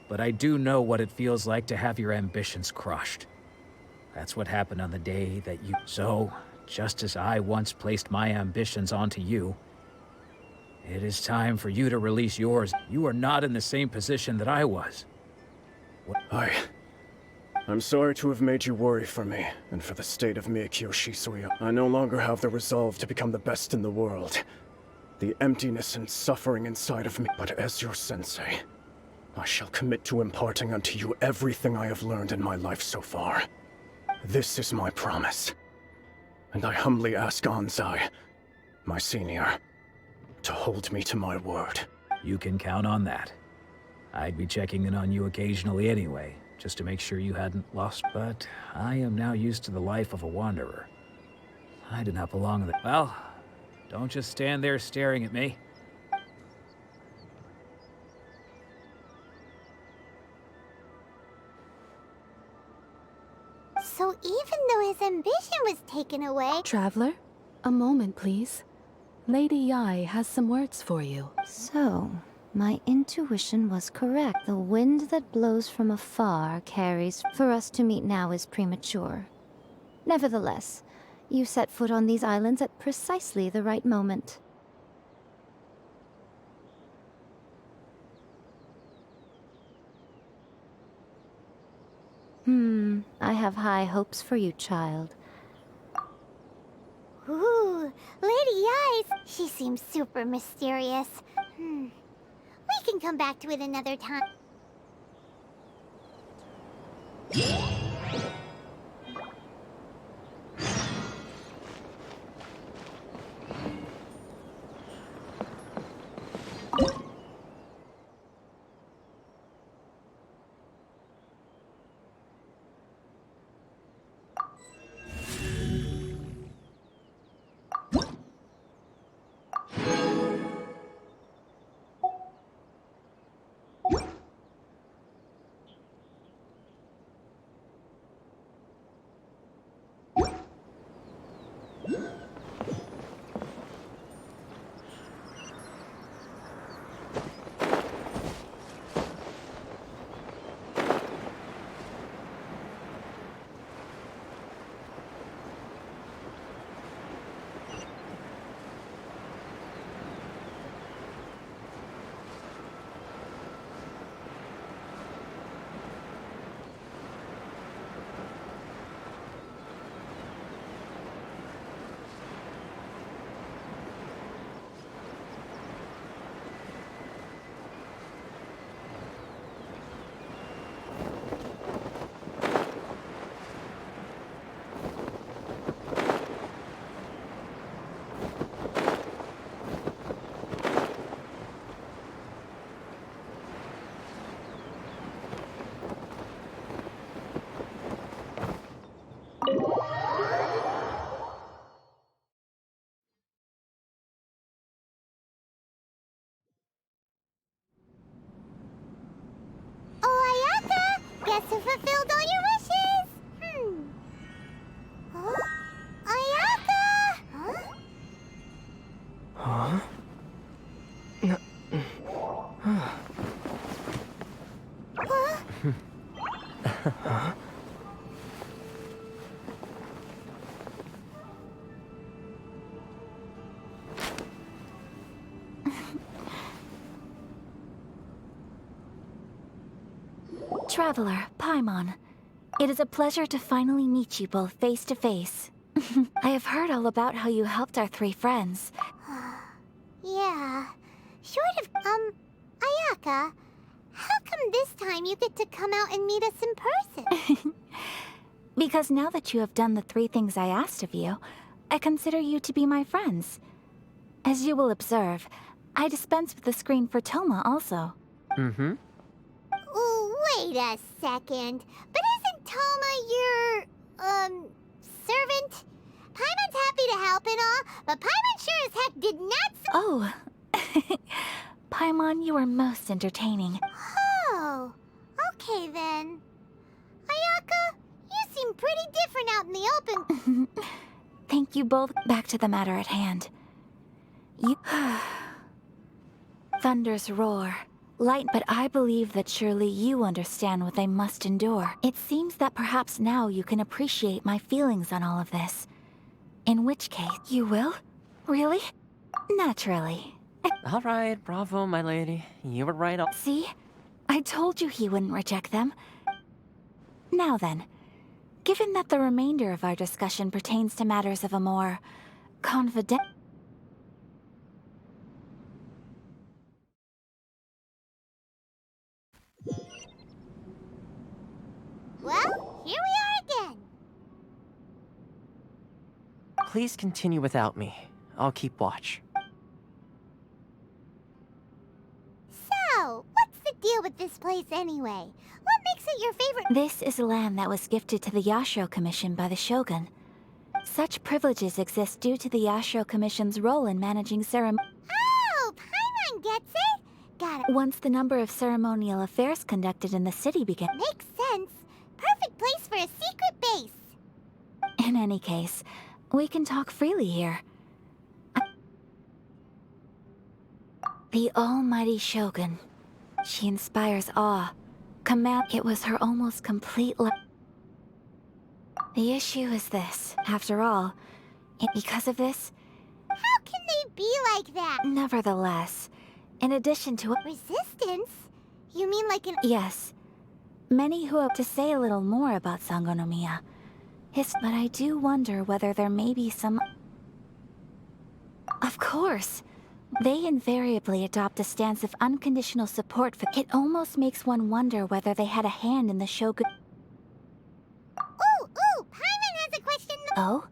But I do know what it feels like to have your ambitions crushed. That's what happened on the day that you... So, just as I once placed my ambitions onto you, It is time for you to release yours. You are not in the same position that I was. I'm sorry to have made you worry for me, and for the state of miHoYo Shisui. I no longer have the resolve to become the best in the world. The emptiness and suffering inside of me. But as your sensei, I shall commit to imparting unto you everything I have learned in my life so far. This is my promise. And I humbly ask Anzai, my senior, to hold me to my word. You can count on that. I'd be checking in on you occasionally anyway, just to make sure you hadn't lost. But I am now used to the life of a wanderer. I do not belong in the... Well, don't just stand there staring at me. So even though his ambition was taken away... Traveler, a moment, please. Lady Yai has some words for you. So, my intuition was correct. The wind that blows from afar carries. For us to meet now is premature. Nevertheless, you set foot on these islands at precisely the right moment. I have high hopes for you, child. Ooh, Lady Yai's. She seems super mysterious. We can come back to it another time. Guess who fulfilled all your wishes? Huh? Ayaka! Huh? Huh? Traveler, Paimon. It is a pleasure to finally meet you both face to face. I have heard all about how you helped our three friends. Yeah. Short of, Ayaka, how come this time you get to come out and meet us in person? Because now that you have done the three things I asked of you, I consider you to be my friends. As you will observe, I dispense with the screen for Toma also. Mm-hmm. Ooh, wait a second. But isn't Toma your, servant? Paimon's happy to help and all, but Paimon sure as heck did not Oh. Paimon, you are most entertaining. Oh, okay then. Ayaka, you seem pretty different out in the open. Thank you both. Back to the matter at hand. You... Thunders roar. Light, but I believe that surely you understand what they must endure. It seems that perhaps now you can appreciate my feelings on all of this. In which case, you will? Really? Naturally. All right, bravo, my lady. You were right. See? I told you he wouldn't reject them. Now then, given that the remainder of our discussion pertains to matters of a more confident... Well, here we are again. Please continue without me. I'll keep watch. So, what's the deal with this place anyway? What makes it your favorite? This is land that was gifted to the Yashiro Commission by the Shogun. Such privileges exist due to the Yashiro Commission's role in managing ceremony. Oh, Paimon gets it. Got it. Once the number of ceremonial affairs conducted in the city began. Makes sense. Perfect place for a secret base. In any case, we can talk freely here. The almighty Shogun. She inspires awe. Command. It was her almost complete The issue is this. After all, because of this... How can they be like that? Nevertheless, in addition to... Resistance? You mean like an... Yes. Many who have to say a little more about Sangonomiya. But I do wonder whether there may be some... Of course. They invariably adopt a stance of unconditional support for... It almost makes one wonder whether they had a hand in the Shogun... Ooh, Paimon has a question. Oh?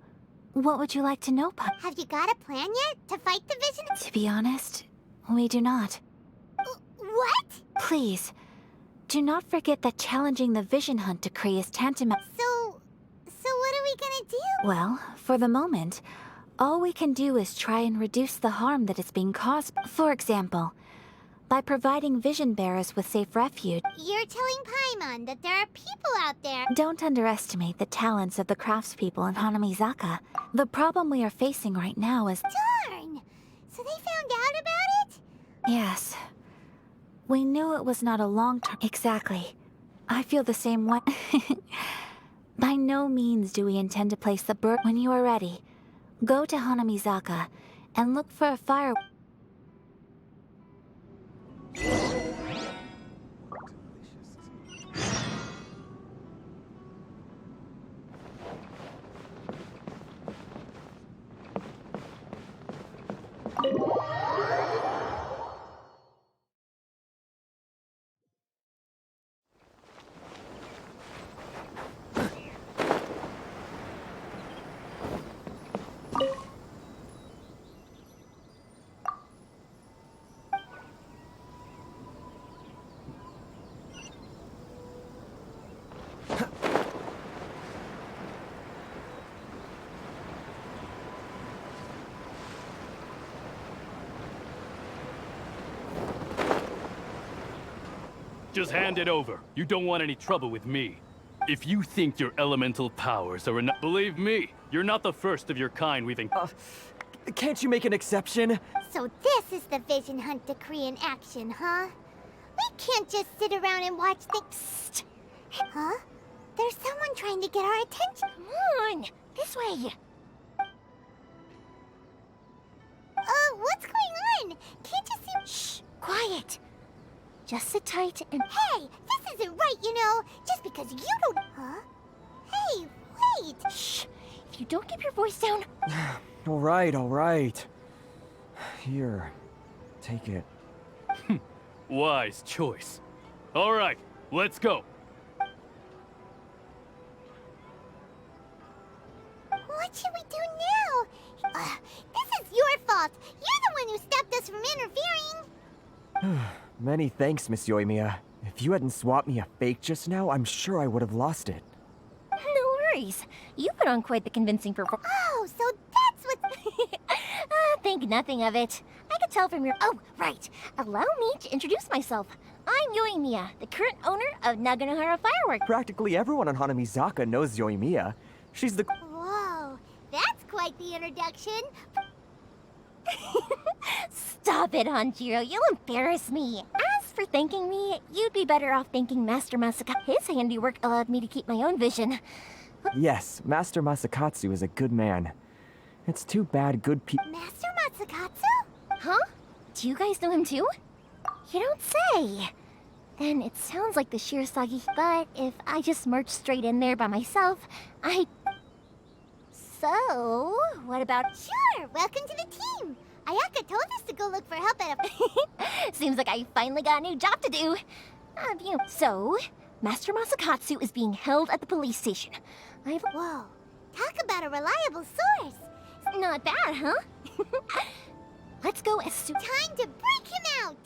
What would you like to know, Paimon? Have you got a plan yet to fight the vision? To be honest, we do not. What? Please, do not forget that challenging the Vision Hunt decree is tantamount... So what are we gonna do? Well, for the moment, all we can do is try and reduce the harm that is being caused. For example, by providing vision bearers with safe refuge. You're telling Paimon that there are people out there. Don't underestimate the talents of the craftspeople in Hanamizaka. The problem we are facing right now is... Darn! So they found out about it? Yes. We knew it was not a long-term... Exactly. I feel the same way. By no means do we intend to place the burden. When you are ready, go to Hanamizaka and look for a fire... Just hand it over. You don't want any trouble with me. If you think your elemental powers are enough, believe me, you're not the first of your kind we've Can't you make an exception? So this is the Vision Hunt decree in action, huh? We can't just sit around and watch things. Huh? There's someone trying to get our attention. Come on, this way. What's going on? Can't you see? Shh, quiet. Just sit tight and... Hey, this isn't right, you know. Just because you don't... Huh? Hey, wait. Shh. If you don't keep your voice down... All right. Here, take it. Wise choice. All right, let's go. What should we do now? This is your fault. You're the one who stopped us from interfering. Many thanks, Miss Yoimiya. If you hadn't swapped me a fake just now, I'm sure I would have lost it. No worries. You put on quite the convincing performance. Oh, so that's what... Think nothing of it. I could tell from your... Oh, right. Allow me to introduce myself. I'm Yoimiya, the current owner of Naganohara Fireworks. Practically everyone on Hanamizaka knows Yoimiya. She's the... Whoa, that's quite the introduction. Stop it, Hanjiro. You'll embarrass me. As for thanking me, you'd be better off thanking Master Masakatsu. His handiwork allowed me to keep my own vision. Yes, Master Masakatsu is a good man. It's too bad good people... Master Masakatsu? Huh? Do you guys know him too? You don't say. Then it sounds like the Shirasagi. But if I just merged straight in there by myself, So, what about... Sure, welcome to the team. Ayaka told us to go look for help at a... Seems like I finally got a new job to do. So, Master Masakatsu is being held at the police station. Whoa, talk about a reliable source. Not bad, huh? Let's go as soon... Time to break him out!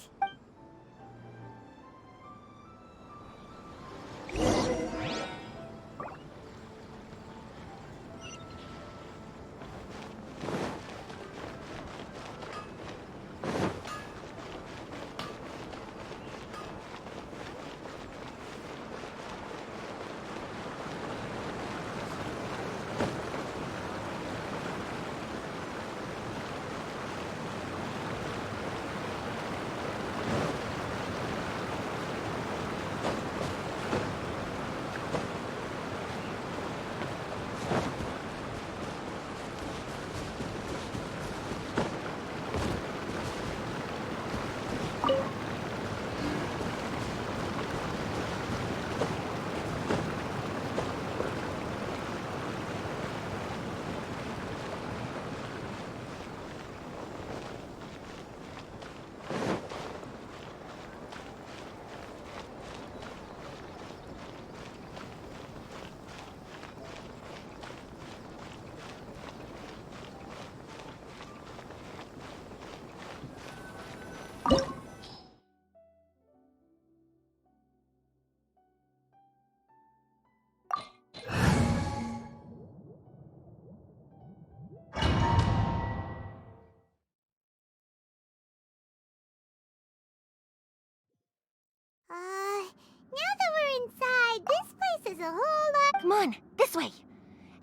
Now that we're inside, this place is a whole lot... Come on, this way.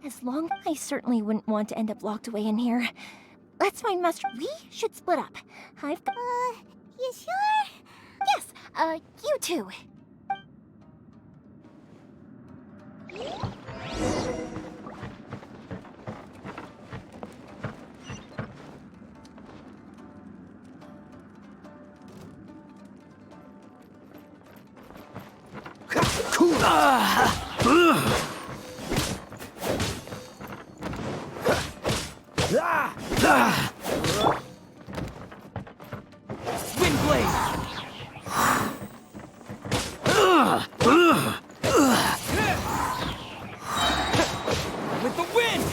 As long... I certainly wouldn't want to end up locked away in here. Let's find Master... We should split up. I've got... you sure? Yes, you two. Wind blade! With the wind!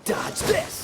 Dodge this!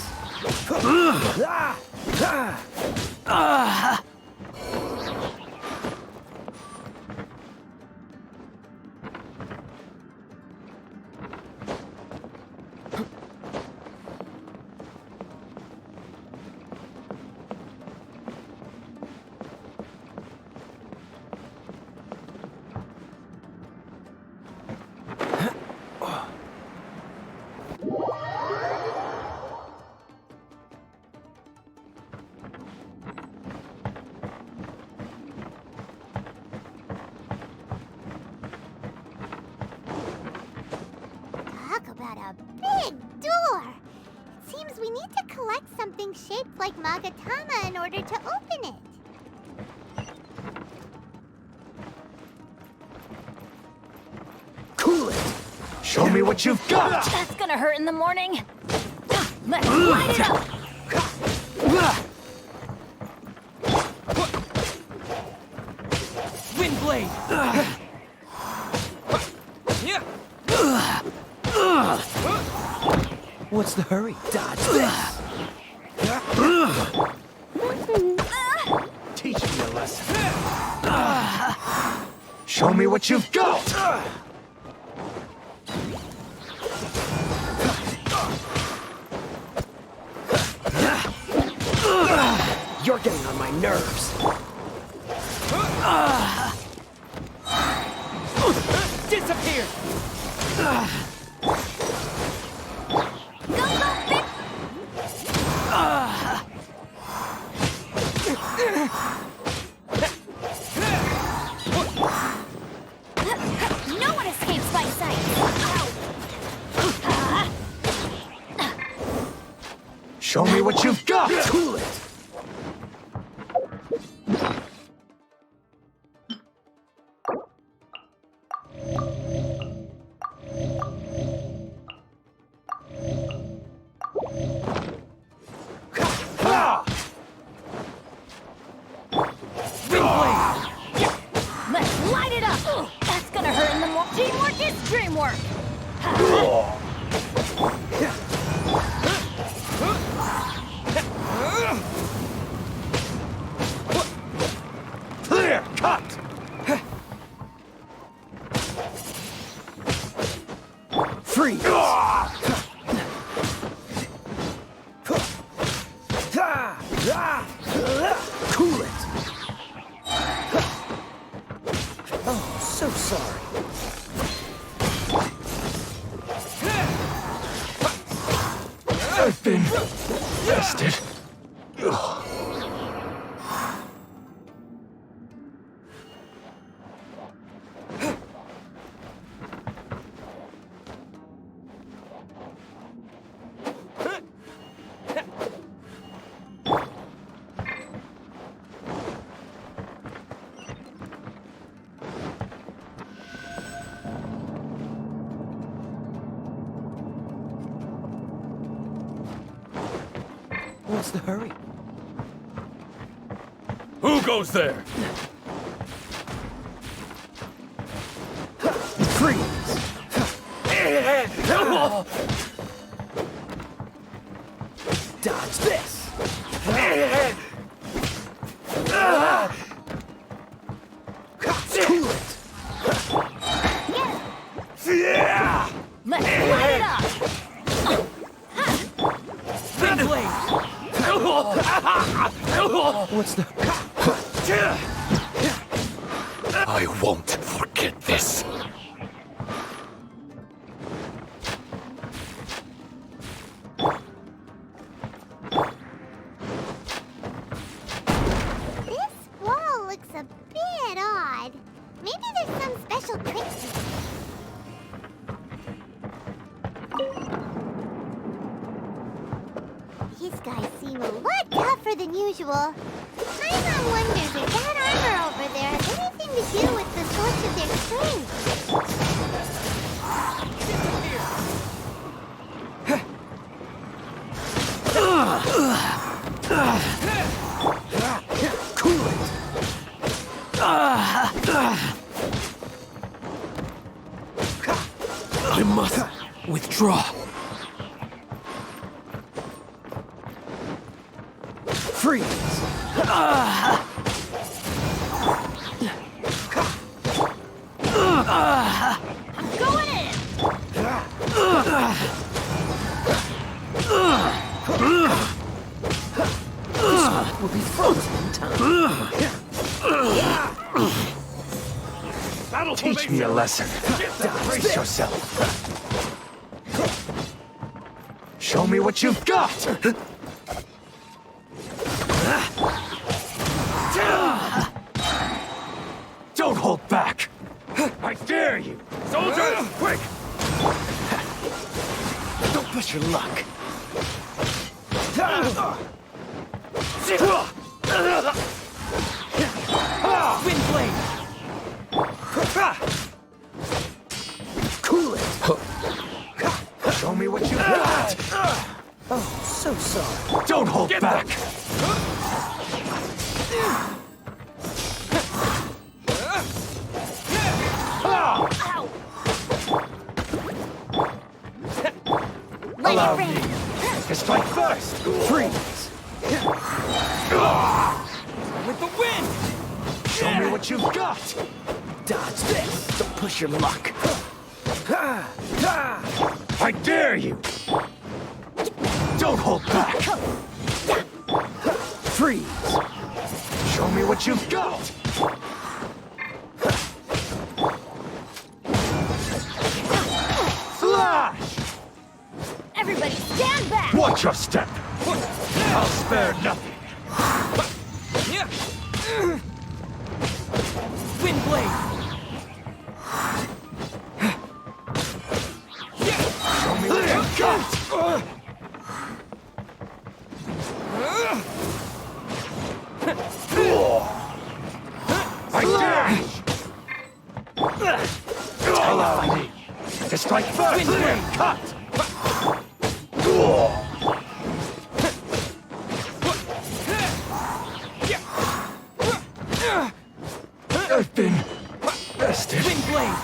Talk about a big door. It seems we need to collect something shaped like Magatama in order to open it. Cool it! Show me what you've got! That's gonna hurt in the morning. Let's light it up! Wind blade! What's the hurry? Dodge this! Teach me a lesson. Show me what you've got! You're getting on my nerves. Disappear! No Show me what you've got! Cool it! Let's light it up! That's gonna hurt in the more. Teamwork is dreamwork! Clear! Cut! Freeze! Cool it! Oh, so sorry. I've been bested. What's the hurry? Who goes there? Freeze! Dodge this! Cool it! Let's light it up! Big blade! What's the... I won't forget this. This wall looks a bit odd. Maybe there's some special trick to it. These guys seem a lot tougher than usual. Paimon wonders if that armor over there has anything to do with the source of their strength. Cool it! I must withdraw. Freeze! I'm going in! We'll be frozen in time. Teach me a lesson. Brace yourself. Show me what you've got! Don't hold back. I dare you! Soldiers, quick! Don't push your luck. Wind blade! Cool it! Show me what you got! Oh, so sorry. Don't hold back. Allow me to strike first. Freeze! With the wind! Show me what you've got! Dodge this! Don't push your luck. I dare you. Don't hold back. Freeze! Show me what you've got! Flash! Everybody stand back! Watch your step. I'll spare nothing. Wind blade! Show me what you've got! Cut! I've been bested. Wind blade!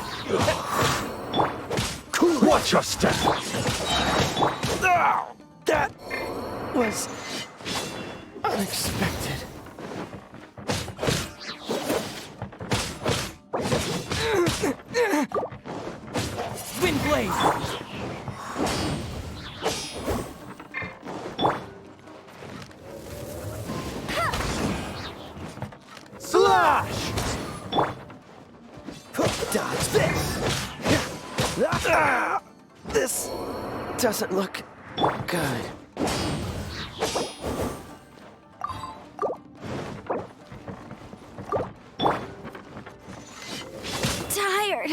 Watch your step! That was unexpected. Wind blade! Slash! Dodge this! This doesn't look good. Tired.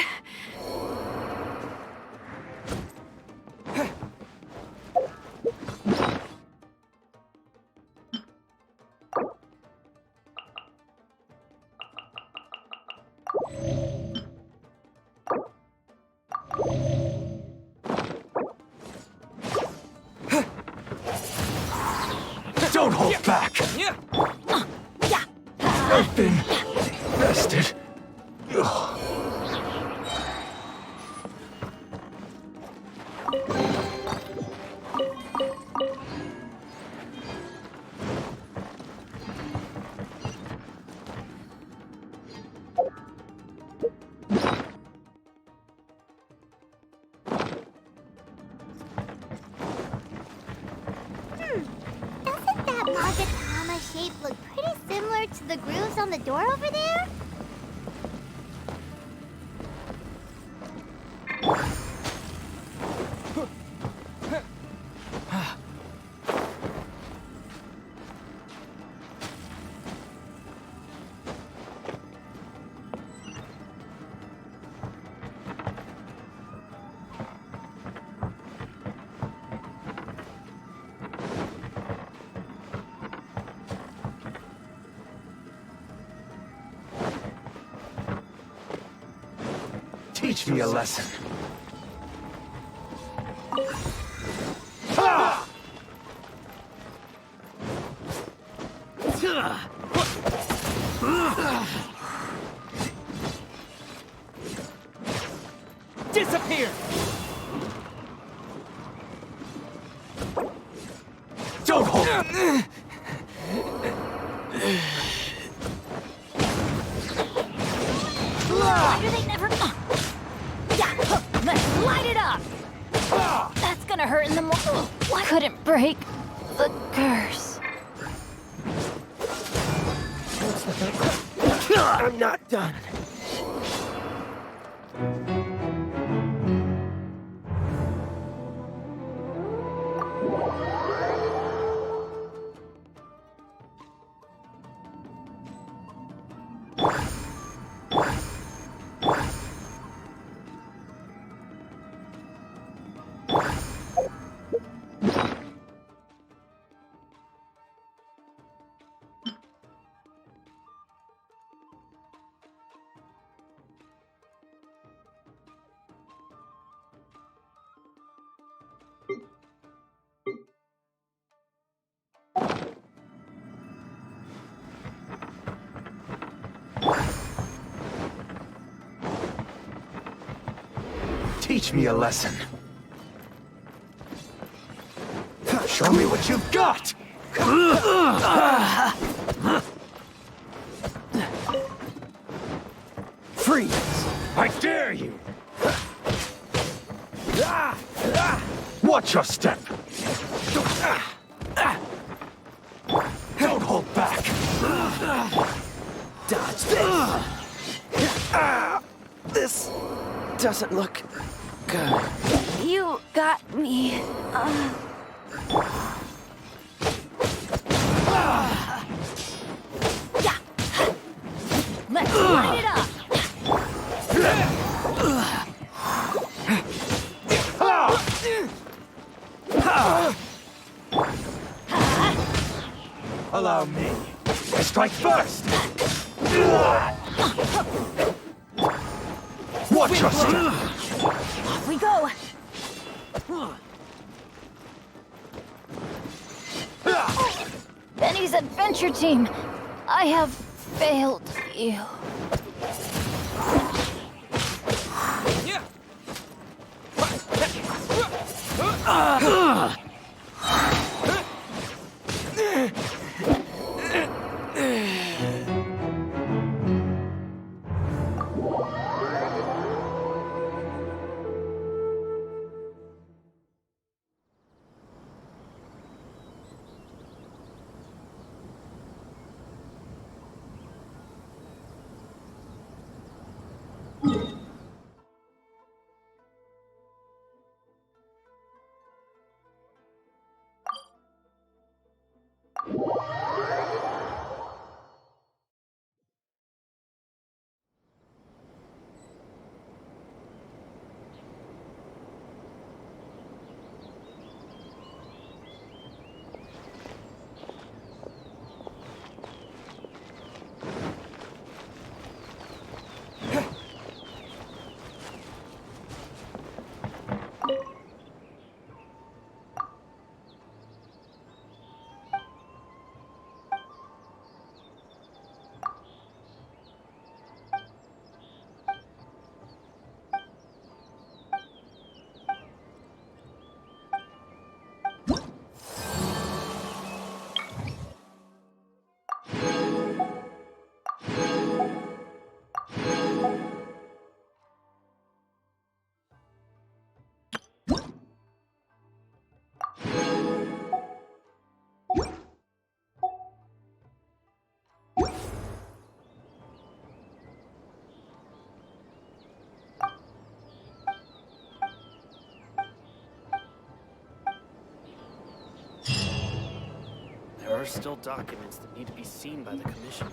Don't hold back! I've been bested. Doesn't that Magatama shape look pretty similar to the grooves on the door over there? Teach me a lesson. Disappear! Don't hold! Why do they never... Yeah, let's light it up! That's gonna hurt in the morning. Couldn't break the curse. I'm not done. Teach me a lesson. Show me what you've got! Freeze! I dare you! Watch your step! Don't hold back! Dodge this! This doesn't look good. You got me. Yeah. Let's light it up! Allow me. I strike first! Watch your step! Off we go! Benny's adventure team, I have failed you. There are still documents that need to be seen by the Commissioner.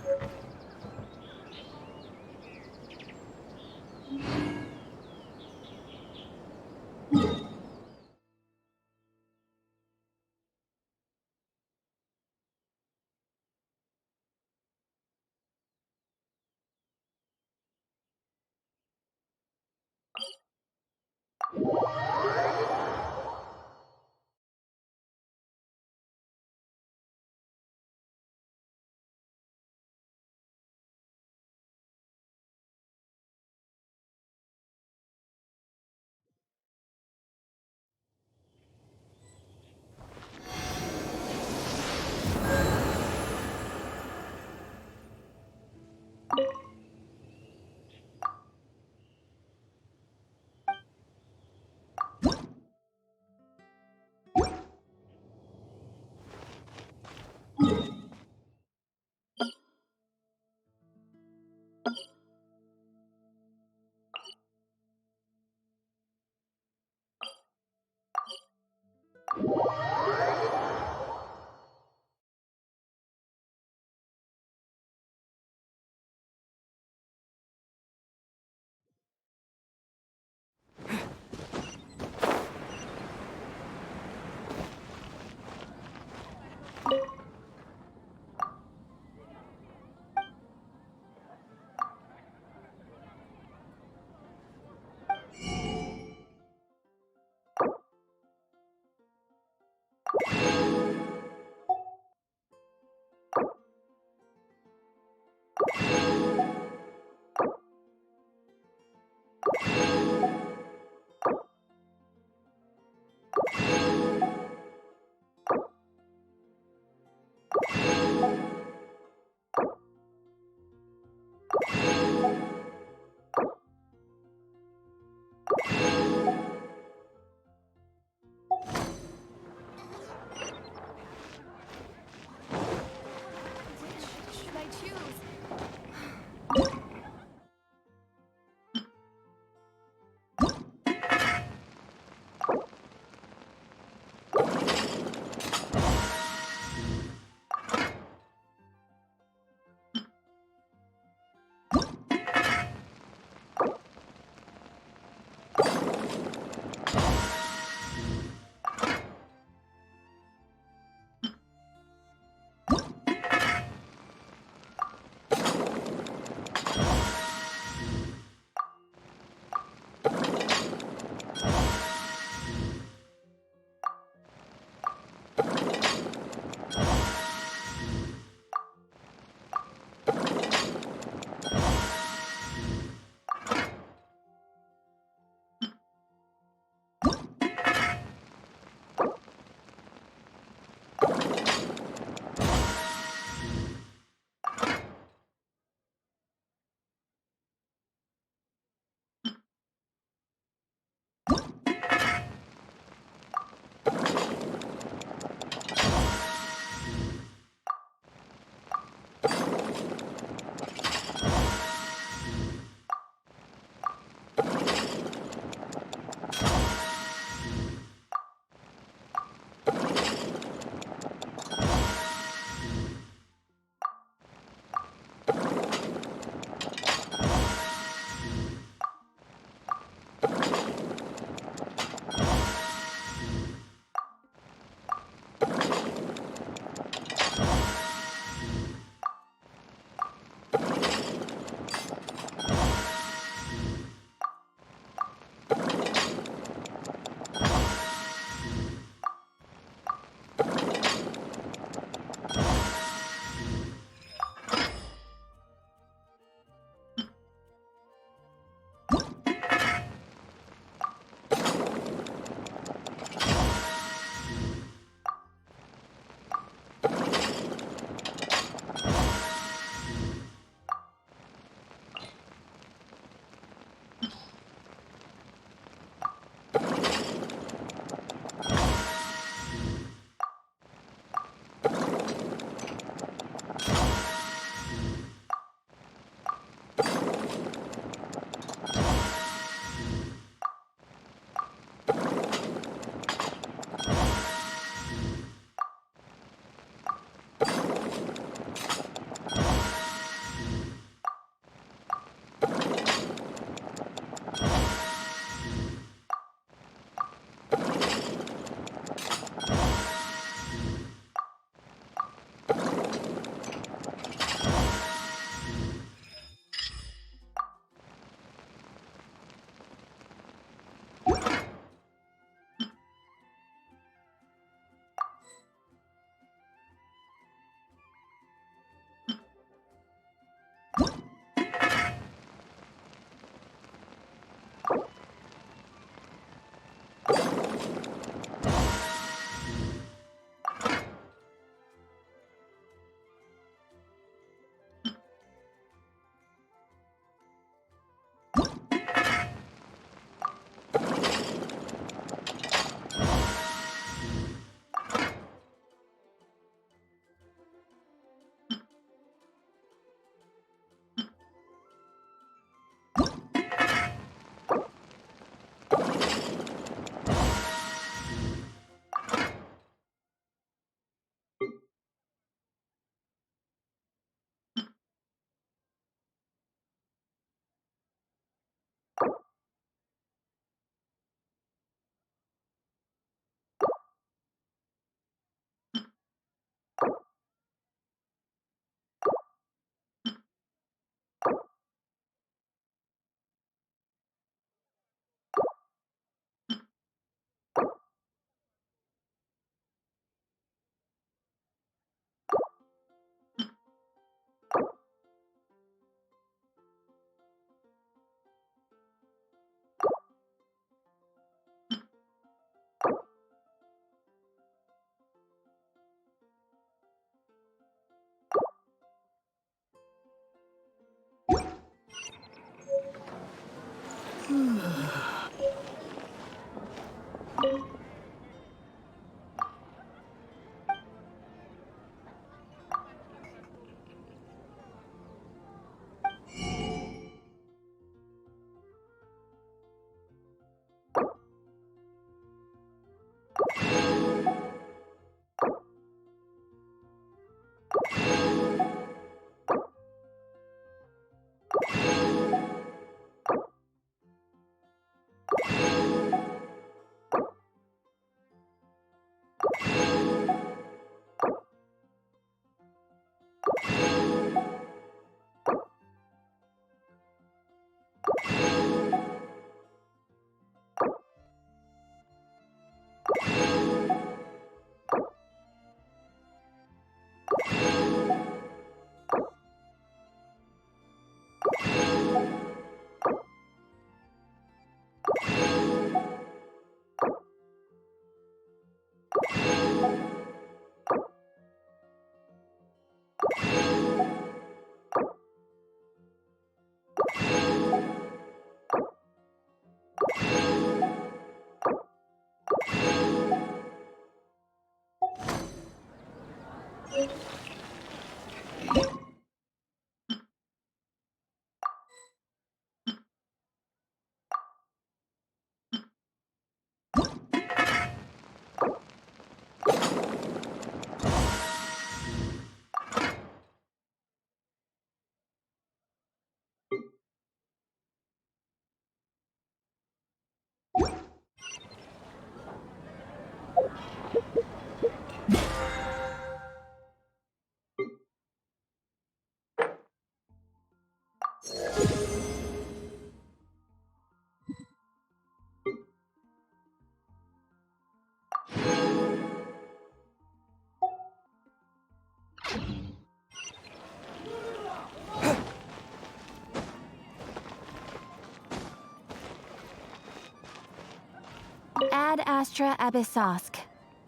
Ad Astra Abyssosk.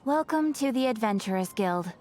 Welcome to the Adventurers Guild.